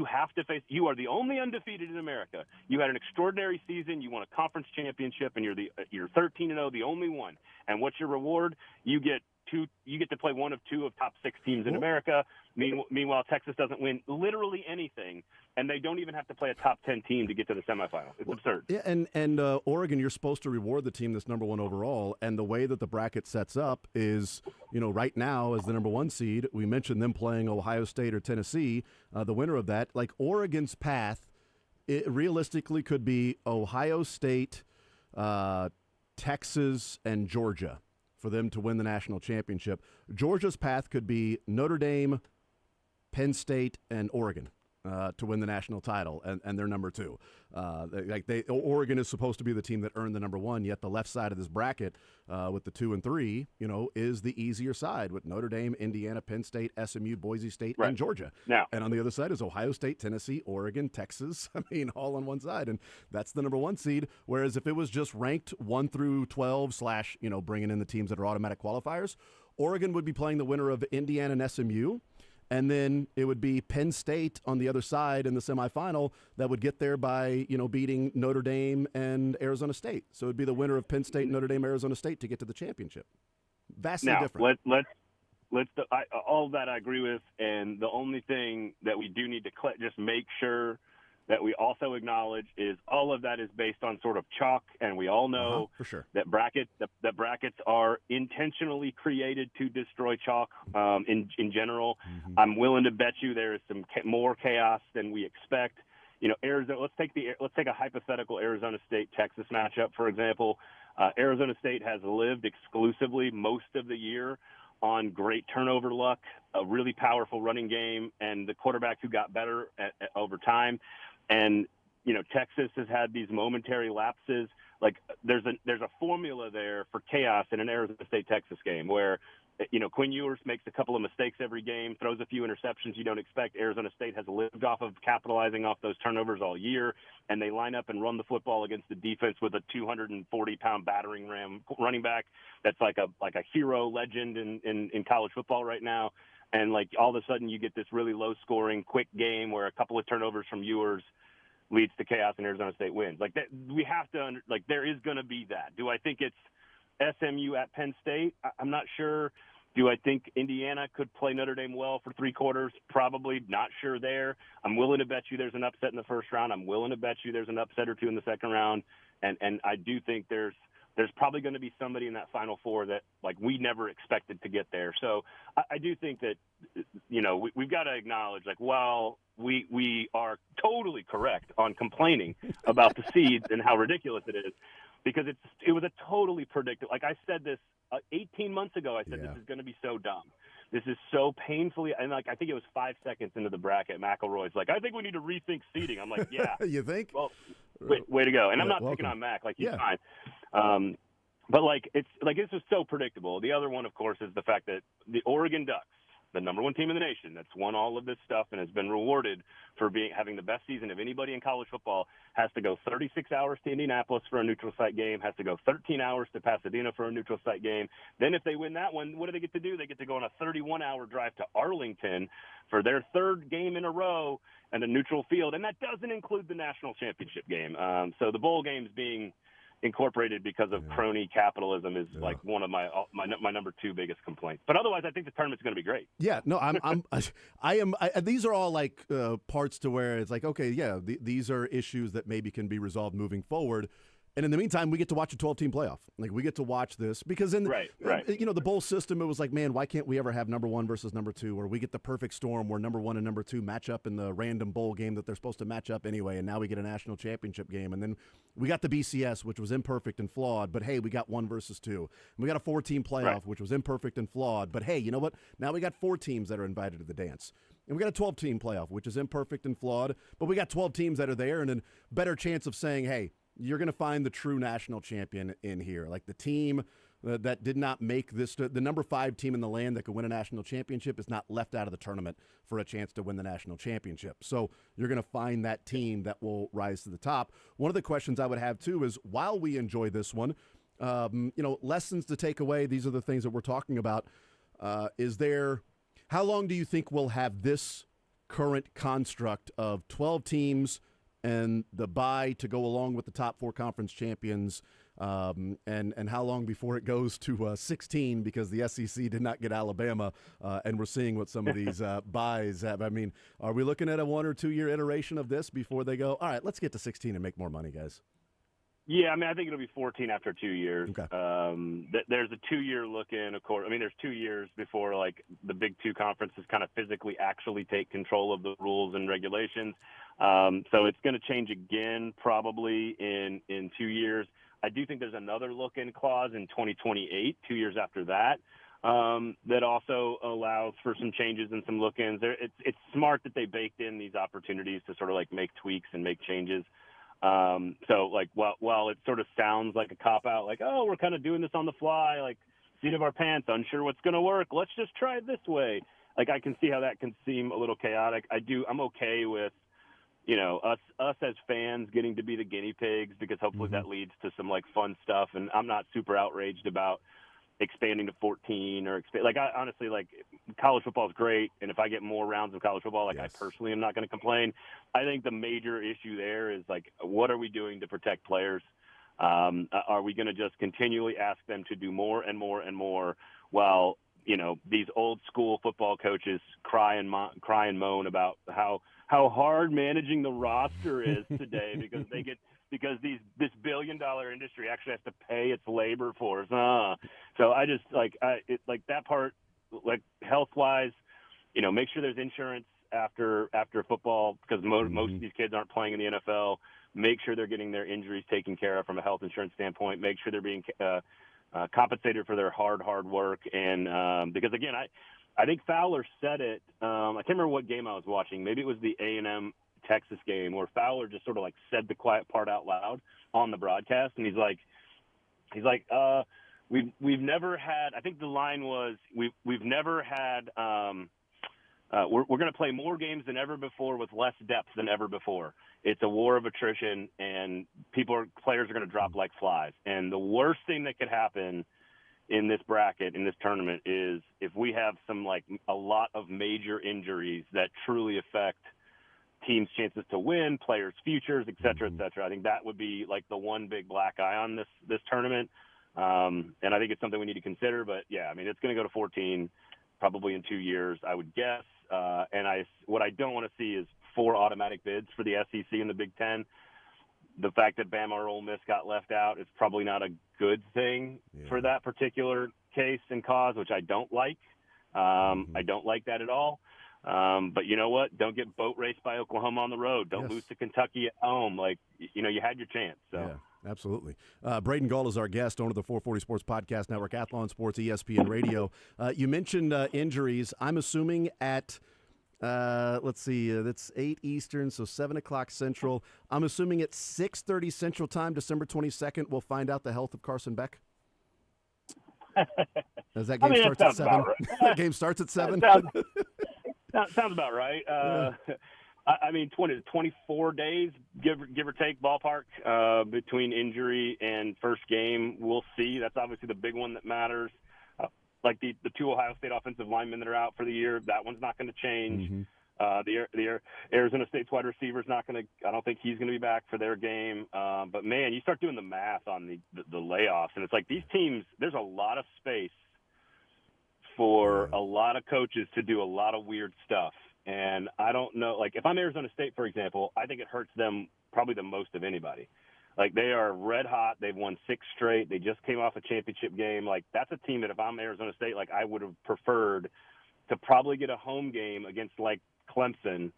have to face. You are the only undefeated in America. You had an extraordinary season. You won a conference championship, and you're 13-0, the only one. And what's your reward? You get to play one of 2 of top 6 teams in America. Meanwhile, Texas doesn't win literally anything, and they don't even have to play a top 10 team to get to the semifinal. It's absurd. Yeah, and Oregon, you're supposed to reward the team that's number 1 overall, and the way that the bracket sets up is, right now as the number 1 seed, we mentioned them playing Ohio State or Tennessee. The winner of that, Oregon's path, it realistically could be Ohio State, Texas, and Georgia for them to win the national championship. Georgia's path could be Notre Dame, Penn State, and Oregon to win the national title, and they're number 2. Oregon is supposed to be the team that earned the number 1, yet the left side of this bracket with the 2 and 3, is the easier side with Notre Dame, Indiana, Penn State, SMU, Boise State, and Georgia. Now, and on the other side is Ohio State, Tennessee, Oregon, Texas. All on one side, and that's the number 1 seed. Whereas if it was just ranked 1 through 12 / bringing in the teams that are automatic qualifiers, Oregon would be playing the winner of Indiana and SMU. And then it would be Penn State on the other side in the semifinal that would get there by, beating Notre Dame and Arizona State. So it would be the winner of Penn State, Notre Dame, Arizona State to get to the championship. Vastly different. All of that I agree with. And the only thing that we do need to just make sure that we also acknowledge is all of that is based on sort of chalk, and we all know for sure that brackets are intentionally created to destroy chalk in general. Mm-hmm. I'm willing to bet you there is some more chaos than we expect. Arizona. Let's take a hypothetical Arizona State-Texas matchup, for example. Arizona State has lived exclusively most of the year on great turnover luck, a really powerful running game, and the quarterback who got better over time. And, Texas has had these momentary lapses. There's a formula there for chaos in an Arizona State-Texas game where, Quinn Ewers makes a couple of mistakes every game, throws a few interceptions you don't expect. Arizona State has lived off of capitalizing off those turnovers all year, and they line up and run the football against the defense with a 240-pound battering ram running back that's like a hero legend in college football right now. And all of a sudden you get this really low-scoring, quick game where a couple of turnovers from Ewers leads to chaos and Arizona State wins. We have to there is going to be that. Do I think it's SMU at Penn State? I'm not sure. Do I think Indiana could play Notre Dame well for 3 quarters? Probably not sure there. I'm willing to bet you there's an upset in the first round. I'm willing to bet you there's an upset or 2 in the second round. And I do think there's probably going to be somebody in that Final Four that we never expected to get there. So I do think that, we've got to acknowledge while we are totally correct on complaining about the seeds and how ridiculous it is, because it was a totally predictable. Like I said this 18 months ago, I said this is going to be so dumb. This is so painfully, and like I think it was 5 seconds into the bracket, McElroy's like, I think we need to rethink seeding. I'm like, yeah. You think? Well, way to go. And I'm not picking on Mac. Like, he's fine. But like it's like this is so predictable. The other one, of course, is the fact that the Oregon Ducks, the number one team in the nation, that's won all of this stuff and has been rewarded for having the best season of anybody in college football, has to go 36 hours to Indianapolis for a neutral site game, has to go 13 hours to Pasadena for a neutral site game. Then if they win that one, what do they get to do? They get to go on a 31-hour drive to Arlington for their third game in a row and a neutral field, and that doesn't include the national championship game. So the bowl games being incorporated because of crony capitalism is like one of my number two biggest complaints. But otherwise, I think the tournament's going to be great. Yeah, no, these are all like parts to where it's like, okay, yeah, these are issues that maybe can be resolved moving forward. And in the meantime, we get to watch a 12-team playoff. Like, we get to watch this because the bowl system, it was like, man, why can't we ever have number one versus number two, or we get the perfect storm where number one and number two match up in the random bowl game that they're supposed to match up anyway, and now we get a national championship game. And then we got the BCS, which was imperfect and flawed, but hey, we got 1 versus 2. And we got a 4-team playoff, which was imperfect and flawed, but hey, you know what? Now we got 4 teams that are invited to the dance. And we got a 12-team playoff, which is imperfect and flawed, but we got 12 teams that are there and a better chance of saying, hey, you're going to find the true national champion in here. Like the team that did not make this, the number 5 team in the land that could win a national championship is not left out of the tournament for a chance to win the national championship. So you're going to find that team that will rise to the top. One of the questions I would have, too, is while we enjoy this one, lessons to take away, these are the things that we're talking about. How long do you think we'll have this current construct of 12 teams and the bye to go along with the top 4 conference champions, and how long before it goes to 16 because the SEC did not get Alabama, and we're seeing what some of these byes have. I mean, are we looking at a 1 or 2 year iteration of this before they go, all right, let's get to 16 and make more money, guys? Yeah, I mean, I think it'll be 14 after 2 years. Okay. There's a 2-year look in, of course. I mean, there's 2 years before, like, the Big Two conferences kind of physically actually take control of the rules and regulations. So it's going to change again probably in 2 years. I do think there's another look-in clause in 2028, 2 years after that, that also allows for some changes and some look-ins. It's smart that they baked in these opportunities to sort of, like, make tweaks and make changes. So like, while it sort of sounds like a cop-out, like, oh, we're kind of doing this on the fly, like seat of our pants, unsure what's going to work. Let's just try it this way. Like, I can see how that can seem a little chaotic. I'm okay with, us as fans getting to be the guinea pigs because hopefully that leads to some like fun stuff. And I'm not super outraged about expanding to 14 or honestly, like, college football is great. And if I get more rounds of college football, I personally am not going to complain. I think the major issue there is like, what are we doing to protect players? Are we going to just continually ask them to do more and more and more while, these old school football coaches cry and moan about how hard managing the roster is today because this $1 billion industry actually has to pay its labor force. So I just that part, like health-wise, make sure there's insurance after football because most of these kids aren't playing in the NFL. Make sure they're getting their injuries taken care of from a health insurance standpoint. Make sure they're being compensated for their hard work. And because, again, I think Fowler said it. I can't remember what game I was watching. Maybe it was the A&M Texas game where Fowler just sort of like said the quiet part out loud on the broadcast. And he's like, we've never had, I think the line was, we've never had, we're going to play more games than ever before with less depth than ever before. It's a war of attrition and players are going to drop like flies. And the worst thing that could happen in this bracket, in this tournament, is if we have a lot of major injuries that truly affect teams' chances to win, players' futures, et cetera, et cetera. I think that would be like the one big black eye on this tournament. And I think it's something we need to consider. But yeah, I mean, it's going to go to 14 probably in 2 years, I would guess. And what I don't want to see is 4 automatic bids for the SEC and the Big Ten. The fact that Bama or Ole Miss got left out is probably not a good thing for that particular case and cause, which I don't like. I don't like that at all. But you know what? Don't get boat raced by Oklahoma on the road. Don't lose to Kentucky at home. Like, you had your chance. So Absolutely. Braden Gall is our guest, owner of the 440 Sports Podcast Network, Athlon Sports, ESPN Radio. You mentioned injuries. I'm assuming at, let's see, that's 8 Eastern, so 7 o'clock Central. I'm assuming at 6:30 Central Time, December 22nd, we'll find out the health of Carson Beck. As that game starts at 7. Right. That game starts at 7. Sounds about right. I mean, 24 days, give or take, ballpark, between injury and first game. We'll see. That's obviously the big one that matters. Like the 2 Ohio State offensive linemen that are out for the year, that one's not going to change. Mm-hmm. The Arizona State's wide receiver's not going to – I don't think he's going to be back for their game. But, man, you start doing the math on the layoffs, and it's like these teams – there's a lot of space for a lot of coaches to do a lot of weird stuff. And I don't know, like if I'm Arizona State, for example, I think it hurts them probably the most of anybody. Like they are red hot. They've won 6 straight. They just came off a championship game. Like that's a team that if I'm Arizona State, like I would have preferred to probably get a home game against like Clemson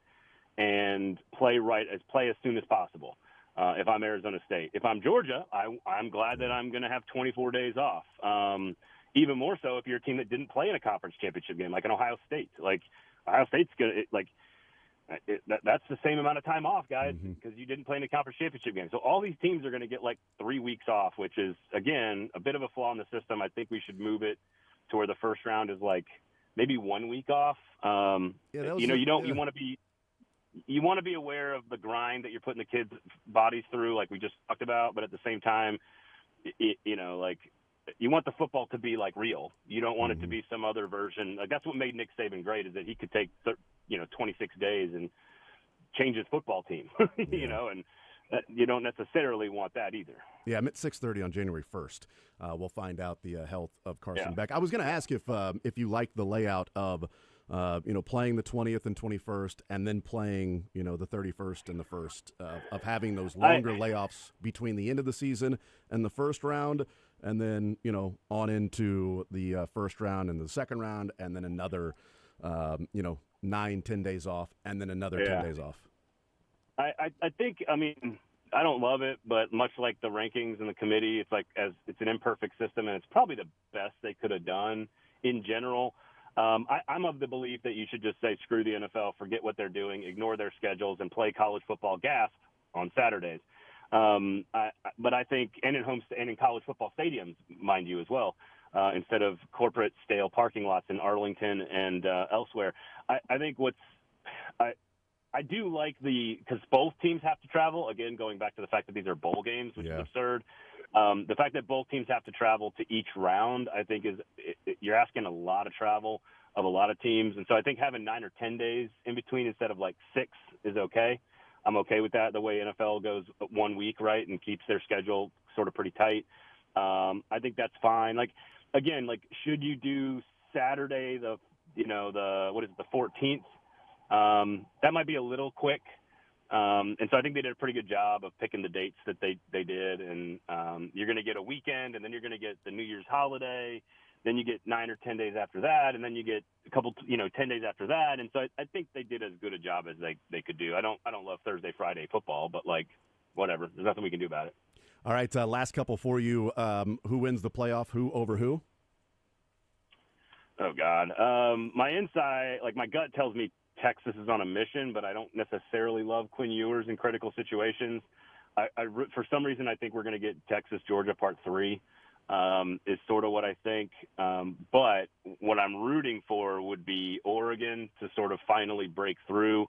and play as soon as possible. If I'm Arizona State, if I'm Georgia, I'm glad that I'm going to have 24 days off. Even more so if you're a team that didn't play in a conference championship game, like an Ohio State. Like Ohio State's that's the same amount of time off, guys, because you didn't play in the conference championship game. So all these teams are going to get like 3 weeks off, which is, again, a bit of a flaw in the system. I think we should move it to where the first round is like maybe 1 week off. You want to be aware of the grind that you're putting the kids' bodies through, like we just talked about, but at the same time, you want the football to be like real. You don't want it to be some other version. Like that's what made Nick Saban great, is that he could take 26 days and change his football team. And you don't necessarily want that either. Yeah, I'm at 6:30 on January 1st. We'll find out the health of Carson Beck. I was going to ask if you like the layout of playing the 20th and 21st, and then playing the 31st and the 1st, of having those longer layoffs between the end of the season and the first round. And then, on into the first round and the second round, and then another, 9-10 days off, and then another 10 days off. I think, I don't love it, but much like the rankings and the committee, it's an imperfect system, and it's probably the best they could have done in general. I'm of the belief that you should just say, screw the NFL, forget what they're doing, ignore their schedules, and play college football gasp on Saturdays. But I think, and in college football stadiums, mind you, as well, instead of corporate stale parking lots in Arlington and elsewhere. I think I do like because both teams have to travel. Again, going back to the fact that these are bowl games, which is absurd. The fact that both teams have to travel to each round, I think you're asking a lot of travel of a lot of teams. And so I think having 9 or 10 days in between instead of like 6 is okay. I'm okay with that, the way NFL goes 1 week, right, and keeps their schedule sort of pretty tight. I think that's fine. Should you do Saturday, the 14th? That might be a little quick. And so I think they did a pretty good job of picking the dates that they did. And you're going to get a weekend, and then you're going to get the New Year's holiday. Then you get 9 or 10 days after that, and then you get a couple, 10 days after that. And so I think they did as good a job as they could do. I don't love Thursday, Friday football, but whatever. There's nothing we can do about it. All right, last couple for you. Who wins the playoff? Who over who? Oh God, my inside, my gut tells me Texas is on a mission, but I don't necessarily love Quinn Ewers in critical situations. For some reason, I think we're going to get Texas, Georgia, Part 3. Is sort of what I think. But what I'm rooting for would be Oregon to sort of finally break through.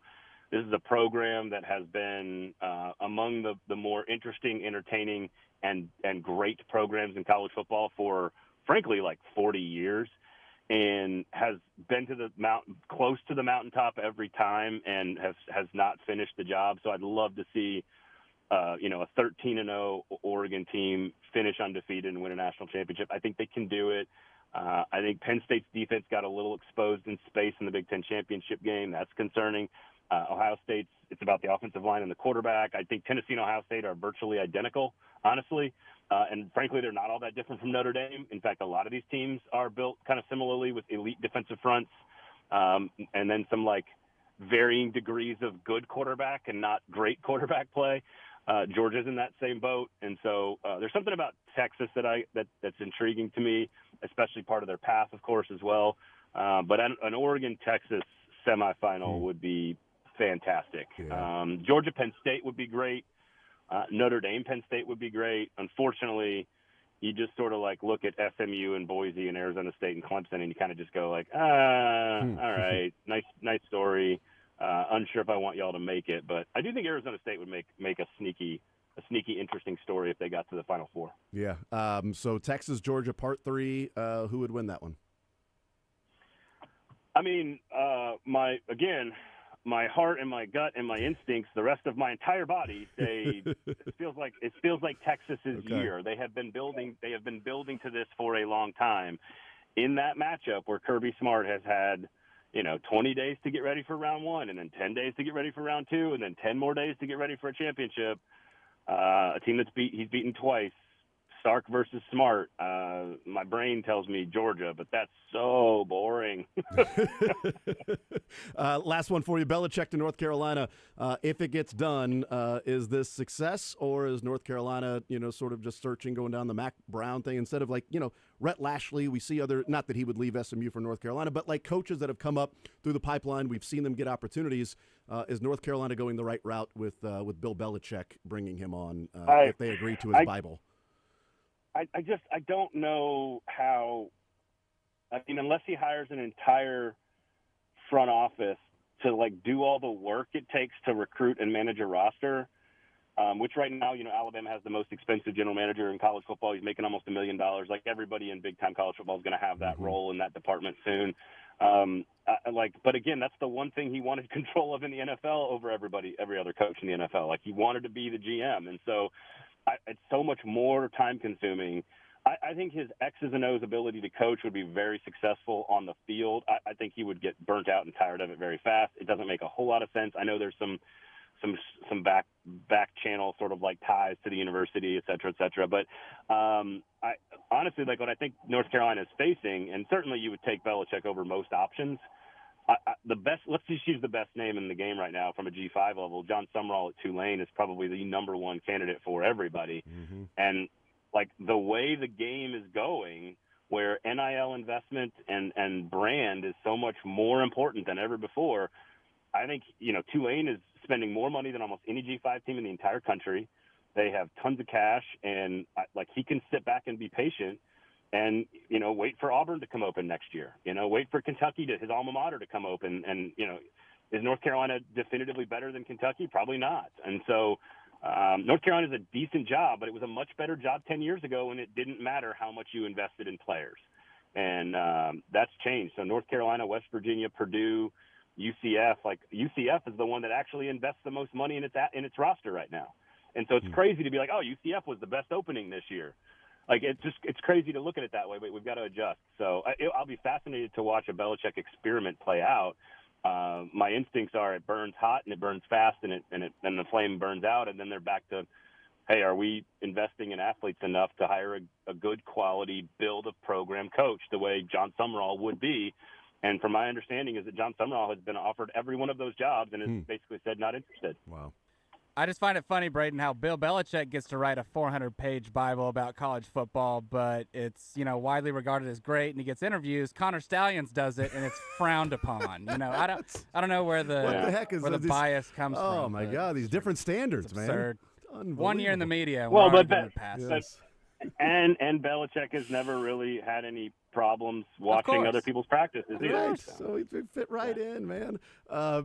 This is a program that has been among the more interesting, entertaining, and great programs in college football for, frankly, 40 years, and has been to the close to the mountaintop every time, and has not finished the job. So I'd love to see a 13-0 Oregon team finish undefeated and win a national championship. I think they can do it. I think Penn State's defense got a little exposed in space in the Big Ten championship game. That's concerning. Ohio State's, it's about the offensive line and the quarterback. I think Tennessee and Ohio State are virtually identical, honestly. And frankly, they're not all that different from Notre Dame. In fact, a lot of these teams are built kind of similarly with elite defensive fronts, and then some varying degrees of good quarterback and not great quarterback play. Georgia's in that same boat, and so there's something about Texas that's intriguing to me, especially part of their path, of course, as well. But an Oregon-Texas semifinal would be fantastic. Yeah. Georgia-Penn State would be great. Notre Dame-Penn State would be great. Unfortunately, you just sort of like look at SMU and Boise and Arizona State and Clemson, and you kind of just go like, all right, nice story. Unsure if I want y'all to make it, but I do think Arizona State would make a sneaky, interesting story if they got to the Final Four. Yeah. So Texas, Georgia, Part 3. Who would win that one? I mean, my heart and my gut and my instincts, the rest of my entire body say it feels like Texas's year. They have been building to this for a long time. In that matchup where Kirby Smart has had 20 days to get ready for round 1, and then 10 days to get ready for round 2, and then 10 more days to get ready for a championship. A team he's beaten twice, Sark versus Smart. My brain tells me Georgia, but that's so boring. Last one for you. Belichick to North Carolina. If it gets done, is this success, or is North Carolina, sort of just searching, going down the Mac Brown thing instead of Rhett Lashley? We see not that he would leave SMU for North Carolina, but like coaches that have come up through the pipeline, we've seen them get opportunities. Is North Carolina going the right route with Bill Belichick bringing him on if they agree to his Bible? I don't know how. I mean, unless he hires an entire front office to do all the work it takes to recruit and manage a roster, which right now, Alabama has the most expensive general manager in college football. He's making almost $1 million. Like everybody in big time college football is going to have that role in that department soon. But again, that's the one thing he wanted control of in the NFL over every other coach in the NFL. Like he wanted to be the GM, and so. It's so much more time-consuming. I think his X's and O's ability to coach would be very successful on the field. I think he would get burnt out and tired of it very fast. It doesn't make a whole lot of sense. I know there's some back channel sort of ties to the university, et cetera, et cetera. But I honestly, what I think North Carolina is facing, and certainly you would take Belichick over most options. The best, let's just use the best name in the game right now from a G5 level. John Sumrall at Tulane is probably the number one candidate for everybody. Mm-hmm. And the way the game is going, where NIL investment and brand is so much more important than ever before, I think, Tulane is spending more money than almost any G5 team in the entire country. They have tons of cash, and he can sit back and be patient and, wait for Auburn to come open next year, wait for Kentucky his alma mater to come open. And, is North Carolina definitively better than Kentucky? Probably not. And so North Carolina is a decent job, but it was a much better job 10 years ago when it didn't matter how much you invested in players. And that's changed. So North Carolina, West Virginia, Purdue, UCF, UCF is the one that actually invests the most money in its roster right now. And so it's crazy to be like, oh, UCF was the best opening this year. It's crazy to look at it that way, but we've got to adjust. So I'll be fascinated to watch a Belichick experiment play out. My instincts are it burns hot and it burns fast and the flame burns out, and then they're back to, hey, are we investing in athletes enough to hire a good quality build a program coach the way John Sumrall would be? And from my understanding is that John Sumrall has been offered every one of those jobs and has basically said not interested. Wow. I just find it funny, Braden, how Bill Belichick gets to write a 400-page Bible about college football, but it's, widely regarded as great, and he gets interviews. Connor Stallions does it, and it's frowned upon. I don't know where the bias comes from. Oh my God, these different standards, man. Absurd. 1 year in the media. And Belichick has never really had any problems watching other people's practices either. Right. So he fit right in, man.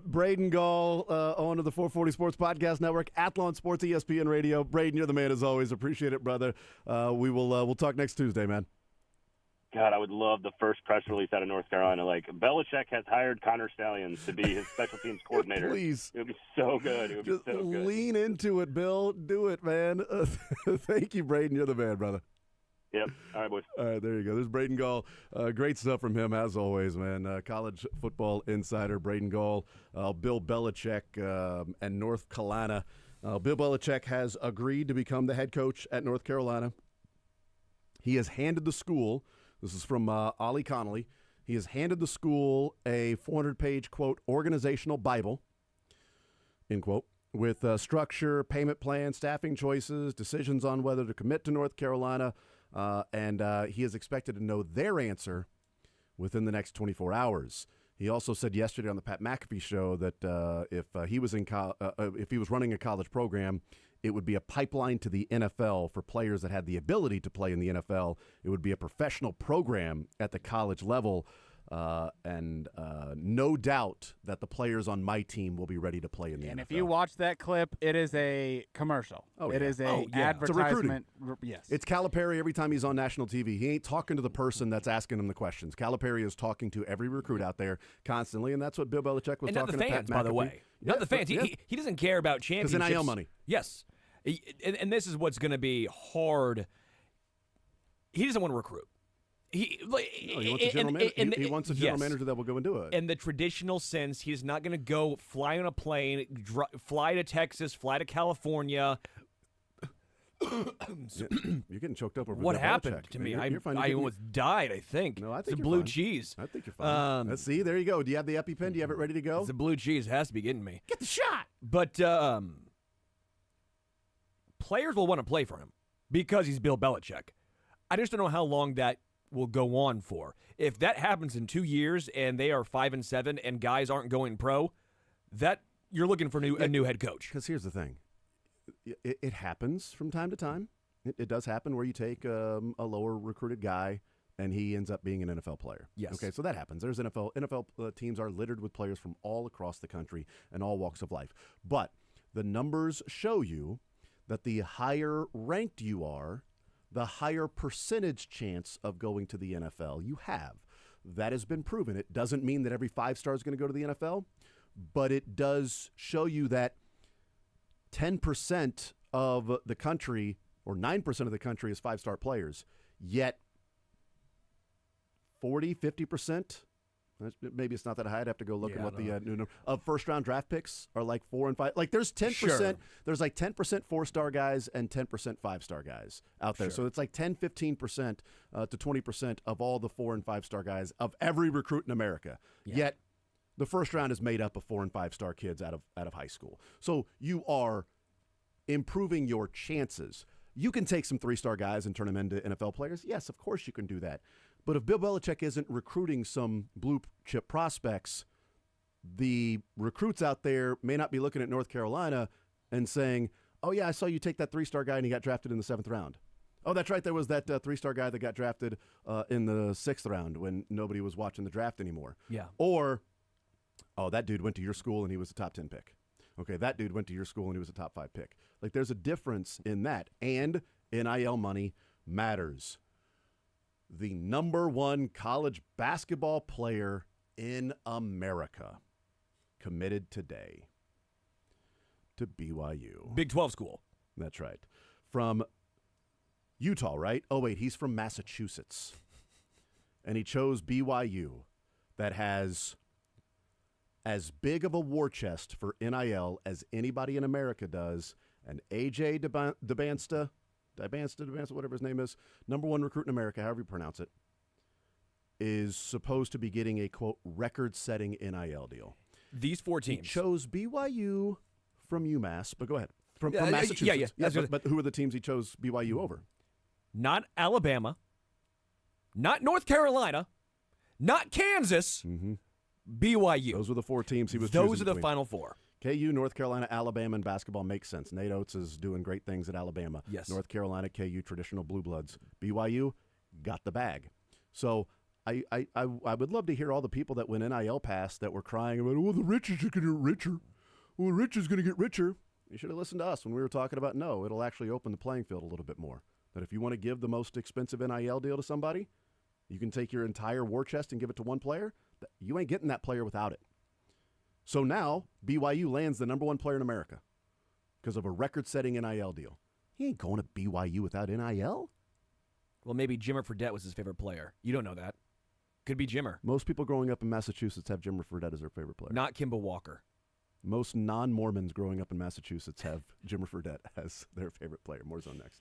Braden Gall, owner of the 440 Sports Podcast Network, Athlon Sports, ESPN Radio. Braden, you're the man as always. Appreciate it, brother. We'll talk next Tuesday, man. God, I would love the first press release out of North Carolina. Belichick has hired Connor Stallions to be his special teams coordinator. Please. It would be so good. It would Just be so good. Lean into it, Bill. Do it, man. Thank you, Braden. You're the man, brother. Yep. All right, boys. All right, there you go. There's Braden Gall. Great stuff from him, as always, man. College football insider, Braden Gall. Bill Belichick and North Carolina. Bill Belichick has agreed to become the head coach at North Carolina. He has handed the school, this is from Ollie Connolly, he has handed the school a 400-page, quote, organizational Bible, end quote. with structure, payment plans, staffing choices, decisions on whether to commit to North Carolina, and he is expected to know their answer within the next 24 hours. He also said yesterday on the Pat McAfee show that if he was running a college program, it would be a pipeline to the NFL for players that had the ability to play in the NFL. It would be a professional program at the college level. And no doubt that the players on my team will be ready to play in the NFL. And if you watch that clip, it is a commercial. It is a advertisement. Yes. It's Calipari every time he's on national TV. He ain't talking to the person that's asking him the questions. Calipari is talking to every recruit out there constantly, and that's what Bill Belichick was talking to Pat McAfee. By the way. Not the fans. He doesn't care about championships. Because NIL money. Yes. And this is what's going to be hard. He doesn't want to recruit. He wants a general manager. He wants a general manager that will go and do it. In the traditional sense, he's not going to go fly on a plane, fly to Texas, fly to California. You're getting choked up over what Bill happened Belichick. to me? You're fine. I almost died, I think. No, I think it's a you're blue fine. cheese. I think you're fine. Let's see. There you go. Do you have the EpiPen? Do you have it ready to go? It's a blue cheese. It has to be getting me. Get the shot. But players will want to play for him because he's Bill Belichick. I just don't know how long that will go on for. If that happens in 2 years and they are 5-7 and guys aren't going pro, that you're looking for a new head coach. Because here's the thing, it happens from time to time. It does happen where you take a lower recruited guy and he ends up being an NFL player. Yes. Okay, so that happens. There's NFL teams are littered with players from all across the country and all walks of life. But the numbers show you that the higher ranked you are, the higher percentage chance of going to the NFL you have. That has been proven. It doesn't mean that every 5-star is going to go to the NFL, but it does show you that 10% of the country or 9% of the country is 5-star players, yet 40, 50%, maybe it's not that high. I'd have to go look at what the new number of first-round draft picks are, like 4 and 5. Like there's 10%. Sure. There's like 10% 4-star guys and 10% 5-star guys out there. Sure. So it's like 10, 15% to 20% of all the 4 and 5-star guys of every recruit in America. Yeah. Yet the first round is made up of 4 and 5-star kids out of high school. So you are improving your chances. You can take some 3-star guys and turn them into NFL players. Yes, of course you can do that. But if Bill Belichick isn't recruiting some blue-chip prospects, the recruits out there may not be looking at North Carolina and saying, oh, yeah, I saw you take that 3-star guy and he got drafted in the 7th round. Oh, that's right, there was that 3-star guy that got drafted in the 6th round when nobody was watching the draft anymore. Yeah. Or, oh, that dude went to your school and he was a top 10 pick. Okay, that dude went to your school and he was a top 5 pick. Like, there's a difference in that. And NIL money matters. The number 1 college basketball player in America committed today to BYU. Big 12 school. That's right. From Utah, right? Oh, wait, he's from Massachusetts. And he chose BYU that has as big of a war chest for NIL as anybody in America does. And A.J. DeBansta, whatever his name is, number 1 recruit in America, however you pronounce it, is supposed to be getting a, quote, record-setting NIL deal. These 4 teams. He chose BYU from UMass, but go ahead. From Massachusetts. Yeah. But who are the teams he chose BYU over? Not Alabama, not North Carolina, not Kansas, BYU. Those were the 4 teams he was choosing Those are the between. Final 4. KU, North Carolina, Alabama, and basketball makes sense. Nate Oates is doing great things at Alabama. Yes. North Carolina, KU, traditional blue bloods. BYU got the bag. So I would love to hear all the people that went NIL past that were crying about, well, the rich is going to get richer. Well, the rich is going to get richer. You should have listened to us when we were talking about, no, it'll actually open the playing field a little bit more. That if you want to give the most expensive NIL deal to somebody, you can take your entire war chest and give it to one player. You ain't getting that player without it. So now BYU lands the number 1 player in America because of a record-setting NIL deal. He ain't going to BYU without NIL. Well, maybe Jimmer Fredette was his favorite player. You don't know that. Could be Jimmer. Most people growing up in Massachusetts have Jimmer Fredette as their favorite player. Not Kimball Walker. Most non-Mormons growing up in Massachusetts have Jimmer Fredette as their favorite player. More's on next.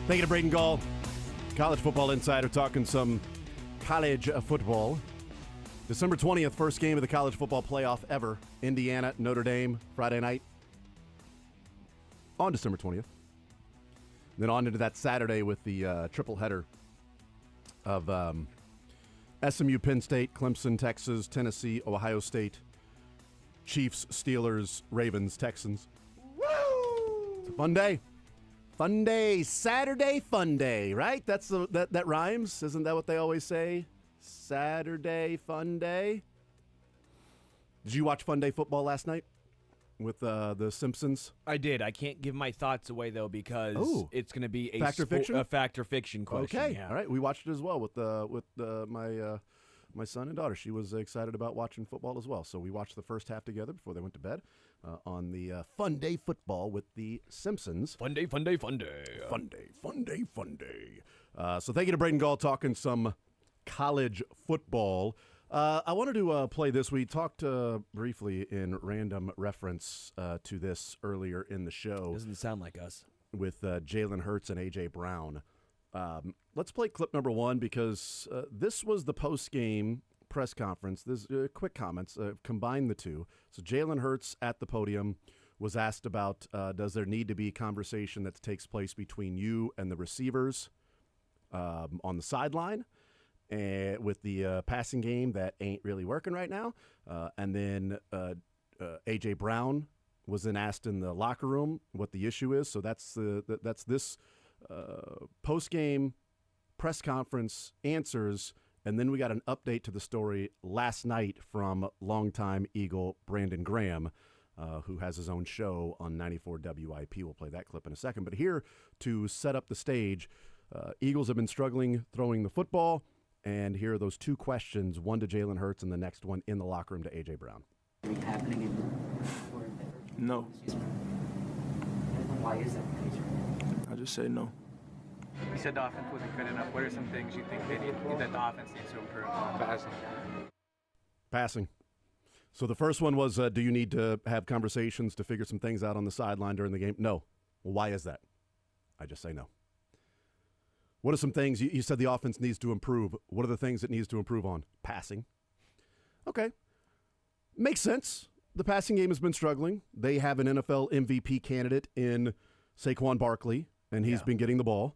Thank you to Braden Gall, College Football Insider, talking some college football. December 20th, first game of the college football playoff ever. Indiana, Notre Dame, Friday night on December 20th. Then on into that Saturday with the triple header of SMU, Penn State, Clemson, Texas, Tennessee, Ohio State, Chiefs, Steelers, Ravens, Texans. Woo! It's a fun day. Fun day. Saturday fun day, right? That rhymes. Isn't that what they always say? Saturday fun day. Did you watch Fun Day football last night with the Simpsons? I did. I can't give my thoughts away though because it's going to be a factor fiction question. Okay. Yeah. All right. We watched it as well with my son and daughter. She was excited about watching football as well. So we watched the first half together before they went to bed on the Fun Day football with the Simpsons. Fun day, fun day, fun day. Fun day, fun day, fun day. So thank you to Braden Gall talking some college football. I wanted to play this. We talked briefly in random reference to this earlier in the show. Doesn't sound like us. With Jalen Hurts and A.J. Brown. Let's play clip number one because this was the post-game press conference. This quick comments, combine the two. So Jalen Hurts at the podium was asked about does there need to be conversation that takes place between you and the receivers on the sideline with the passing game that ain't really working right now. And then A.J. Brown was then asked in the locker room what the issue is. So that's this post-game press conference answers, and then we got an update to the story last night from longtime Eagle Brandon Graham, who has his own show on 94 WIP. We'll play that clip in a second. But here to set up the stage, Eagles have been struggling throwing the football, and here are those two questions, one to Jalen Hurts and the next one in the locker room to A.J. Brown. No. Why is that the case? I just say no. You said the offense wasn't good enough. What are some things you think that the offense needs to improve? Passing. So the first one was, do you need to have conversations to figure some things out on the sideline during the game? No. Well, why is that? I just say no. What are some things you said the offense needs to improve? What are the things it needs to improve on? Passing. Okay. Makes sense. The passing game has been struggling. They have an NFL MVP candidate in Saquon Barkley, and he's been getting the ball.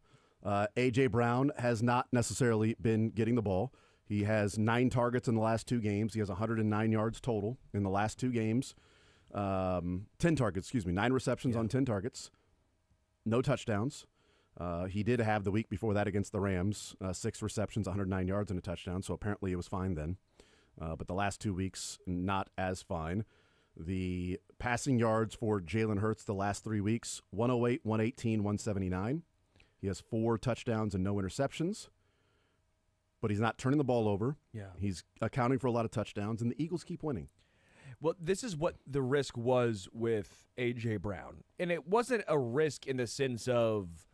A.J. Brown has not necessarily been getting the ball. He has 9 targets in the last 2 games. He has 109 yards total in the last 2 games. 10 targets, 9 receptions on 10 targets. No touchdowns. He did have the week before that against the Rams, 6 receptions, 109 yards and a touchdown, so apparently it was fine then. But the last 2 weeks, not as fine. The passing yards for Jalen Hurts the last 3 weeks, 108, 118, 179. He has 4 touchdowns and no interceptions. But he's not turning the ball over. Yeah. He's accounting for a lot of touchdowns, and the Eagles keep winning. Well, this is what the risk was with A.J. Brown. And it wasn't a risk in the sense of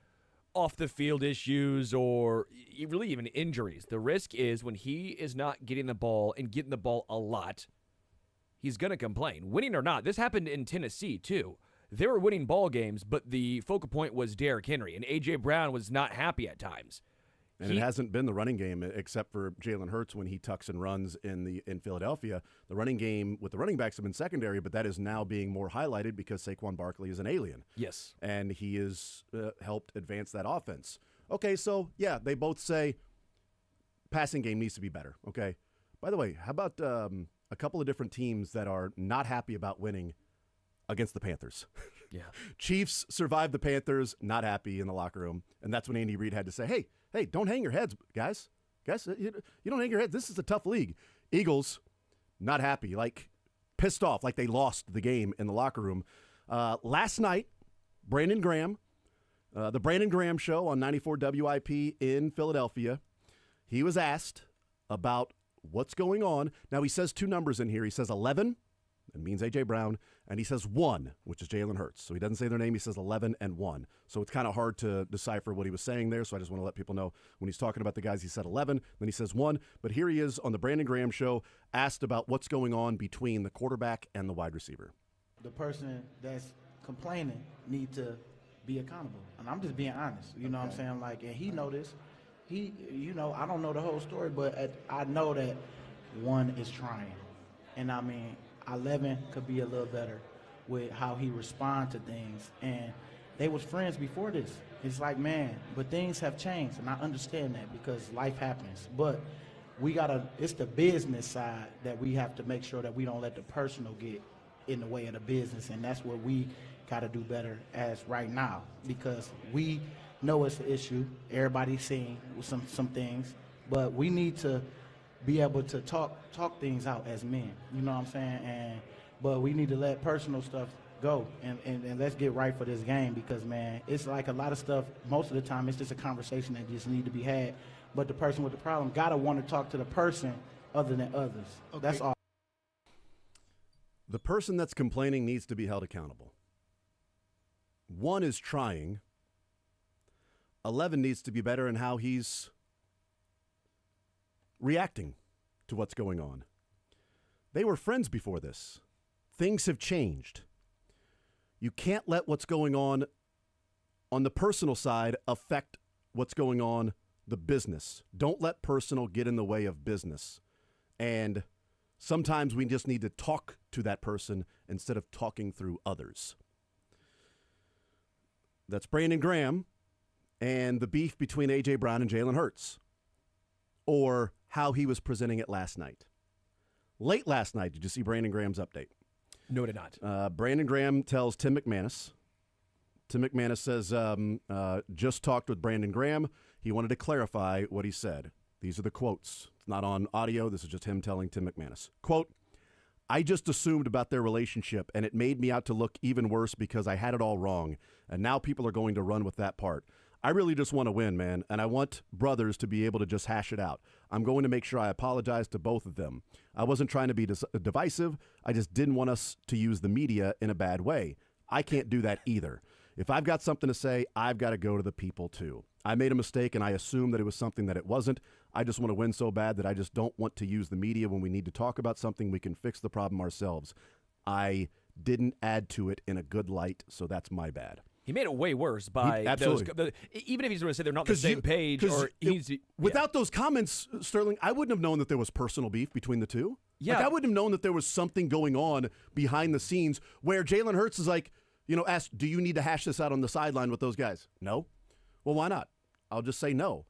off-the-field issues or really even injuries. The risk is when he is not getting the ball and getting the ball a lot, he's going to complain. Winning or not, this happened in Tennessee too. They were winning ball games, but the focal point was Derrick Henry, and A.J. Brown was not happy at times. And it hasn't been the running game except for Jalen Hurts when he tucks and runs in Philadelphia. The running game with the running backs have been secondary, but that is now being more highlighted because Saquon Barkley is an alien. Yes. And he has helped advance that offense. Okay, so, yeah, they both say passing game needs to be better, okay? By the way, how about a couple of different teams that are not happy about winning against the Panthers? Yeah. Chiefs survived the Panthers, not happy in the locker room. And that's when Andy Reid had to say, hey, don't hang your heads, guys. Guys, you don't hang your heads. This is a tough league. Eagles, not happy, like pissed off, like they lost the game in the locker room. Last night, Brandon Graham, the Brandon Graham Show on 94 WIP in Philadelphia, he was asked about what's going on. Now, he says 2 numbers in here. He says 11. It means A.J. Brown, and he says 1, which is Jalen Hurts. So he doesn't say their name. He says 11 and 1. So it's kind of hard to decipher what he was saying there, so I just want to let people know when he's talking about the guys, he said 11, then he says 1. But here he is on the Brandon Graham Show, asked about what's going on between the quarterback and the wide receiver. The person that's complaining need to be accountable. And I'm just being honest. You know what I'm saying? Like, and he know this. He, I don't know the whole story, but I know that one is trying. And I mean, 11 could be a little better with how he respond to things. And they was friends before this. It's like, man, but things have changed, and I understand that because life happens. But it's the business side that we have to make sure that we don't let the personal get in the way of the business, and that's what we got to do better as right now, because we know it's an issue. Everybody's seeing some things, but we need to be able to talk things out as men. You know what I'm saying? But we need to let personal stuff go and let's get right for this game, because, man, it's like a lot of stuff, most of the time it's just a conversation that just need to be had, but the person with the problem got to want to talk to the person other than others. Okay. That's all. The person that's complaining needs to be held accountable. One is trying. 11 needs to be better in how he's reacting to what's going on. They were friends before this. Things have changed. You can't let what's going on the personal side affect what's going on the business. Don't let personal get in the way of business. And sometimes we just need to talk to that person instead of talking through others. That's Brandon Graham and the beef between A.J. Brown and Jalen Hurts, or how he was presenting it last night. Late last night, did you see Brandon Graham's update? No, I did not. Brandon Graham tells Tim McManus. Tim McManus says, just talked with Brandon Graham. He wanted to clarify what he said. These are the quotes. It's not on audio. This is just him telling Tim McManus. Quote, I just assumed about their relationship, and it made me out to look even worse because I had it all wrong, and now people are going to run with that part. I really just want to win, man, and I want brothers to be able to just hash it out. I'm going to make sure I apologize to both of them. I wasn't trying to be divisive. I just didn't want us to use the media in a bad way. I can't do that either. If I've got something to say, I've got to go to the people too. I made a mistake, and I assumed that it was something that it wasn't. I just want to win so bad that I just don't want to use the media when we need to talk about something. We can fix the problem ourselves. I didn't add to it in a good light, so that's my bad. He made it way worse by even if he's going to say they're not on the same page. Without those comments, Sterling, I wouldn't have known that there was personal beef between the two. Yeah. Like, I wouldn't have known that there was something going on behind the scenes where Jalen Hurts is like, asked, do you need to hash this out on the sideline with those guys? No. Well, why not? I'll just say no.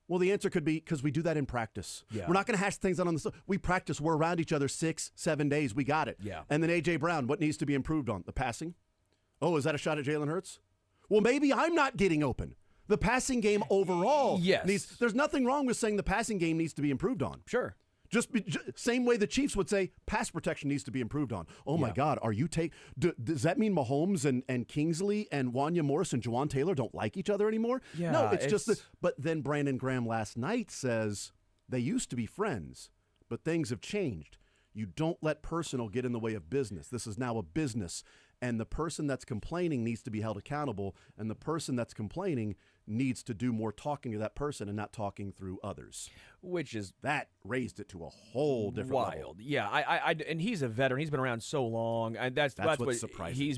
Well, the answer could be because we do that in practice. Yeah. We're not going to hash things out on the side. We practice. We're around each other 6-7 days. We got it. Yeah. And then A.J. Brown, what needs to be improved on? The passing? Oh, is that a shot at Jalen Hurts? Well, maybe I'm not getting open. The passing game overall there's nothing wrong with saying the passing game needs to be improved on. Sure. Same way the Chiefs would say pass protection needs to be improved on. Oh, my God, does that mean Mahomes and Kingsley and Wanya Morris and Juwan Taylor don't like each other anymore? Yeah, no, it's just but then Brandon Graham last night says they used to be friends, but things have changed. You don't let personal get in the way of business. This is now a business, and the person that's complaining needs to be held accountable, and the person that's complaining needs to do more talking to that person and not talking through others. That raised it to a whole different level. Yeah, and he's a veteran. He's been around so long, and that's what's surprising.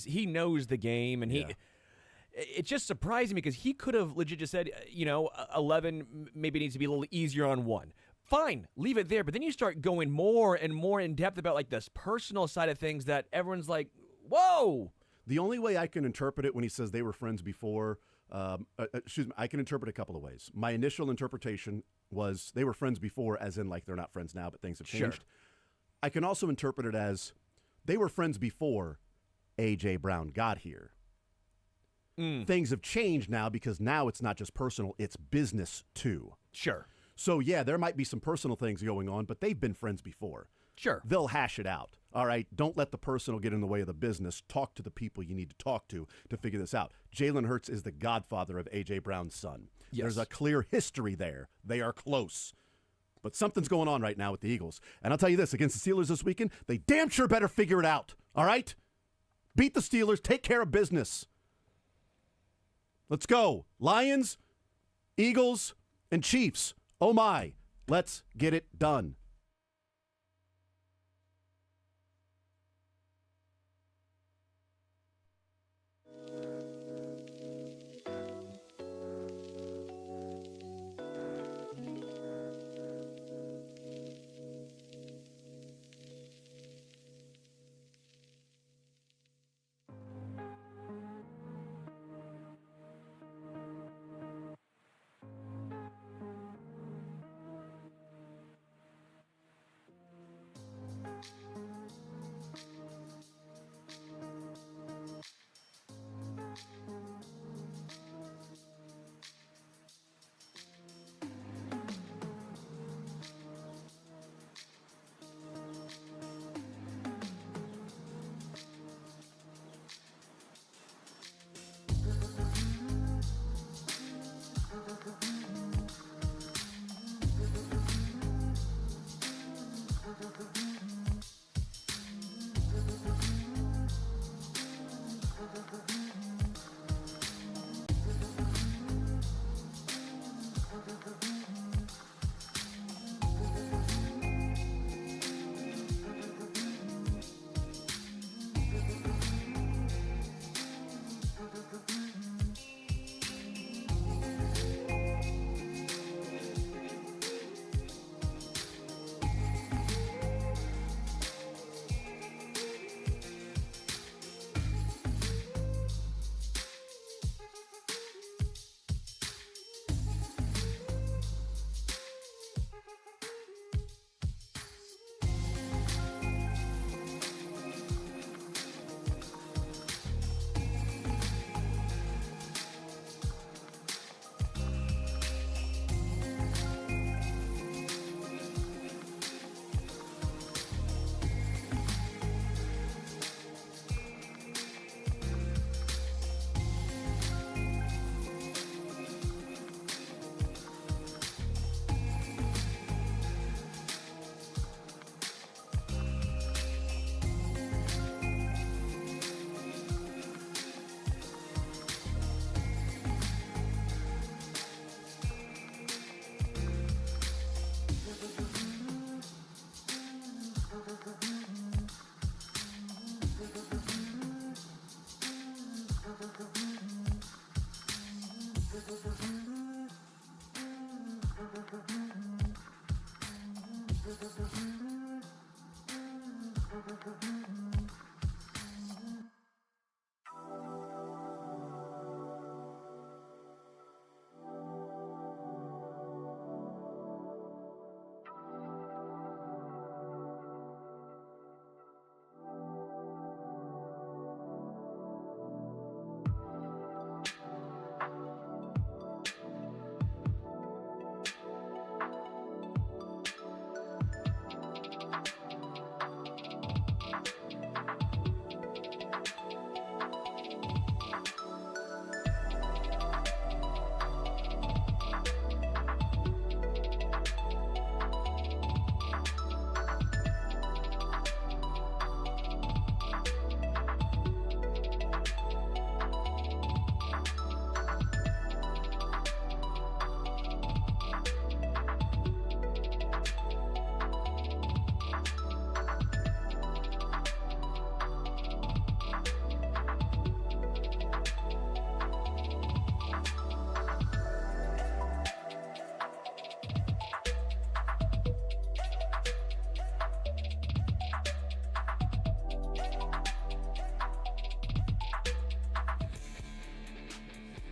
He knows the game, and it's just surprising because he could have legit just said, 11 maybe needs to be a little easier on one. Fine, leave it there. But then you start going more and more in depth about like this personal side of things that everyone's like, whoa. The only way I can interpret it when he says they were friends before, I can interpret a couple of ways. My initial interpretation was they were friends before, as in like they're not friends now, but things have changed. Sure. I can also interpret it as they were friends before A.J. Brown got here. Things have changed now because now it's not just personal, it's business too. Sure. So, yeah, there might be some personal things going on, but they've been friends before. Sure. They'll hash it out. All right, don't let the personal get in the way of the business. Talk to the people you need to talk to figure this out. Jalen Hurts is the godfather of A.J. Brown's son. Yes. There's a clear history there. They are close. But something's going on right now with the Eagles. And I'll tell you this, against the Steelers this weekend, they damn sure better figure it out. All right? Beat the Steelers. Take care of business. Let's go. Lions, Eagles, and Chiefs. Oh, my. Let's get it done.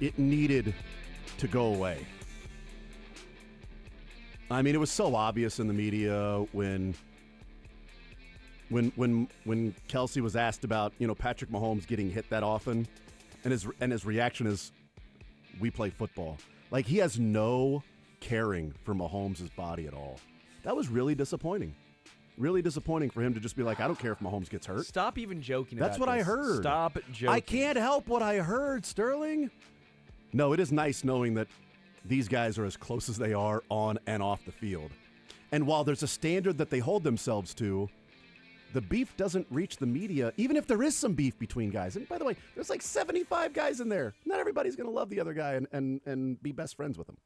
It needed to go away. I mean, it was so obvious in the media when Kelsey was asked about, Patrick Mahomes getting hit that often, and his reaction is, "We play football." Like, he has no caring for Mahomes' body at all. That was really disappointing. Really disappointing for him to just be like, "I don't care if Mahomes gets hurt." Stop even joking That's about what this. I heard. Stop joking. I can't help what I heard, Sterling. No, it is nice knowing that these guys are as close as they are on and off the field. And while there's a standard that they hold themselves to, the beef doesn't reach the media, even if there is some beef between guys. And by the way, there's like 75 guys in there. Not everybody's going to love the other guy and be best friends with him.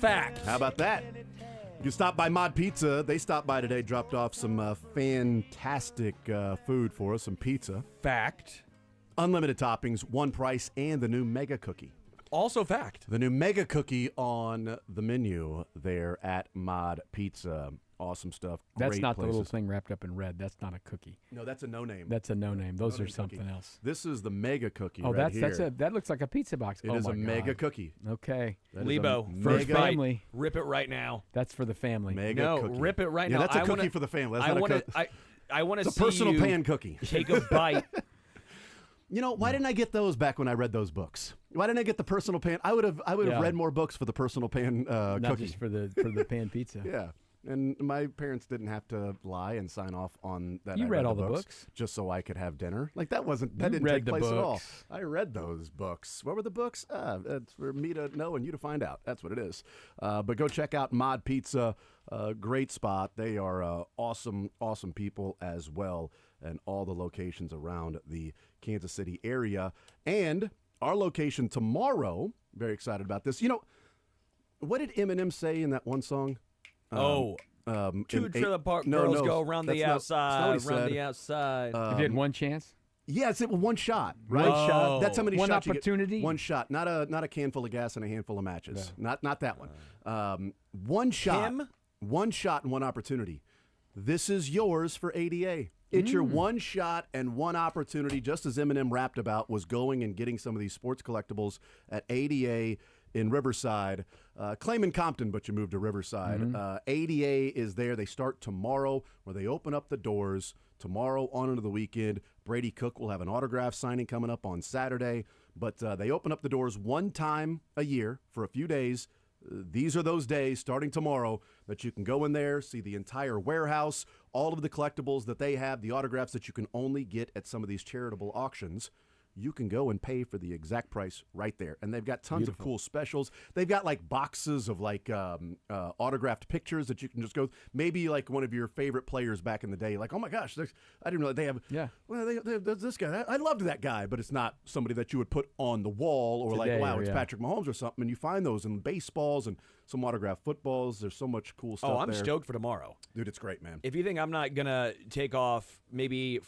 Fact. How about that? You can stop by Mod Pizza. They stopped by today, dropped off some fantastic food for us, some pizza. Fact. Unlimited toppings, one price, and the new Mega Cookie. Also fact. The new Mega Cookie on the menu there at Mod Pizza. Awesome stuff. That's Great not places. the little thing wrapped up in red. That's not a cookie. No, that's a no-name. That's a no-name. Those No-name are something cookie. else. This is the Mega Cookie Oh, right that looks like a pizza box. It oh is my a Mega God. Cookie. Okay. That is Lebo, a first mega, bite. family. Rip it right now. That's for the family. Mega No, Cookie. rip it right Yeah, now. that's a I cookie wanna- for the family. That's I not want a to. cookie. I want to It's see a personal you pan cookie. take a bite. You know, why didn't I get those back when I read those books? Why didn't I get the personal pan? I would have Yeah. read more books for the personal pan Not cookie. just for the pan pizza. Yeah. And my parents didn't have to lie and sign off on that. You I read all the books. just so I could have dinner. Like that You didn't read take the place at all. books. I read those books. What were the books? It's for me to know and you to find out. That's what it is. But go check out Mod Pizza. Great spot. They are awesome people as well, and all the locations around the Kansas City area. And our location tomorrow. Very excited about this. You know, what did Eminem say in that one song? Two trailer park girls go around the outside, around the outside. You did one chance. Yeah, it's one shot, right? One shot. That's how many One shots opportunity? You get. One shot, not a can full of gas and a handful of matches. Not that one. One shot. Him? One shot and one opportunity. This is yours for ADA. It's your one shot and one opportunity, just as Eminem rapped about, was going and getting some of these sports collectibles at ADA in Riverside. Claim in Compton, but you moved to Riverside. ADA is there. They start tomorrow, where they open up the doors tomorrow on into the weekend. Brady Cook will have an autograph signing coming up on Saturday, but they open up the doors one time a year for a few days. These are those days, starting tomorrow, that you can go in there, see the entire warehouse, all of the collectibles that they have, the autographs that you can only get at some of these charitable auctions. You can go and pay for the exact price right there. And they've got tons of cool specials. They've got like boxes of like autographed pictures that you can just go, maybe like one of your favorite players back in the day. Like, oh my gosh, I didn't know they have, well, there's this guy. I loved that guy, but it's not somebody that you would put on the wall or Today, like, wow, it's Patrick Mahomes or something. And you find those in baseballs and some autographed footballs. There's so much cool stuff I'm there. stoked for tomorrow. Dude, it's great, man. If you think I'm not going to take off maybe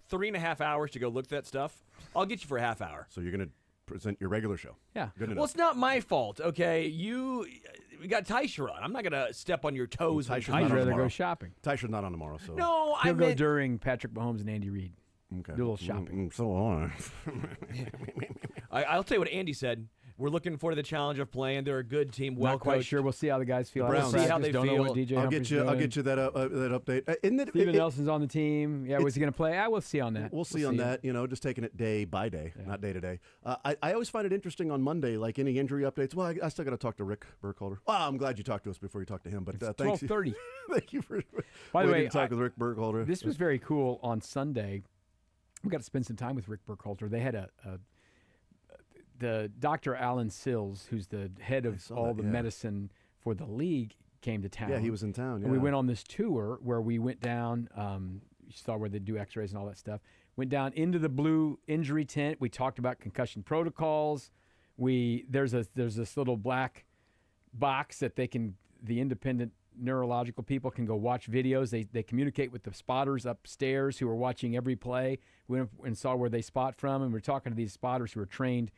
3.5 hours to go look at that stuff, I'll get you for a half hour. So you're going to present your regular show. Yeah. Good enough. Well, it's not my fault, okay? We got Tysher on. I'm not going to step on your toes. Tysher's I'd not on rather tomorrow. go shopping. Tysher's not on tomorrow, so. No, He'll I go meant during Patrick Mahomes and Andy Reid. Okay. Do a little shopping. So on. I'll tell you what Andy said. We're looking forward to the challenge of playing. They're a good team, well Not quite coached. sure. We'll see how the guys feel. Browns. After See how practice. they Don't know what feel. DJ I'll Humphrey's get doing. you that update. Isn't it, Steven Nelson's on the team. Yeah, was he going to play? We'll see on that. We'll see on that. You know, just taking it day by day, not day to day. I always find it interesting on Monday, like any injury updates. Well, I still got to talk to Rick Burkholder. Well, I'm glad you talked to us before you talked to him. But thanks. 12:30. Thank you for. By the way, to talk with Rick Burkholder. This was very cool. On Sunday, we got to spend some time with Rick Burkholder. They had the Dr. Alan Sills, who's the head of all the medicine for the league, came to town. Yeah, he was in town. Yeah. And we went on this tour where we went down. You saw where they do X-rays and all that stuff. Went down into the blue injury tent. We talked about concussion protocols. There's this little black box that the independent neurological people can go watch videos. They communicate with the spotters upstairs who are watching every play. We went and saw where they spot from, and we're talking to these spotters who are trained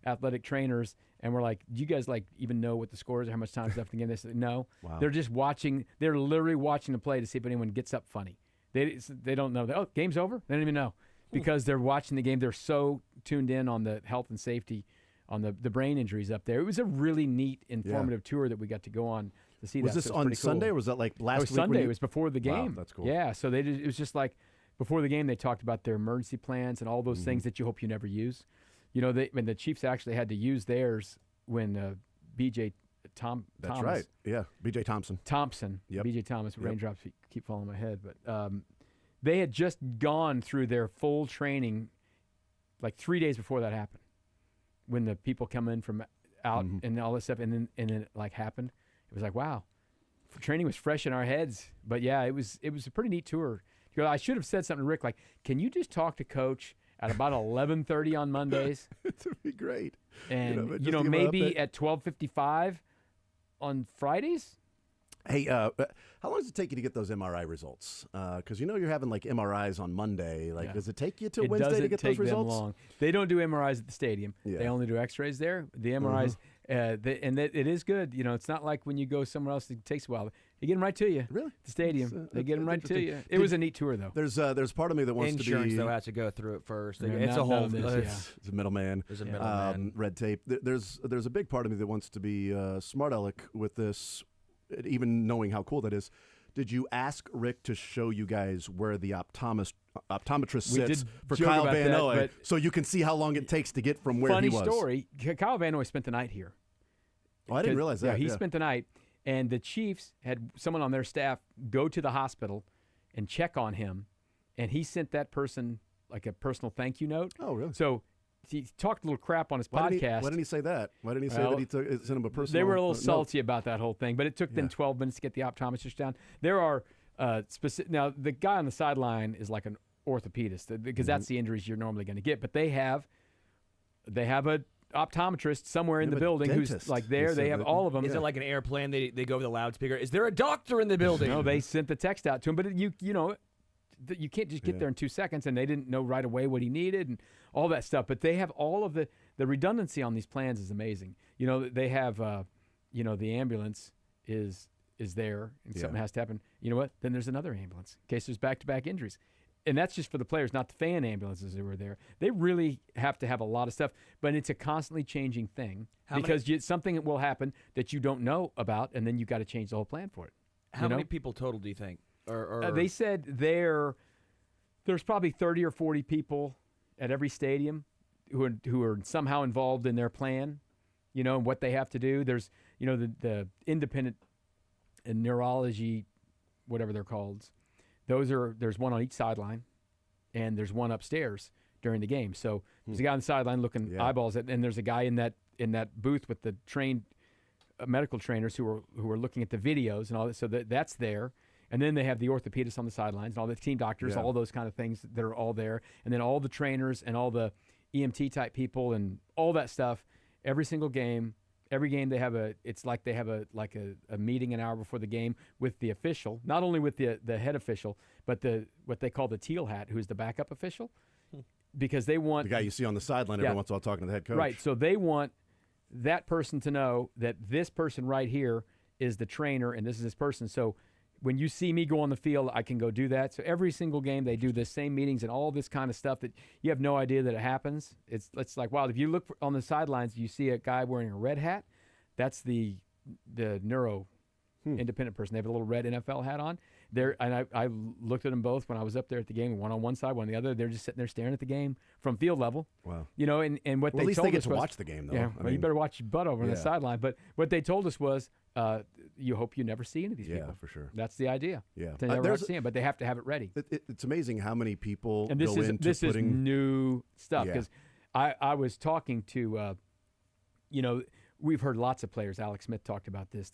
athletic trainers, and we're like, do you guys like even know what the score is or how much time's left in the game? They said no. Wow. They're just watching. They're literally watching the play to see if anyone gets up funny. They don't know. Oh, game's over? They don't even know because they're watching the game. They're so tuned in on the health and safety, on the brain injuries up there. It was a really neat, informative tour that we got to go on to see. Was that. this So on pretty Sunday cool. or was that like last week? Sunday. It was before the game. Wow, that's cool. Yeah, so it was just like before the game. They talked about their emergency plans and all those things that you hope you never use. You know, when the Chiefs actually had to use theirs when B.J. Thomas. That's right. Yeah, B.J. Thompson. Yep. B.J. Thomas. Raindrops keep falling on my head, but they had just gone through their full training like 3 days before that happened. When the people come in from out and all this stuff, and then it like happened. It was like, wow, training was fresh in our heads. But yeah, it was a pretty neat tour. You know, I should have said something to Rick like, can you just talk to Coach at about 11:30 on Mondays? It would be great. And just to give an maybe update. at 12:55 on Fridays. Hey, how long does it take you to get those MRI results? Because you're having like MRIs on Monday. Like, does it take you till Wednesday to get those results? Them long. They don't do MRIs at the stadium. Yeah. They only do X-rays there. The MRIs, it is good. It's not like when you go somewhere else, it takes a while. They get them right to you. Really? The stadium. They get them right to you. It was a neat tour, though. There's part of me that wants Insurance, to be. though, has to go through it first. Yeah, It's a whole. It's a middleman. There's a middleman. Red tape. There's a big part of me that wants to be smart aleck with this, even knowing how cool that is. Did you ask Rick to show you guys where the optometrist sits for Kyle Van Noy, so you can see how long it takes to get from where he was? Funny story. Kyle Van Noy spent the night here. Oh, I didn't realize that. Yeah, he spent the night, and the Chiefs had someone on their staff go to the hospital and check on him, and he sent that person like a personal thank you note. Oh, really? So he talked a little crap on his podcast. Why didn't he say that? Why didn't he say that he sent him a personal? They were a little salty about that whole thing, but it took them 12 minutes to get the optometrist down. There are specific. Now, the guy on the sideline is like an orthopedist because that's the injuries you're normally going to get. But they have a optometrist somewhere in the building who's like there. They have all of them. Is it like an airplane? They go over the loudspeaker. Is there a doctor in the building? No, they sent the text out to him, but you can't just get there in 2 seconds, and they didn't know right away what he needed and all that stuff. But they have all of the redundancy on these plans is amazing. They have, the ambulance is there and something has to happen. You know what? Then there's another ambulance in case there's back-to-back injuries. And that's just for the players, not the fan ambulances who are there. They really have to have a lot of stuff, but it's a constantly changing thing because something will happen that you don't know about, and then you got to change the whole plan for it. How many people total do you think? They said there's probably 30 or 40 people at every stadium who are somehow involved in their plan, and what they have to do. There's, the independent neurology, whatever they're called. There's one on each sideline, and there's one upstairs during the game. So there's a guy on the sideline looking eyeballs at, and there's a guy in that booth with the trained medical trainers who are looking at the videos and all that. So that's there. And then they have the orthopedists on the sidelines and all the team doctors, all those kind of things that are all there. And then all the trainers and all the EMT type people and all that stuff. Every single game, they have a meeting an hour before the game with the official, not only with the head official, but what they call the teal hat, who's the backup official, because they want the guy you see on the sideline every once in a while talking to the head coach. Right. So they want that person to know that this person right here is the trainer and this is this person. So when you see me go on the field, I can go do that. So every single game they do the same meetings and all this kind of stuff that you have no idea that it happens. It's like, wow, if you look on the sidelines, you see a guy wearing a red hat. That's the neuro independent person. They have a little red NFL hat on. And I looked at them both when I was up there at the game, one on one side, one on the other. They're just sitting there staring at the game from field level. Wow. And what they at least told they get us to was, watch the game, though. Yeah, you better watch your butt over on the sideline. But what they told us was, you hope you never see any of these people. Yeah, for sure. That's the idea. Yeah. To never see them, but they have to have it ready. It's amazing how many people and this go is into this putting... is new stuff because I was talking to, we've heard lots of players. Alex Smith talked about this.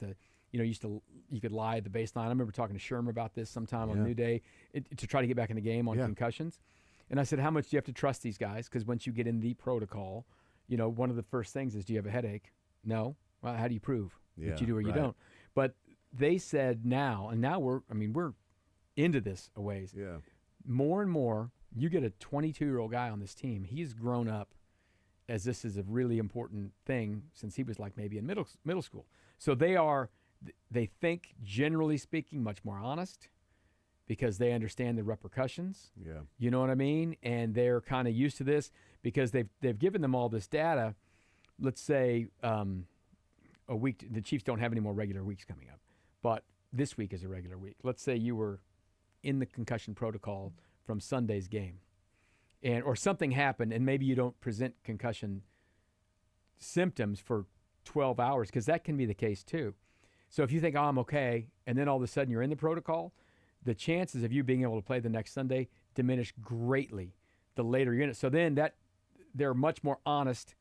You could lie at the baseline. I remember talking to Shermer about this sometime on New Day to try to get back in the game on concussions. And I said, how much do you have to trust these guys? Because once you get in the protocol, one of the first things is, do you have a headache? No. Well, how do you prove that you do or you don't? But they said now we're into this a ways. Yeah. More and more, you get a 22-year-old guy on this team. He's grown up as this is a really important thing since he was like maybe in middle school. So they think, generally speaking, much more honest because they understand the repercussions. Yeah. You know what I mean? And they're kind of used to this because they've given them all this data. Let's say a week. The Chiefs don't have any more regular weeks coming up, but this week is a regular week. Let's say you were in the concussion protocol from Sunday's game, or something happened, and maybe you don't present concussion symptoms for 12 hours because that can be the case too. So if you think, I'm okay, and then all of a sudden you're in the protocol, the chances of you being able to play the next Sunday diminish greatly the later you're in it. So then they're much more honest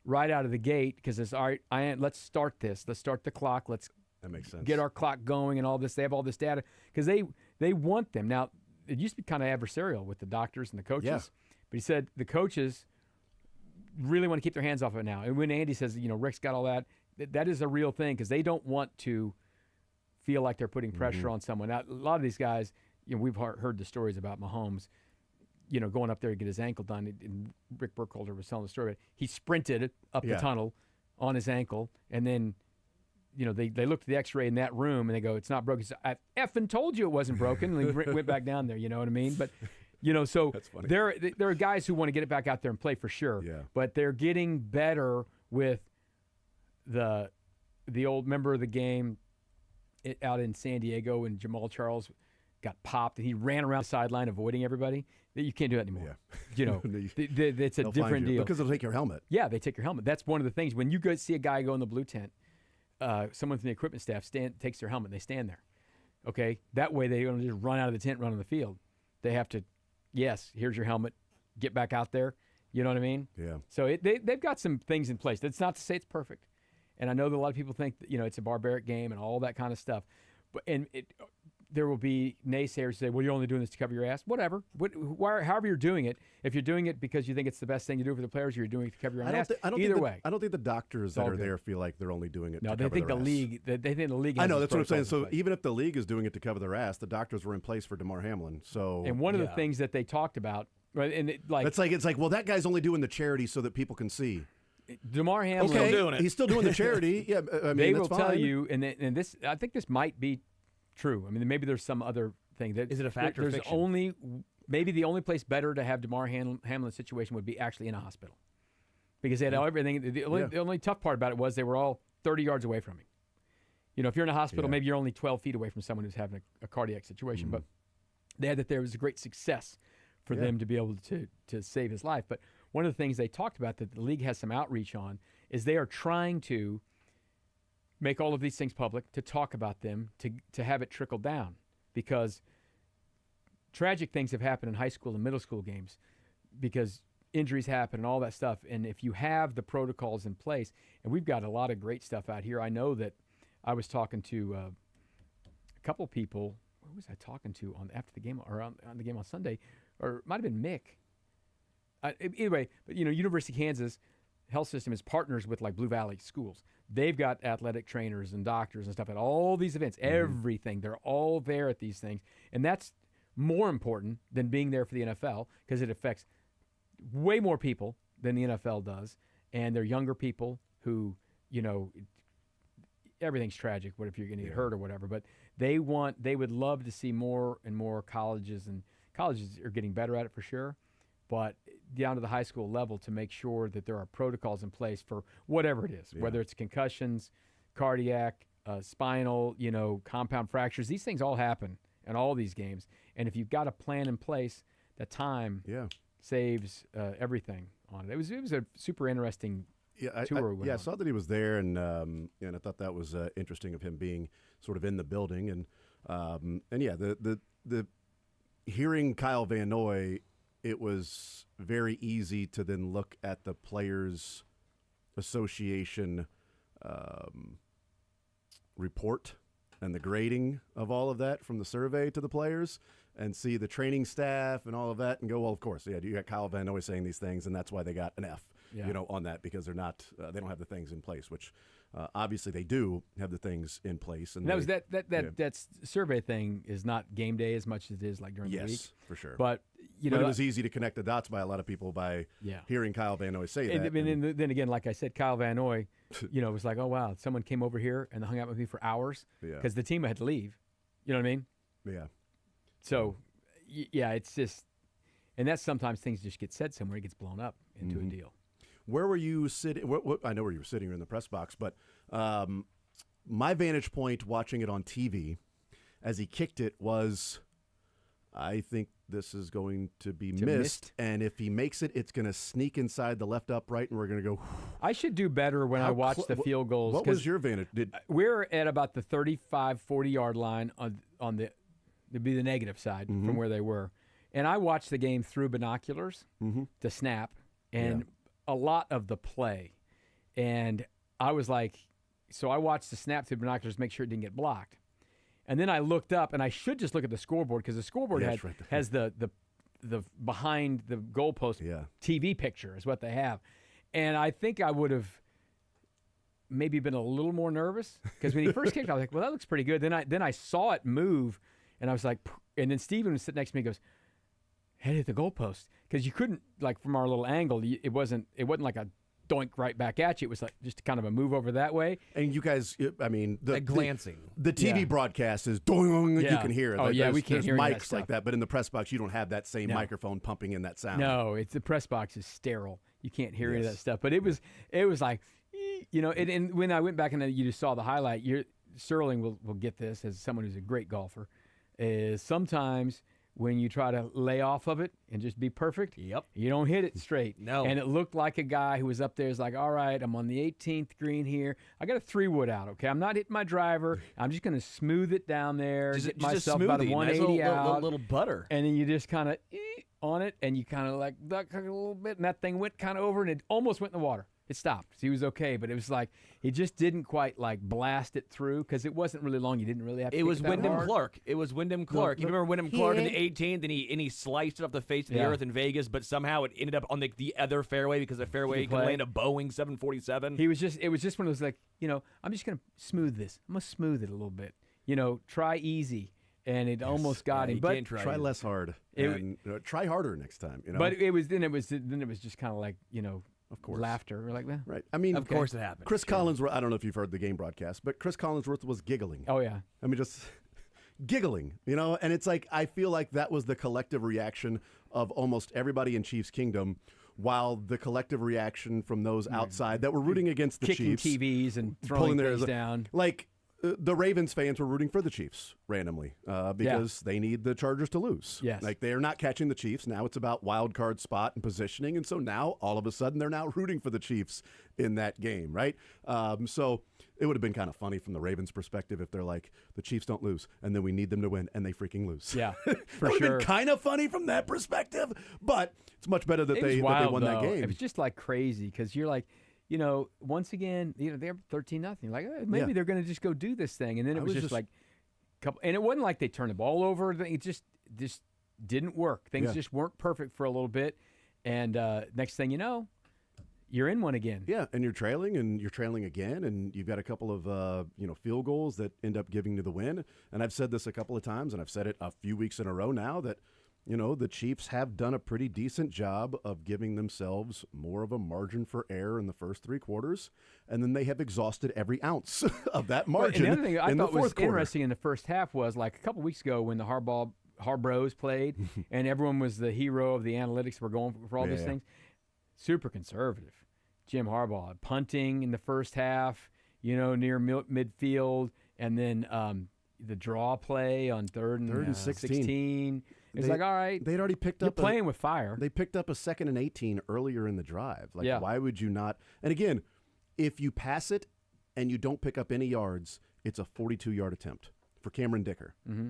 right out of the gate because it's, all right, let's start this. Let's start the clock. That makes sense. Get our clock going and all this. They have all this data because they want them. Now, it used to be kind of adversarial with the doctors and the coaches, but he said the coaches really want to keep their hands off of it now. And when Andy says, Rick's got all that, that is a real thing because they don't want to feel like they're putting pressure on someone. Now, a lot of these guys, we've heard the stories about Mahomes, going up there to get his ankle done. And Rick Burkholder was telling the story. He sprinted up the tunnel on his ankle, and then, they looked at the X-ray in that room, and they go, "It's not broken." He said, "I effing told you it wasn't broken." And he went back down there. You know what I mean? But, so there are guys who want to get it back out there and play for sure. Yeah. But they're getting better with the old member of the game out in San Diego, and Jamal Charles got popped, and he ran around the sideline avoiding everybody. You can't do that anymore. Yeah. It's a different deal. Because they'll take your helmet. Yeah, they take your helmet. That's one of the things. When you go see a guy go in the blue tent, someone from the equipment staff takes their helmet, and they stand there. Okay? That way they don't just run out of the tent, run on the field. They have to, yes, here's your helmet, get back out there. You know what I mean? Yeah. So they've got some things in place. That's not to say it's perfect. And I know that a lot of people think that, it's a barbaric game and all that kind of stuff. But there will be naysayers who say, well, you're only doing this to cover your ass. Whatever. However you're doing it, if you're doing it because you think it's the best thing to do for the players, or you're doing it to cover your own ass, either way. I don't think the doctors that are there feel like they're only doing it to cover their ass. No, they think the league has I know, that's what I'm saying. So place. even if the league is doing it to cover their ass, the doctors were in place for DeMar Hamlin. So and one of the things that they talked about, right, and it's like, well, that guy's only doing the charity so that people can see. DeMar Hamlin, okay, still doing it. He's still doing the charity. Yeah, I mean, they that's will fine. tell you, and this, I think this might be true. I mean, maybe there's some other thing that is it a fact or there's fiction? Maybe the only place better to have DeMar Hamlin's situation would be actually in a hospital, because they had everything. The only tough part about it was they were all 30 yards away from him. If you're in a hospital, maybe you're only 12 feet away from someone who's having a cardiac situation. But they had that there was a great success for them to be able to save his life. But one of the things they talked about that the league has some outreach on is they are trying to make all of these things public, to talk about them, to have it trickle down, because tragic things have happened in high school and middle school games because injuries happen and all that stuff. And if you have the protocols in place, and we've got a lot of great stuff out here. I know that I was talking to a couple people. Who was I talking to after the game, or on the game on Sunday? Or it might have been Mick. Anyway, but University of Kansas health system is partners with like Blue Valley schools. They've got athletic trainers and doctors and stuff at all these events, everything. They're all there at these things. And that's more important than being there for the NFL, because it affects way more people than the NFL does. And they're younger people who, everything's tragic. What if you're going to get hurt or whatever? But they would love to see more and more colleges, and colleges are getting better at it for sure, but down to the high school level, to make sure that there are protocols in place for whatever it is, whether it's concussions, cardiac, spinal, compound fractures. These things all happen in all these games. And if you've got a plan in place, that time saves everything on it. It was a super interesting tour. I saw that he was there, and I thought that was interesting of him being sort of in the building. And the hearing Kyle Van Noy, it was very easy to then look at the Players Association report and the grading of all of that from the survey to the players, and see the training staff and all of that, and go, well, of course, you got Kyle Van Noy saying these things, and that's why they got an F, on that, because they're not, they don't have the things in place, which obviously they do have the things in place. And that survey thing is not game day as much as it is like during the week. Yes, for sure. But it was easy to connect the dots by a lot of people by hearing Kyle Van Noy say that. And then again, like I said, Kyle Van Noy, was like, oh wow, someone came over here and hung out with me for hours because the team had to leave. You know what I mean? Yeah. So, it's just, and that's sometimes things just get said somewhere, it gets blown up into a deal. Where were you sitting? I know where you were sitting. You're in the press box, but my vantage point watching it on TV as he kicked it was, I think this is going to be missed, and if he makes it, it's going to sneak inside the left upright, and we're going to go. I should do better when I watch the field goals. What was your vantage? We're at about the 35, 40-yard line on the it'd be the negative side from where they were, and I watched the game through binoculars to snap, and a lot of the play, and I was like, so I watched the snap through binoculars, make sure it didn't get blocked. And then I looked up, and I should just look at the scoreboard, because the scoreboard has the behind the goalpost TV picture is what they have. And I think I would have maybe been a little more nervous because when he first kicked, I was like, well, that looks pretty good. Then I saw it move, and I was like, and then Steven was sitting next to me and goes, head hit the goalpost, because you couldn't, like, from our little angle, it wasn't like a doink right back at you. It was like just kind of a move over that way. And you guys, I mean, glancing. The TV broadcast is doing. You can hear it. Oh, like, we can't hear mics that like that, but in the press box, you don't have that same microphone pumping in that sound. No, the press box is sterile. You can't hear any of that stuff. But it was like, you know, and when I went back and you just saw the highlight, Sterling will get this as someone who's a great golfer, is sometimes when you try to lay off of it and just be perfect, you don't hit it straight. No. And it looked like a guy who was up there is like, all right, I'm on the 18th green here. I got a 3-wood out, okay? I'm not hitting my driver. I'm just going to smooth it down there, get myself about a 180 nice out. little butter. And then you just kind of on it, and you kind of like duck a little bit, and that thing went kind of over, and it almost went in the water. It stopped. So he was okay, but it was like he just didn't quite like blast it through because it wasn't really long. You didn't really have to. It was Wyndham Clark. It was Wyndham Clark. You remember Wyndham Clark in the 18th, and he sliced it off the face of the earth in Vegas, but somehow it ended up on the other fairway because the fairway can land a Boeing 747. It was just one of those, like, you know, I'm just gonna smooth this. I'm gonna smooth it a little bit. You know, try easy. And it almost got him. But try less hard. And try harder next time. You know? But it was just kind of like, you know, of course, laughter. We're like, well, right. I mean, of course it happened. Chris Collinsworth. I don't know if you've heard the game broadcast, but Chris Collinsworth was giggling. Oh yeah. I mean, just giggling. You know, and it's like I feel like that was the collective reaction of almost everybody in Chiefs Kingdom. While the collective reaction from those outside that were rooting against the kicking Chiefs, TVs and throwing things down, like. The Ravens fans were rooting for the Chiefs randomly because they need the Chargers to lose. Yes. Like they're not catching the Chiefs. Now it's about wild card spot and positioning. And so now all of a sudden they're now rooting for the Chiefs in that game, right? So it would have been kind of funny from the Ravens' perspective if they're like, the Chiefs don't lose and then we need them to win and they freaking lose. Yeah, for sure. That would have been kind of funny from that perspective, but it's much better that they won that game. It was just like crazy because you're like, you know, once again, you know, they're 13-0. Like, maybe they're going to just go do this thing. And then it was just like, and it wasn't like they turned the ball over. It just didn't work. Things just weren't perfect for a little bit. And next thing you know, you're in one again. Yeah, and you're trailing again, and you've got a couple of field goals that end up giving you the win. And I've said this a couple of times, and I've said it a few weeks in a row now that, you know, the Chiefs have done a pretty decent job of giving themselves more of a margin for error in the first 3 quarters, and then they have exhausted every ounce of that margin. And the other thing I thought was quarter. interesting in the first half was like a couple weeks ago when the Harbros played, and everyone was the hero of the analytics. We're going for all these things. Super conservative. Jim Harbaugh punting in the first half, you know, near midfield, and then the draw play on third and 16. It's like, all right, they'd already picked up. You're playing with fire. They picked up a 2nd and 18 earlier in the drive. Like, why would you not? And again, if you pass it and you don't pick up any yards, it's a 42-yard attempt for Cameron Dicker. Mm-hmm.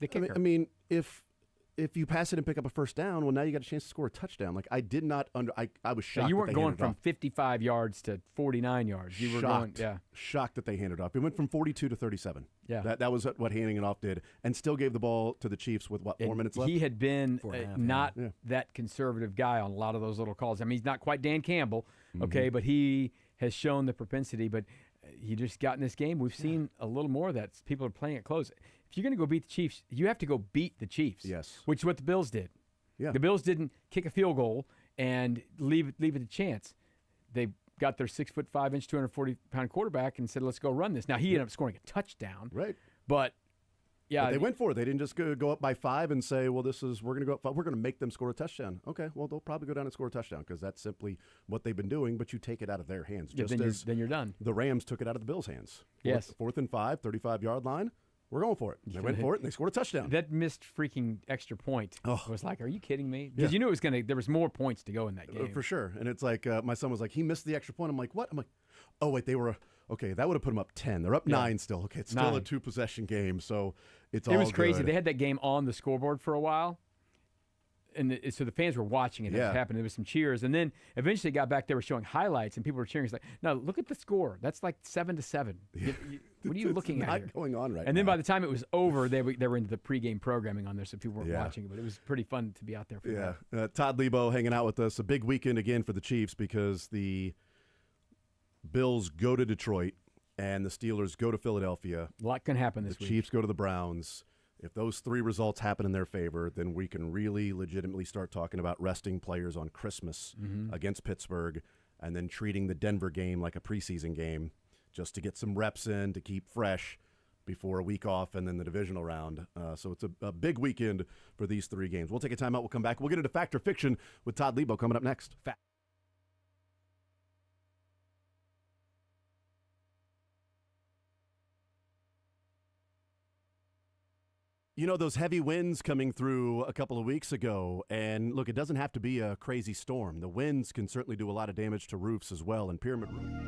The kicker. I mean, if you pass it and pick up a first down, well, now you got a chance to score a touchdown. Like, I did not I was shocked. So you weren't that they going handed from off. 55 yards to 49 yards. You were shocked that they handed off. It went from 42 to 37. Yeah, that was what handing it off did, and still gave the ball to the Chiefs with 4 minutes left. He had been not that conservative guy on a lot of those little calls. I mean, he's not quite Dan Campbell, okay, but he has shown the propensity. But he just got in this game. We've seen a little more of that. People are playing it close. If you're going to go beat the Chiefs, you have to go beat the Chiefs. Yes. Which is what the Bills did. Yeah. The Bills didn't kick a field goal and leave it a chance. They got their 6'5", 240-pound quarterback and said, "Let's go run this." Now he ended up scoring a touchdown. Right. But but they went for it. They didn't just go up by 5 and say, "Well, we're going to go up 5. We're going to make them score a touchdown." Okay, well, they'll probably go down and score a touchdown because that's simply what they've been doing. But you take it out of their hands, then you're done. The Rams took it out of the Bills' hands. Yes. 4th and 5, 35-yard line. We're going for it. They went for it, and they scored a touchdown. That missed freaking extra point was like, are you kidding me? Because you knew there was more points to go in that game. For sure. And it's like, my son was like, he missed the extra point. I'm like, what? I'm like, oh, wait, they were, okay, that would have put them up 10. They're up 9 still. Okay, it's still a 2-possession game, so it's all good. It was crazy. They had that game on the scoreboard for a while. And so the fans were watching it as it happened. There was some cheers. And then eventually got back, they were showing highlights, and people were cheering. It's like, no, look at the score. That's like 7-7. What are you looking at here? Not going on right now. And then by the time it was over, they were into the pregame programming on there, so people weren't watching it. But it was pretty fun to be out there for that. Todd Lebo hanging out with us. A big weekend again for the Chiefs because the Bills go to Detroit and the Steelers go to Philadelphia. A lot can happen this week. week. The Chiefs go to the Browns. If those 3 results happen in their favor, then we can really legitimately start talking about resting players on Christmas against Pittsburgh and then treating the Denver game like a preseason game just to get some reps in, to keep fresh before a week off and then the divisional round. So it's a big weekend for these 3 games. We'll take a timeout. We'll come back. We'll get into Fact or Fiction with Todd Lebo coming up next. You know, those heavy winds coming through a couple of weeks ago, and look, it doesn't have to be a crazy storm. The winds can certainly do a lot of damage to roofs as well and pyramid roofs.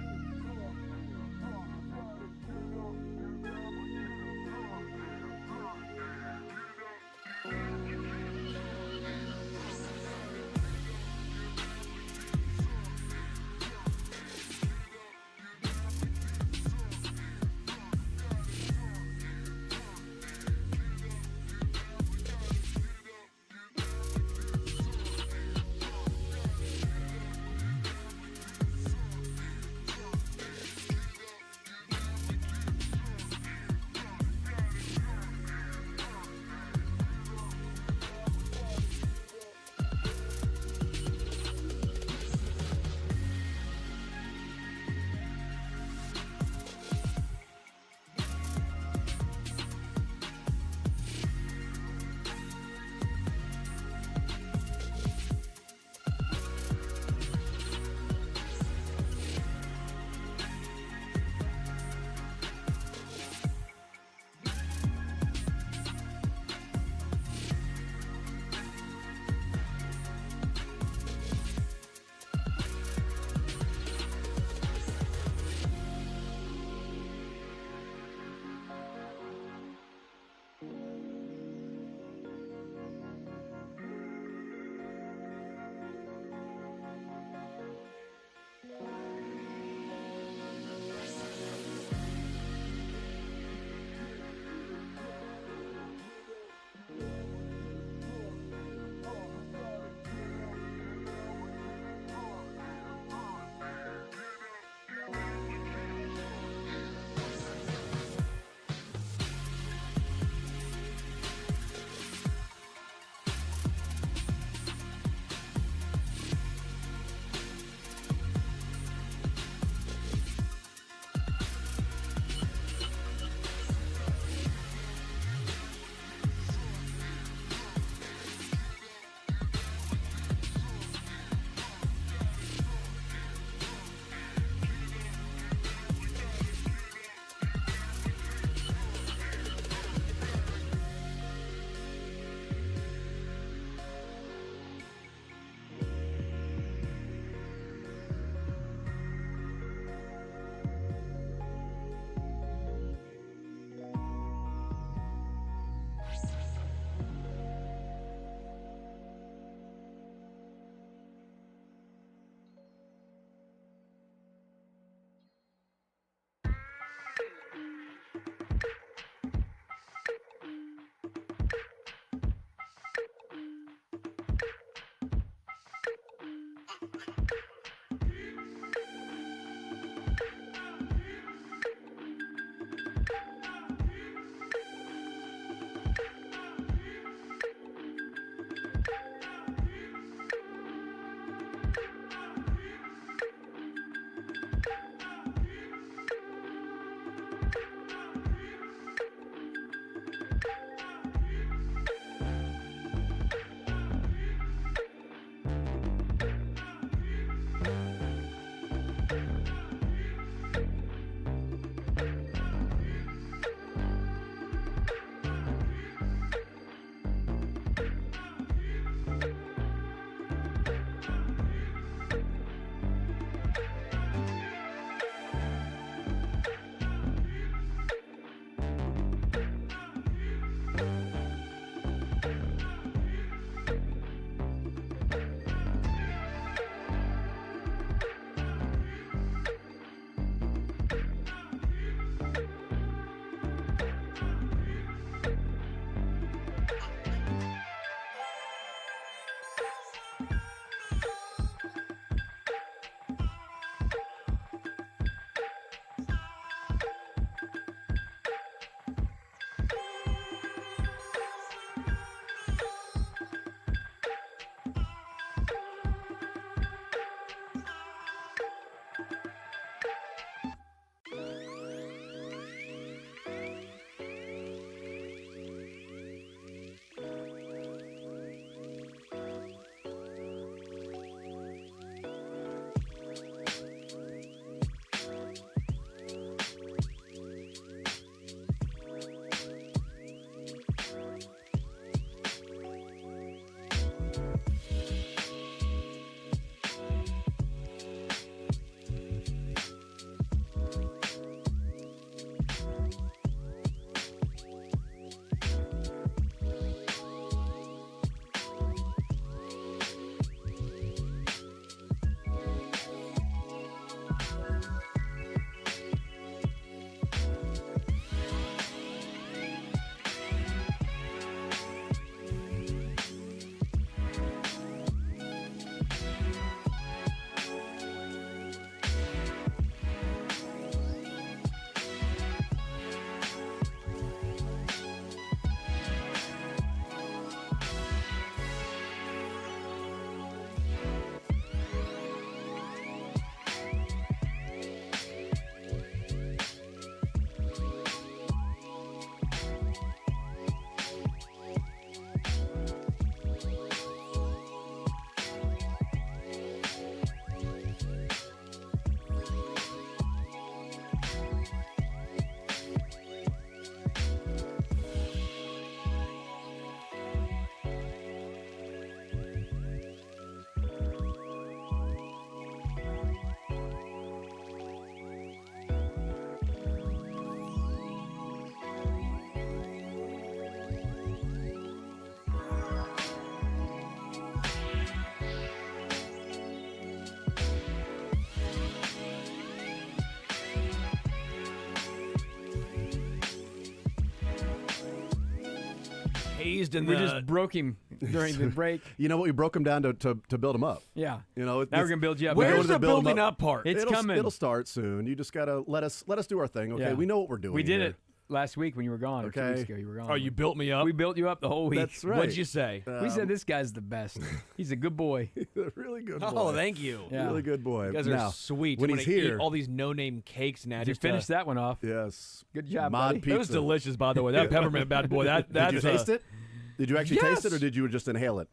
amazed and we just broke him during the break. You know what? We broke him down to build him up. Yeah. You know, Now we're gonna build you up. Where's to the build 'em building up. up part? It's coming. It'll start soon. You just gotta let us do our thing. Okay, Yeah. we know what we're doing. We did here. it last week when you were gone. Or 2 Okay. weeks ago you were gone. Oh, you built me up? We built you up the whole week. That's right. What'd you say? We said this guy's the best. He's a good boy. A really good boy. Oh, thank you. Yeah. Really good boy. You guys now, are sweet. When I'm he's gonna here, eat all these no-name cakes now. You just finished that one off. yes. Good job, Mod buddy. pizza. It was delicious, by the way. That peppermint bad boy. That's Did you taste it? Did you actually taste it, or Yes. did you just inhale it?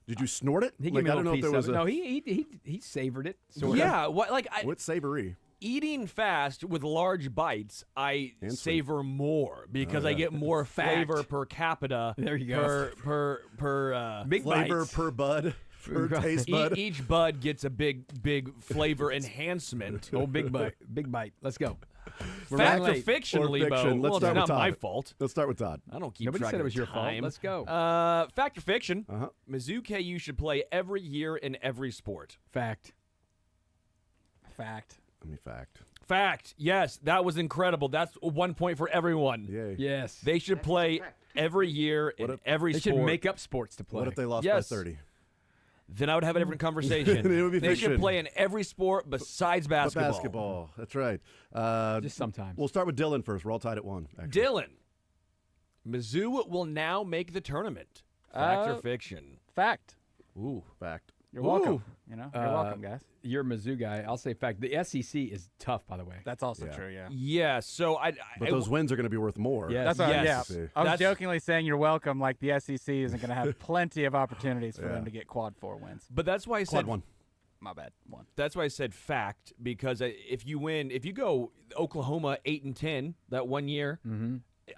Did you snort it? He gave Like, me a I don't little know if piece there of was it. a. No, he savored it. Sort of. Yeah, what like What's savory? eating fast with large bites, I And sweet. savor more because I get more flavor per capita. There you go. Per Big Flavor bites. per bud, per taste bud. each bud gets a big flavor enhancement. Oh, big bite. Let's go. We're Fact running or late. fiction, Or Lebo? fiction. Let's Well, start it's with not my Todd. fault. Let's start with Todd. I don't keep Nobody track said of it was your fault. time. Let's go. Fact or fiction? Uh-huh. Mizzou KU should play every year in every sport. Fact. Let me fact. Fact. Yes, that was incredible. That's 1 point for everyone. Yay. Yes. They should play every year in every They sport. should make up sports to play. What if they lost Yes. by 30? Then I would have a different conversation. It would be they should fiction. play in every sport besides But basketball. basketball. That's right. Just sometimes. We'll start with Dylan first. We're all tied at 1. Actually. Dylan, Mizzou will now make the tournament. Fact or fiction? Fact. Ooh. Fact. You're welcome. Ooh. You know, you're welcome, guys. You're a Mizzou guy. I'll say fact. The SEC is tough, by the way. That's also Yeah. true. Yeah. Yeah, so But those wins are going to be worth more. Yes. That's what, Yes. yeah. See. I was That's- jokingly saying you're welcome. Like the SEC isn't going to have plenty of opportunities for them to get quad 4 wins. but that's why I Quad said 1. My bad. 1. That's why I said fact, because if you win, if you go Oklahoma 8-10 that 1 year,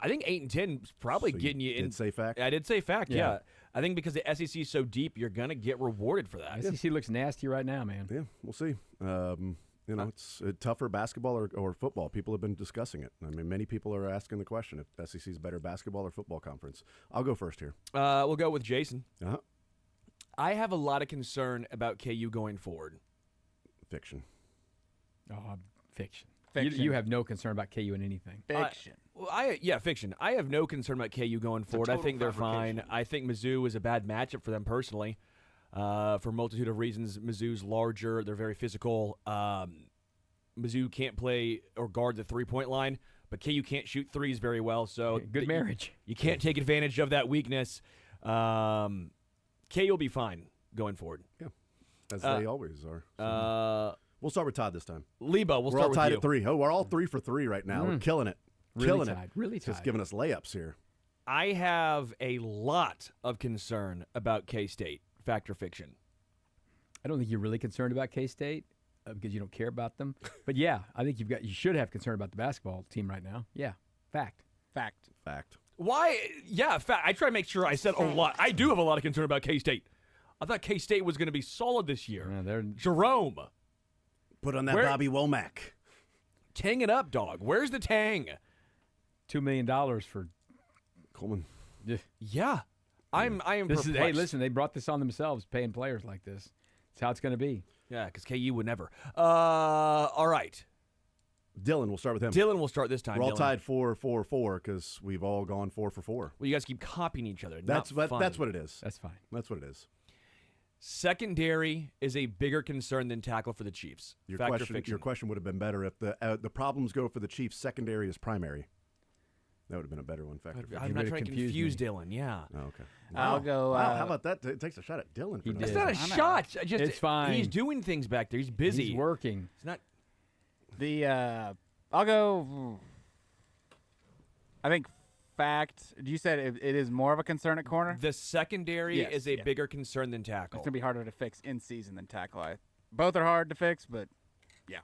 I think 8-10 is probably So you getting you in. did say fact? I did say fact. Yeah. Yeah. I think because the SEC is so deep, you're gonna get rewarded for that. SEC looks nasty right now, man. Yeah, we'll see. You know, it's tougher basketball or football. People have been discussing it. I mean, many people are asking the question if SEC is better basketball or football conference. I'll go first here. We'll go with Jason. Uh-huh. I have a lot of concern about KU going forward. Fiction. Oh, fiction. Fiction. You have no concern about KU in anything. Fiction. Fiction. I have no concern about KU going forward. I think they're fine. I think Mizzou is a bad matchup for them personally, for a multitude of reasons. Mizzou's larger. They're very physical. Mizzou can't play or guard the three-point line, but KU can't shoot threes very well. So Good marriage. You can't take advantage of that weakness. KU will be fine going forward. Yeah, as they always are. We'll start with Todd this time. Lebo, we'll We're start all with tied you. at 3. Oh, we're all 3 for 3 right now. We're killing it. Really Killing tied. it. Really Just tied. giving us layups here. I have a lot of concern about K-State. Fact or fiction? I don't think you're really concerned about K-State because you don't care about them. But yeah, I think you should have concern about the basketball team right now. Yeah, fact. Fact. Fact. Why? Yeah, fact. I try to make sure I said a lot. I do have a lot of concern about K-State. I thought K-State was going to be solid this year. Yeah, they're Jerome, Put on that Where- Bobby Womack. tang it up, dog. Where's the tang? $2 million for. Coleman. Yeah, I am This perplexed. is hey, listen, they brought this on themselves, paying players like this. It's how it's going to be. Yeah, because KU would never. All right, Dylan, we'll start with him. Dylan will start this time. We're all Dylan. tied 4-4-4 because we've all gone 4 for 4. Well, you guys keep copying each other. That's Not fun. that's what it is. That's fine. That's what it is. Secondary is a bigger concern than tackle for the Chiefs. Your Fact or question, fiction? your question would have been better if the problems go for the Chiefs. Secondary is primary. That would have been a better one. Fact or fiction. I'm not really trying to confuse confuse Dylan. Yeah. Oh, okay. I'll go. Wow, how about that? It takes a shot at Dylan. For He that. It's did. not a shot. I just, It's fine. He's doing things back there. He's busy. He's working. It's not. I'll go. I think fact. You said it is more of a concern at corner. The secondary Yes, is a yeah. bigger concern than tackle. It's gonna be harder to fix in season than tackle. Both are hard to fix, but yeah.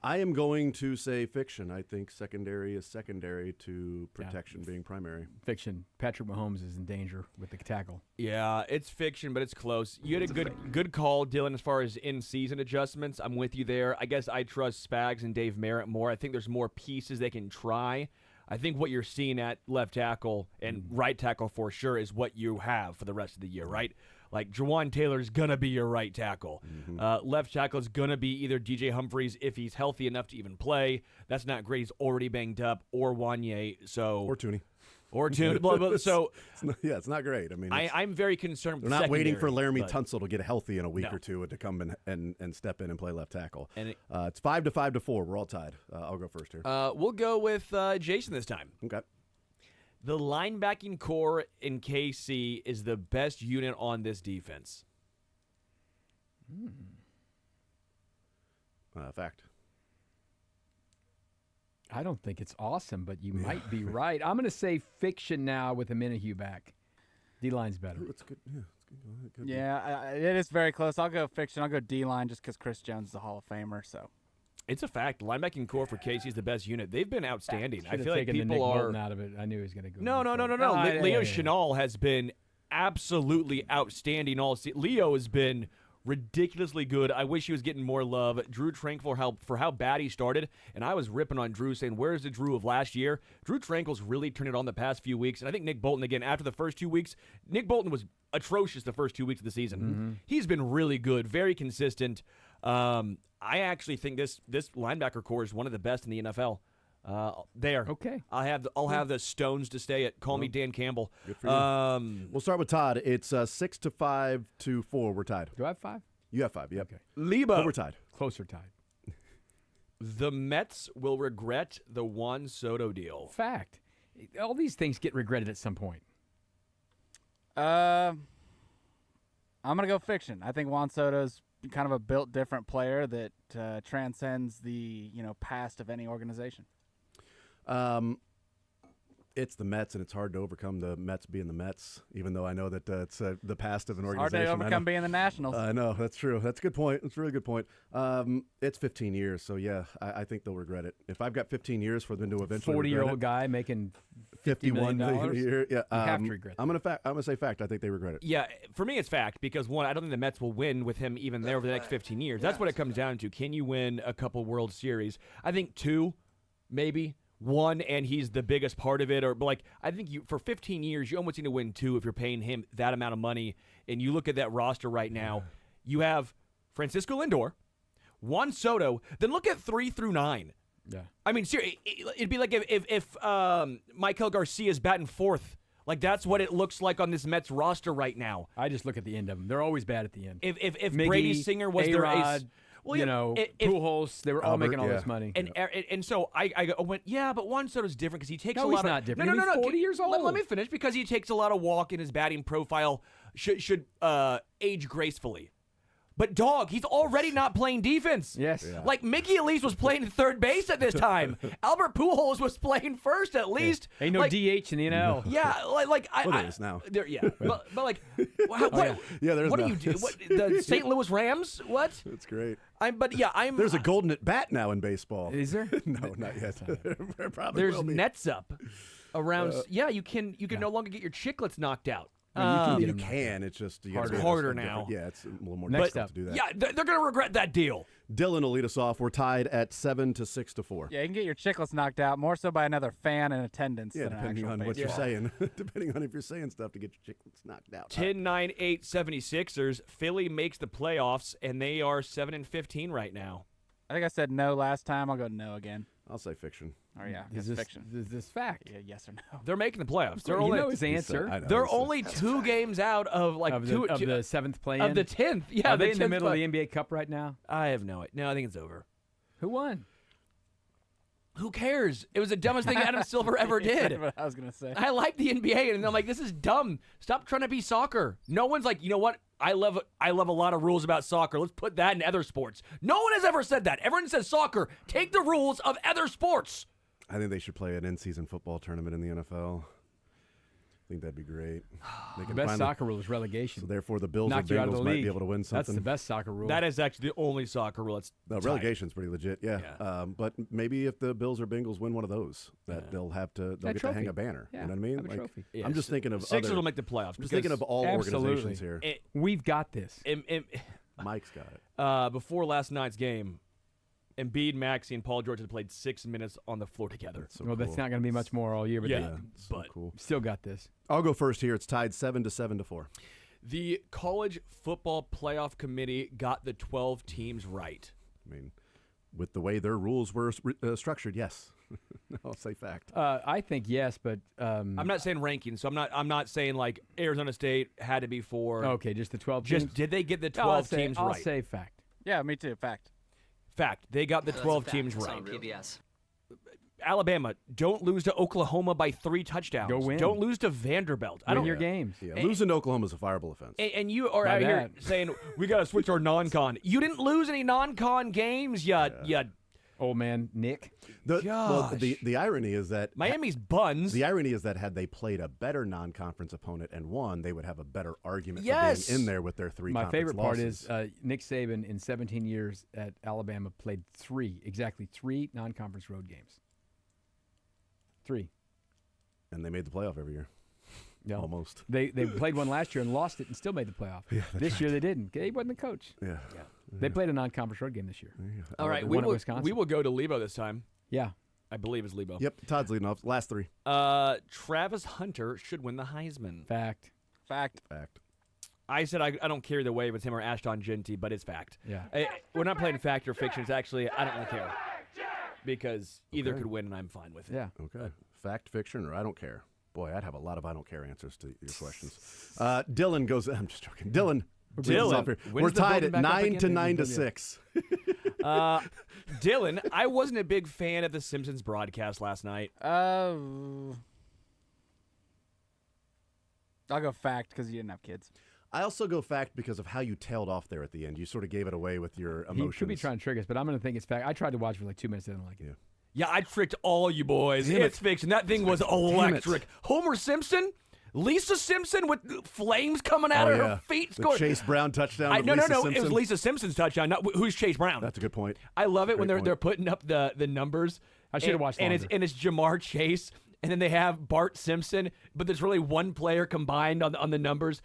I am going to say fiction. I think secondary is secondary to protection being primary. Fiction. Patrick Mahomes is in danger with the tackle. Yeah, it's fiction, but it's close. You had a good call, Dylan, as far as in-season adjustments. I'm with you there. I guess I trust Spags and Dave Merritt more. I think there's more pieces they can try. I think what you're seeing at left tackle and right tackle for sure is what you have for the rest of the year, right? Like, Jawan Taylor's going to be your right tackle. Left tackle is going to be either DJ Humphries if he's healthy enough to even play. That's not great. He's already banged up. Or Wanye. So, Or Tooney. Or two. So it's not great. I mean, I'm very concerned with they're not waiting for Laramie but, Tunsil to get healthy in a week or two to come and step in and play left tackle. And it's 5-4. We're all tied. I'll go first here. We'll go with Jason this time. Okay. The linebacking core in KC is the best unit on this defense. Fact. I don't think it's awesome, but you might be right. I'm going to say fiction now with a Minihue back. D-line's better. That's good. Yeah, it's good. Yeah, it is very close. I'll go fiction. I'll go D-line just because Chris Jones is a Hall of Famer. So it's a fact. Linebacking core for KC is the best unit. They've been outstanding. I feel like taken people the Nick are Bolton out of it. I knew he was going to go. No. Leo Chenal has been absolutely outstanding all season. Leo has been ridiculously good. I wish he was getting more love. Drew Tranquil for how bad he started, and I was ripping on Drew, saying, where's the Drew of last year? Drew Tranquil's really turned it on the past few weeks, and I think Nick Bolton, again, after the first 2 weeks, Nick Bolton was atrocious the first 2 weeks of the season. Mm-hmm. He's been really good, very consistent. I actually think this linebacker core is one of the best in the NFL. There. Okay. I'll have the stones to stay at. Call me Dan Campbell. Good for you. We'll start with Todd. It's 6-5-4. We're tied. Do I have 5? You have 5. Yep. Okay. Lebo. We're tied. Closer tied. The Mets will regret the Juan Soto deal. Fact. All these things get regretted at some point. I'm gonna go fiction. I think Juan Soto's kind of a built different player that transcends the past of any organization. It's the Mets, and it's hard to overcome the Mets being the Mets, even though I know that it's the past of an organization. Hard to overcome being the Nationals. I know, that's true. That's a good point. That's a really good point. It's 15 years, so yeah, I think they'll regret it. If I've got 15 years for them to eventually 40-year-old guy making $51 million a year, yeah, you have to regret I'm gonna say fact. I think they regret it. Yeah, for me it's fact because one, I don't think the Mets will win with him even there over the next 15 years. That's what it comes down to. Can you win a couple World Series? I think 2, maybe. 1, and he's the biggest part of it. I think for 15 years, you almost need to win 2 if you're paying him that amount of money. And you look at that roster right now, you have Francisco Lindor, Juan Soto, then look at 3 through 9. Yeah. I mean, seriously, it'd be like if Michael Garcia's batting 4th. Like, that's what it looks like on this Mets roster right now. I just look at the end of them. They're always bad at the end. If Miggy, Brady Singer was their ace. Well, Pujols, they were all making all this money. And so I went, yeah, but Juan Soto's different because he takes a lot he's of... not different. No. He's 40 years old. Let me finish. Because he takes a lot of walk and his batting profile should age gracefully. But, dog, he's already not playing defense. Yes. Yeah. Like, Mickey at least was playing third base at this time. Albert Pujols was playing first at least. Yeah. Ain't no DH in the NL. Yeah, there is now. But like, what there's what now. do you do? What, the St. Louis Rams? What? That's great. There's a golden at bat now in baseball. Is there? No, not yet. There probably There's will be. nets up around. You can no longer get your chiclets knocked out. You can. It's just harder now. Yeah, it's a little more Next difficult to do that. Yeah, they're going to regret that deal. Dylan will lead us off. We're tied at 7-6-4. Yeah, you can get your chicklets knocked out more so by another fan in attendance. Yeah, than depending on what you're saying. Depending on if you're saying stuff to get your chicklets knocked out. 10-9-8 76ers. Philly makes the playoffs, and they are 7-15 right now. I think I said no last time. I'll go no again. I'll say fiction. Oh, yeah. Is this fact? Yeah, yes or no? They're making the playoffs. You know his answer. They're only 2 games out of the 7th play-in? Of the 10th. Yeah, Are they in the middle of the NBA Cup right now? I have no idea. No, I think it's over. Who won? Who cares? It was the dumbest thing Adam Silver ever did. That's what I was going to say. I like the NBA, and I'm like, this is dumb. Stop trying to be soccer. No one's like, you know what? I love a lot of rules about soccer. Let's put that in other sports. No one has ever said that. Everyone says soccer. Take the rules of other sports. I think they should play an in-season football tournament in the NFL. I think that'd be great. The best soccer rule is relegation. So therefore, the Bills or Knock you out of Bengals the might league. be able to win something. That's the best soccer rule. That is actually the only soccer rule. Relegation's pretty legit, yeah. But maybe if the Bills or Bengals win one of those, they'll get to hang a banner. Yeah, you know what I mean? have a trophy. I'm just thinking of Sixers will make the playoffs. I'm just thinking of all organizations here. We've got this. Mike's got it. Before last night's game, Embiid, Maxey, and Paul George had played 6 minutes on the floor together. That's not going to be much more all year, but so cool. Still got this. I'll go first here. It's tied 7-4. The College Football Playoff Committee got the 12 teams right. I mean, with the way their rules were structured, yes. I'll say fact. I think yes, but I'm not saying rankings, so I'm not saying like Arizona State had to be 4. Okay, just the 12 teams. Just did they get the 12 teams right? I'll say fact. Yeah, me too. Fact. Fact. They got the 12 teams It's right. on PBS. Alabama, don't lose to Oklahoma by 3 touchdowns. Go win. Don't lose to Vanderbilt. I Win don't your games. Yeah, losing to Oklahoma is a fireable offense. And you are My out here bad. saying we got to switch our non-con. You didn't lose any non-con games, you Old man Nick. The irony is that Miami's buns. The irony is that had they played a better non-conference opponent and won, they would have a better argument Yes. for being in there with their 3 My conference favorite part losses. is Nick Saban in 17 years at Alabama played exactly three non-conference road games. 3. And they made the playoff every year. Yeah. Almost. They played one last year and lost it and still made the playoff. Yeah, this year they didn't. He wasn't the coach. Yeah. They played a non-conference road game this year. All right, Won at Wisconsin. we will go to Lebo this time. Yeah. I believe it's Lebo. Yep, Todd's leading off. Last 3. Travis Hunter should win the Heisman. Fact. Fact. I said I don't care either way if it's him or Ashton Genty, but it's fact. Yeah. We're not playing fact or fiction. It's actually, I don't really care. Because either could win, and I'm fine with it. Yeah. Okay. Fact, fiction, or I don't care. Boy, I'd have a lot of I don't care answers to your questions. Dylan goes. I'm just joking. Dylan. We're tied at 9 to 9 to 6. Dylan, I wasn't a big fan of the Simpsons broadcast last night. I'll go fact because you didn't have kids. I also go fact because of how you tailed off there at the end. You sort of gave it away with your emotions. He could be trying to trick us, but I'm going to think it's fact. I tried to watch for like 2 minutes. I didn't like it. Yeah, I tricked all you boys. It's fiction. That thing was electric. Homer Simpson, Lisa Simpson with flames coming out of her feet. The Chase Brown touchdown. No. Simpson. It was Lisa Simpson's touchdown. Not who's Chase Brown. That's a good point. I love it when Great they're putting up the numbers. I should have watched longer. And it's Jamar Chase, and then they have Bart Simpson, but there's really one player combined on the numbers.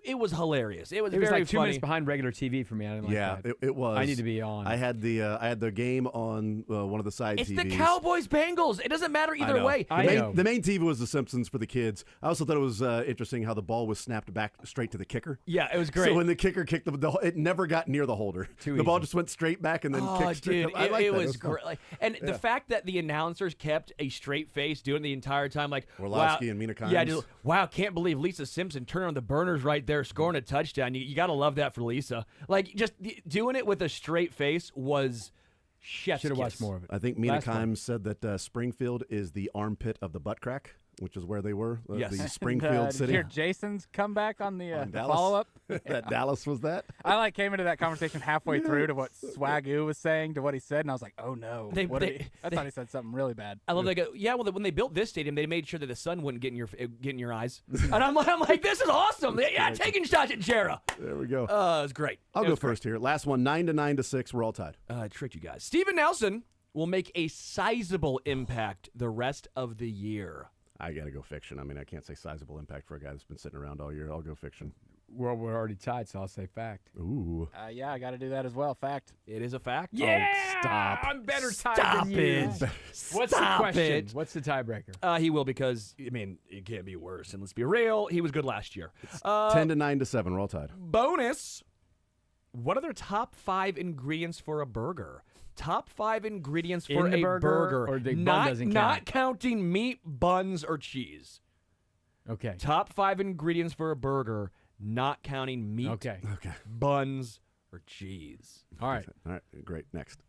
It was hilarious. It was very like 2 funny. minutes behind regular TV for me. I didn't like that. It was. I need to be on. I had the game on one of the side It's TVs. the Cowboys Bengals. It doesn't matter either way. The main TV was The Simpsons for the kids. I also thought it was interesting how the ball was snapped back straight to the kicker. Yeah, it was great. So when the kicker kicked it never got near the holder. The ball just went straight back and then kicked straight dude, up. I liked it that. was great. And the fact that the announcers kept a straight face doing it the entire time, like Orlovsky and Mina Kimes. Yeah, dude, wow, can't believe Lisa Simpson turned on the burners right there, scoring a touchdown. You got to love that for Lisa. Like, just doing it with a straight face was chef's Should have kiss. watched more of it. I think Mina Kimes said that Springfield is the armpit of the butt crack, which is where they were. Yes. The Springfield Did city. you hear Jason's comeback on the Dallas? follow-up? That Dallas was that? I came into that conversation halfway through to what Swagoo was saying, to what he said, and I was like, oh no. I thought he said something really bad. I love that. Yeah, well, when they built this stadium, they made sure that the sun wouldn't get in your eyes. And I'm like, this is awesome. Yeah, taking shots at Jera. There we go. It was great. I'll go first here. Last one, 9 to 9 to 6. We're all tied. I tricked you guys. Steven Nelson will make a sizable impact the rest of the year. I got to go fiction. I mean, I can't say sizable impact for a guy that's been sitting around all year. I'll go fiction. Well, we're already tied, so I'll say fact. Ooh. Yeah, I got to do that as well. Fact. It is a fact. Yeah! stop. I'm better tied Stop than you. it. What's the Stop question? it. What's the tiebreaker? He will because, I mean, it can't be worse. And let's be real, he was good last year. 10 to 9 to 7. We're all tied. Bonus. What are their top 5 ingredients for a burger? Top 5 ingredients for In the a burger, or the bun doesn't count? Not counting meat, buns, or cheese. Okay. Top 5 ingredients for a burger, not counting meat, Okay. buns, or cheese. All right. All right. Great. Next.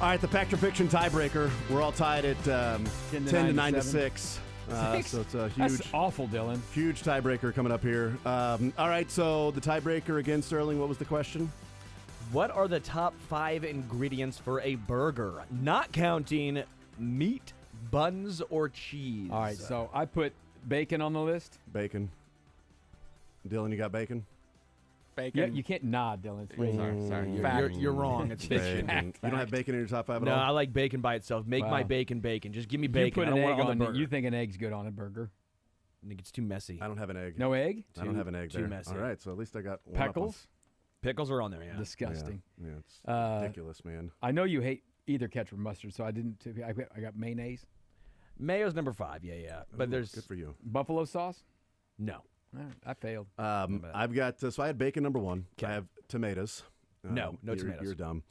All right, the Fact or Fiction tiebreaker. We're all tied at 10 to 9 to 6. So it's a huge, That's awful, Dylan. huge tiebreaker coming up here. All right, so the tiebreaker again, Sterling. What was the question? What are the top 5 ingredients for a burger, not counting meat, buns, or cheese? All right, so I put bacon on the list. Bacon. Dylan, you got bacon? Bacon. Yeah, you can't nod, Dylan. It's racist. Sorry. You're wrong. It's fiction. Bacon. You don't have bacon in your top 5 at No, all? I like bacon by itself. Make my Wow. bacon bacon. Just give me You bacon. put I an don't egg want it on on the it. burger. You think an egg's good on a burger? I think it's too messy. I don't have an egg. No egg? I don't have an egg too there. messy. All right, so at least I got one up on- Pickles? Pickles are on there, yeah. Disgusting. Yeah, it's Uh, ridiculous, man. I know you hate either ketchup or mustard, so I didn't. I got mayonnaise. Mayo's number 5, yeah. But Ooh, there's good for you. Buffalo sauce? no. All right, I failed. I've got so I had bacon number 1. Okay. I have tomatoes. No tomatoes. You're dumb.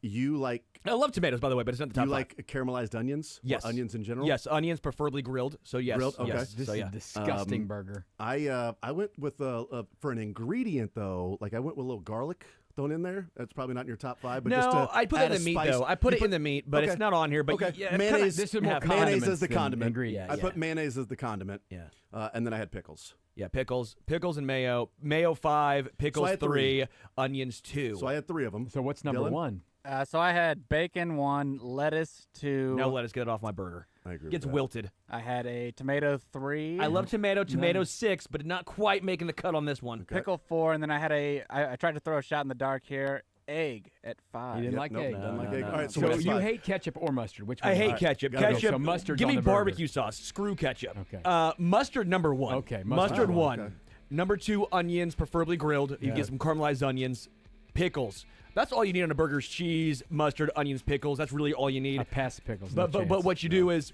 You like I love tomatoes, by the way, but it's not the top you 5. like caramelized onions? Or Yes. onions in general. Yes, onions preferably grilled. So yes, Grilled? Okay. yes. This So is yeah. a disgusting burger. I went with for an ingredient though. Like I went with a little garlic thrown in there. That's probably not in your top 5, but just No, to I put it add in a the meat spice. though. I put You it in the meat, but okay. it's not on here. But Okay. yeah, it's Mayonnaise. This is more have- mayonnaise condiments as the than condiment. ingredients. I Yeah. put mayonnaise as the condiment. Yeah. And then I had pickles. Yeah, pickles and mayo. Mayo 5, pickles I had 3, onions 2. So I had 3 of them. So what's number Dylan? 1? So I had bacon 1, lettuce 2. No lettuce, get it off my burger. I agree. Gets with that. wilted. I had a tomato 3. I love tomato 6, but not quite making the cut on this one. pickle 4, and then I had I tried to throw a shot in the dark here. Egg at 5. You didn't like nope, egg. doesn't like No, egg. no, All right, no. so So what's you 5? hate ketchup or mustard? Which one? I hate All right. ketchup. gotta go. Ketchup. So mustard's give on me the burger. barbecue sauce. Screw ketchup. Okay. Mustard number 1. Okay, Mustard mustard. 1. Okay. Number 2, onions, preferably grilled. You Yeah. get some caramelized onions, pickles. That's all you need on a burger is cheese, mustard, onions, pickles. That's really all you need. I pass the pickles. But what you do is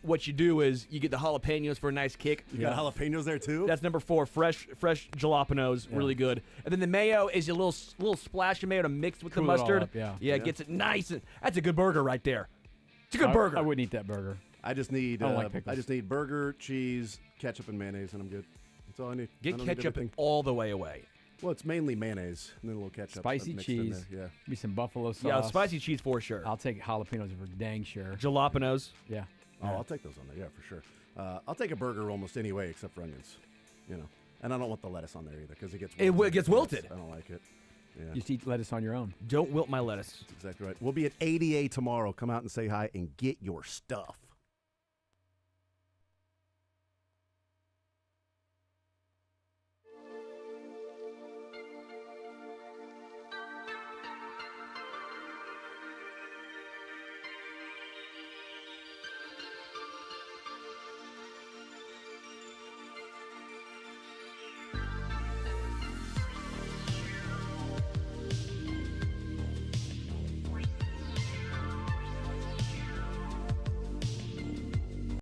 you get the jalapenos for a nice kick. You got jalapenos there too? That's number 4, fresh jalapenos, really good. And then the mayo is a little splash of mayo to mix with Cool the it all mustard. up, yeah. It gets it nice. That's a good burger right there. It's a good burger. I wouldn't eat that burger. I just need I don't like pickles. I just need burger, cheese, ketchup, and mayonnaise, and I'm good. That's all I need. I Get don't need ketchup everything. all the way away. Well, it's mainly mayonnaise and then a little ketchup. Spicy mixed in cheese. there, Yeah. Be some buffalo sauce. Yeah, spicy cheese for sure. I'll take jalapenos for dang sure. Jalapenos. Yeah. Oh, I'll take those on there. Yeah, for sure. I'll take a burger almost any way except for onions. You know, and I don't want the lettuce on there either because it gets gets wilted. I don't like it. Yeah. You just eat lettuce on your own. Don't wilt my lettuce. That's exactly right. We'll be at ADA tomorrow. Come out and say hi and get your stuff.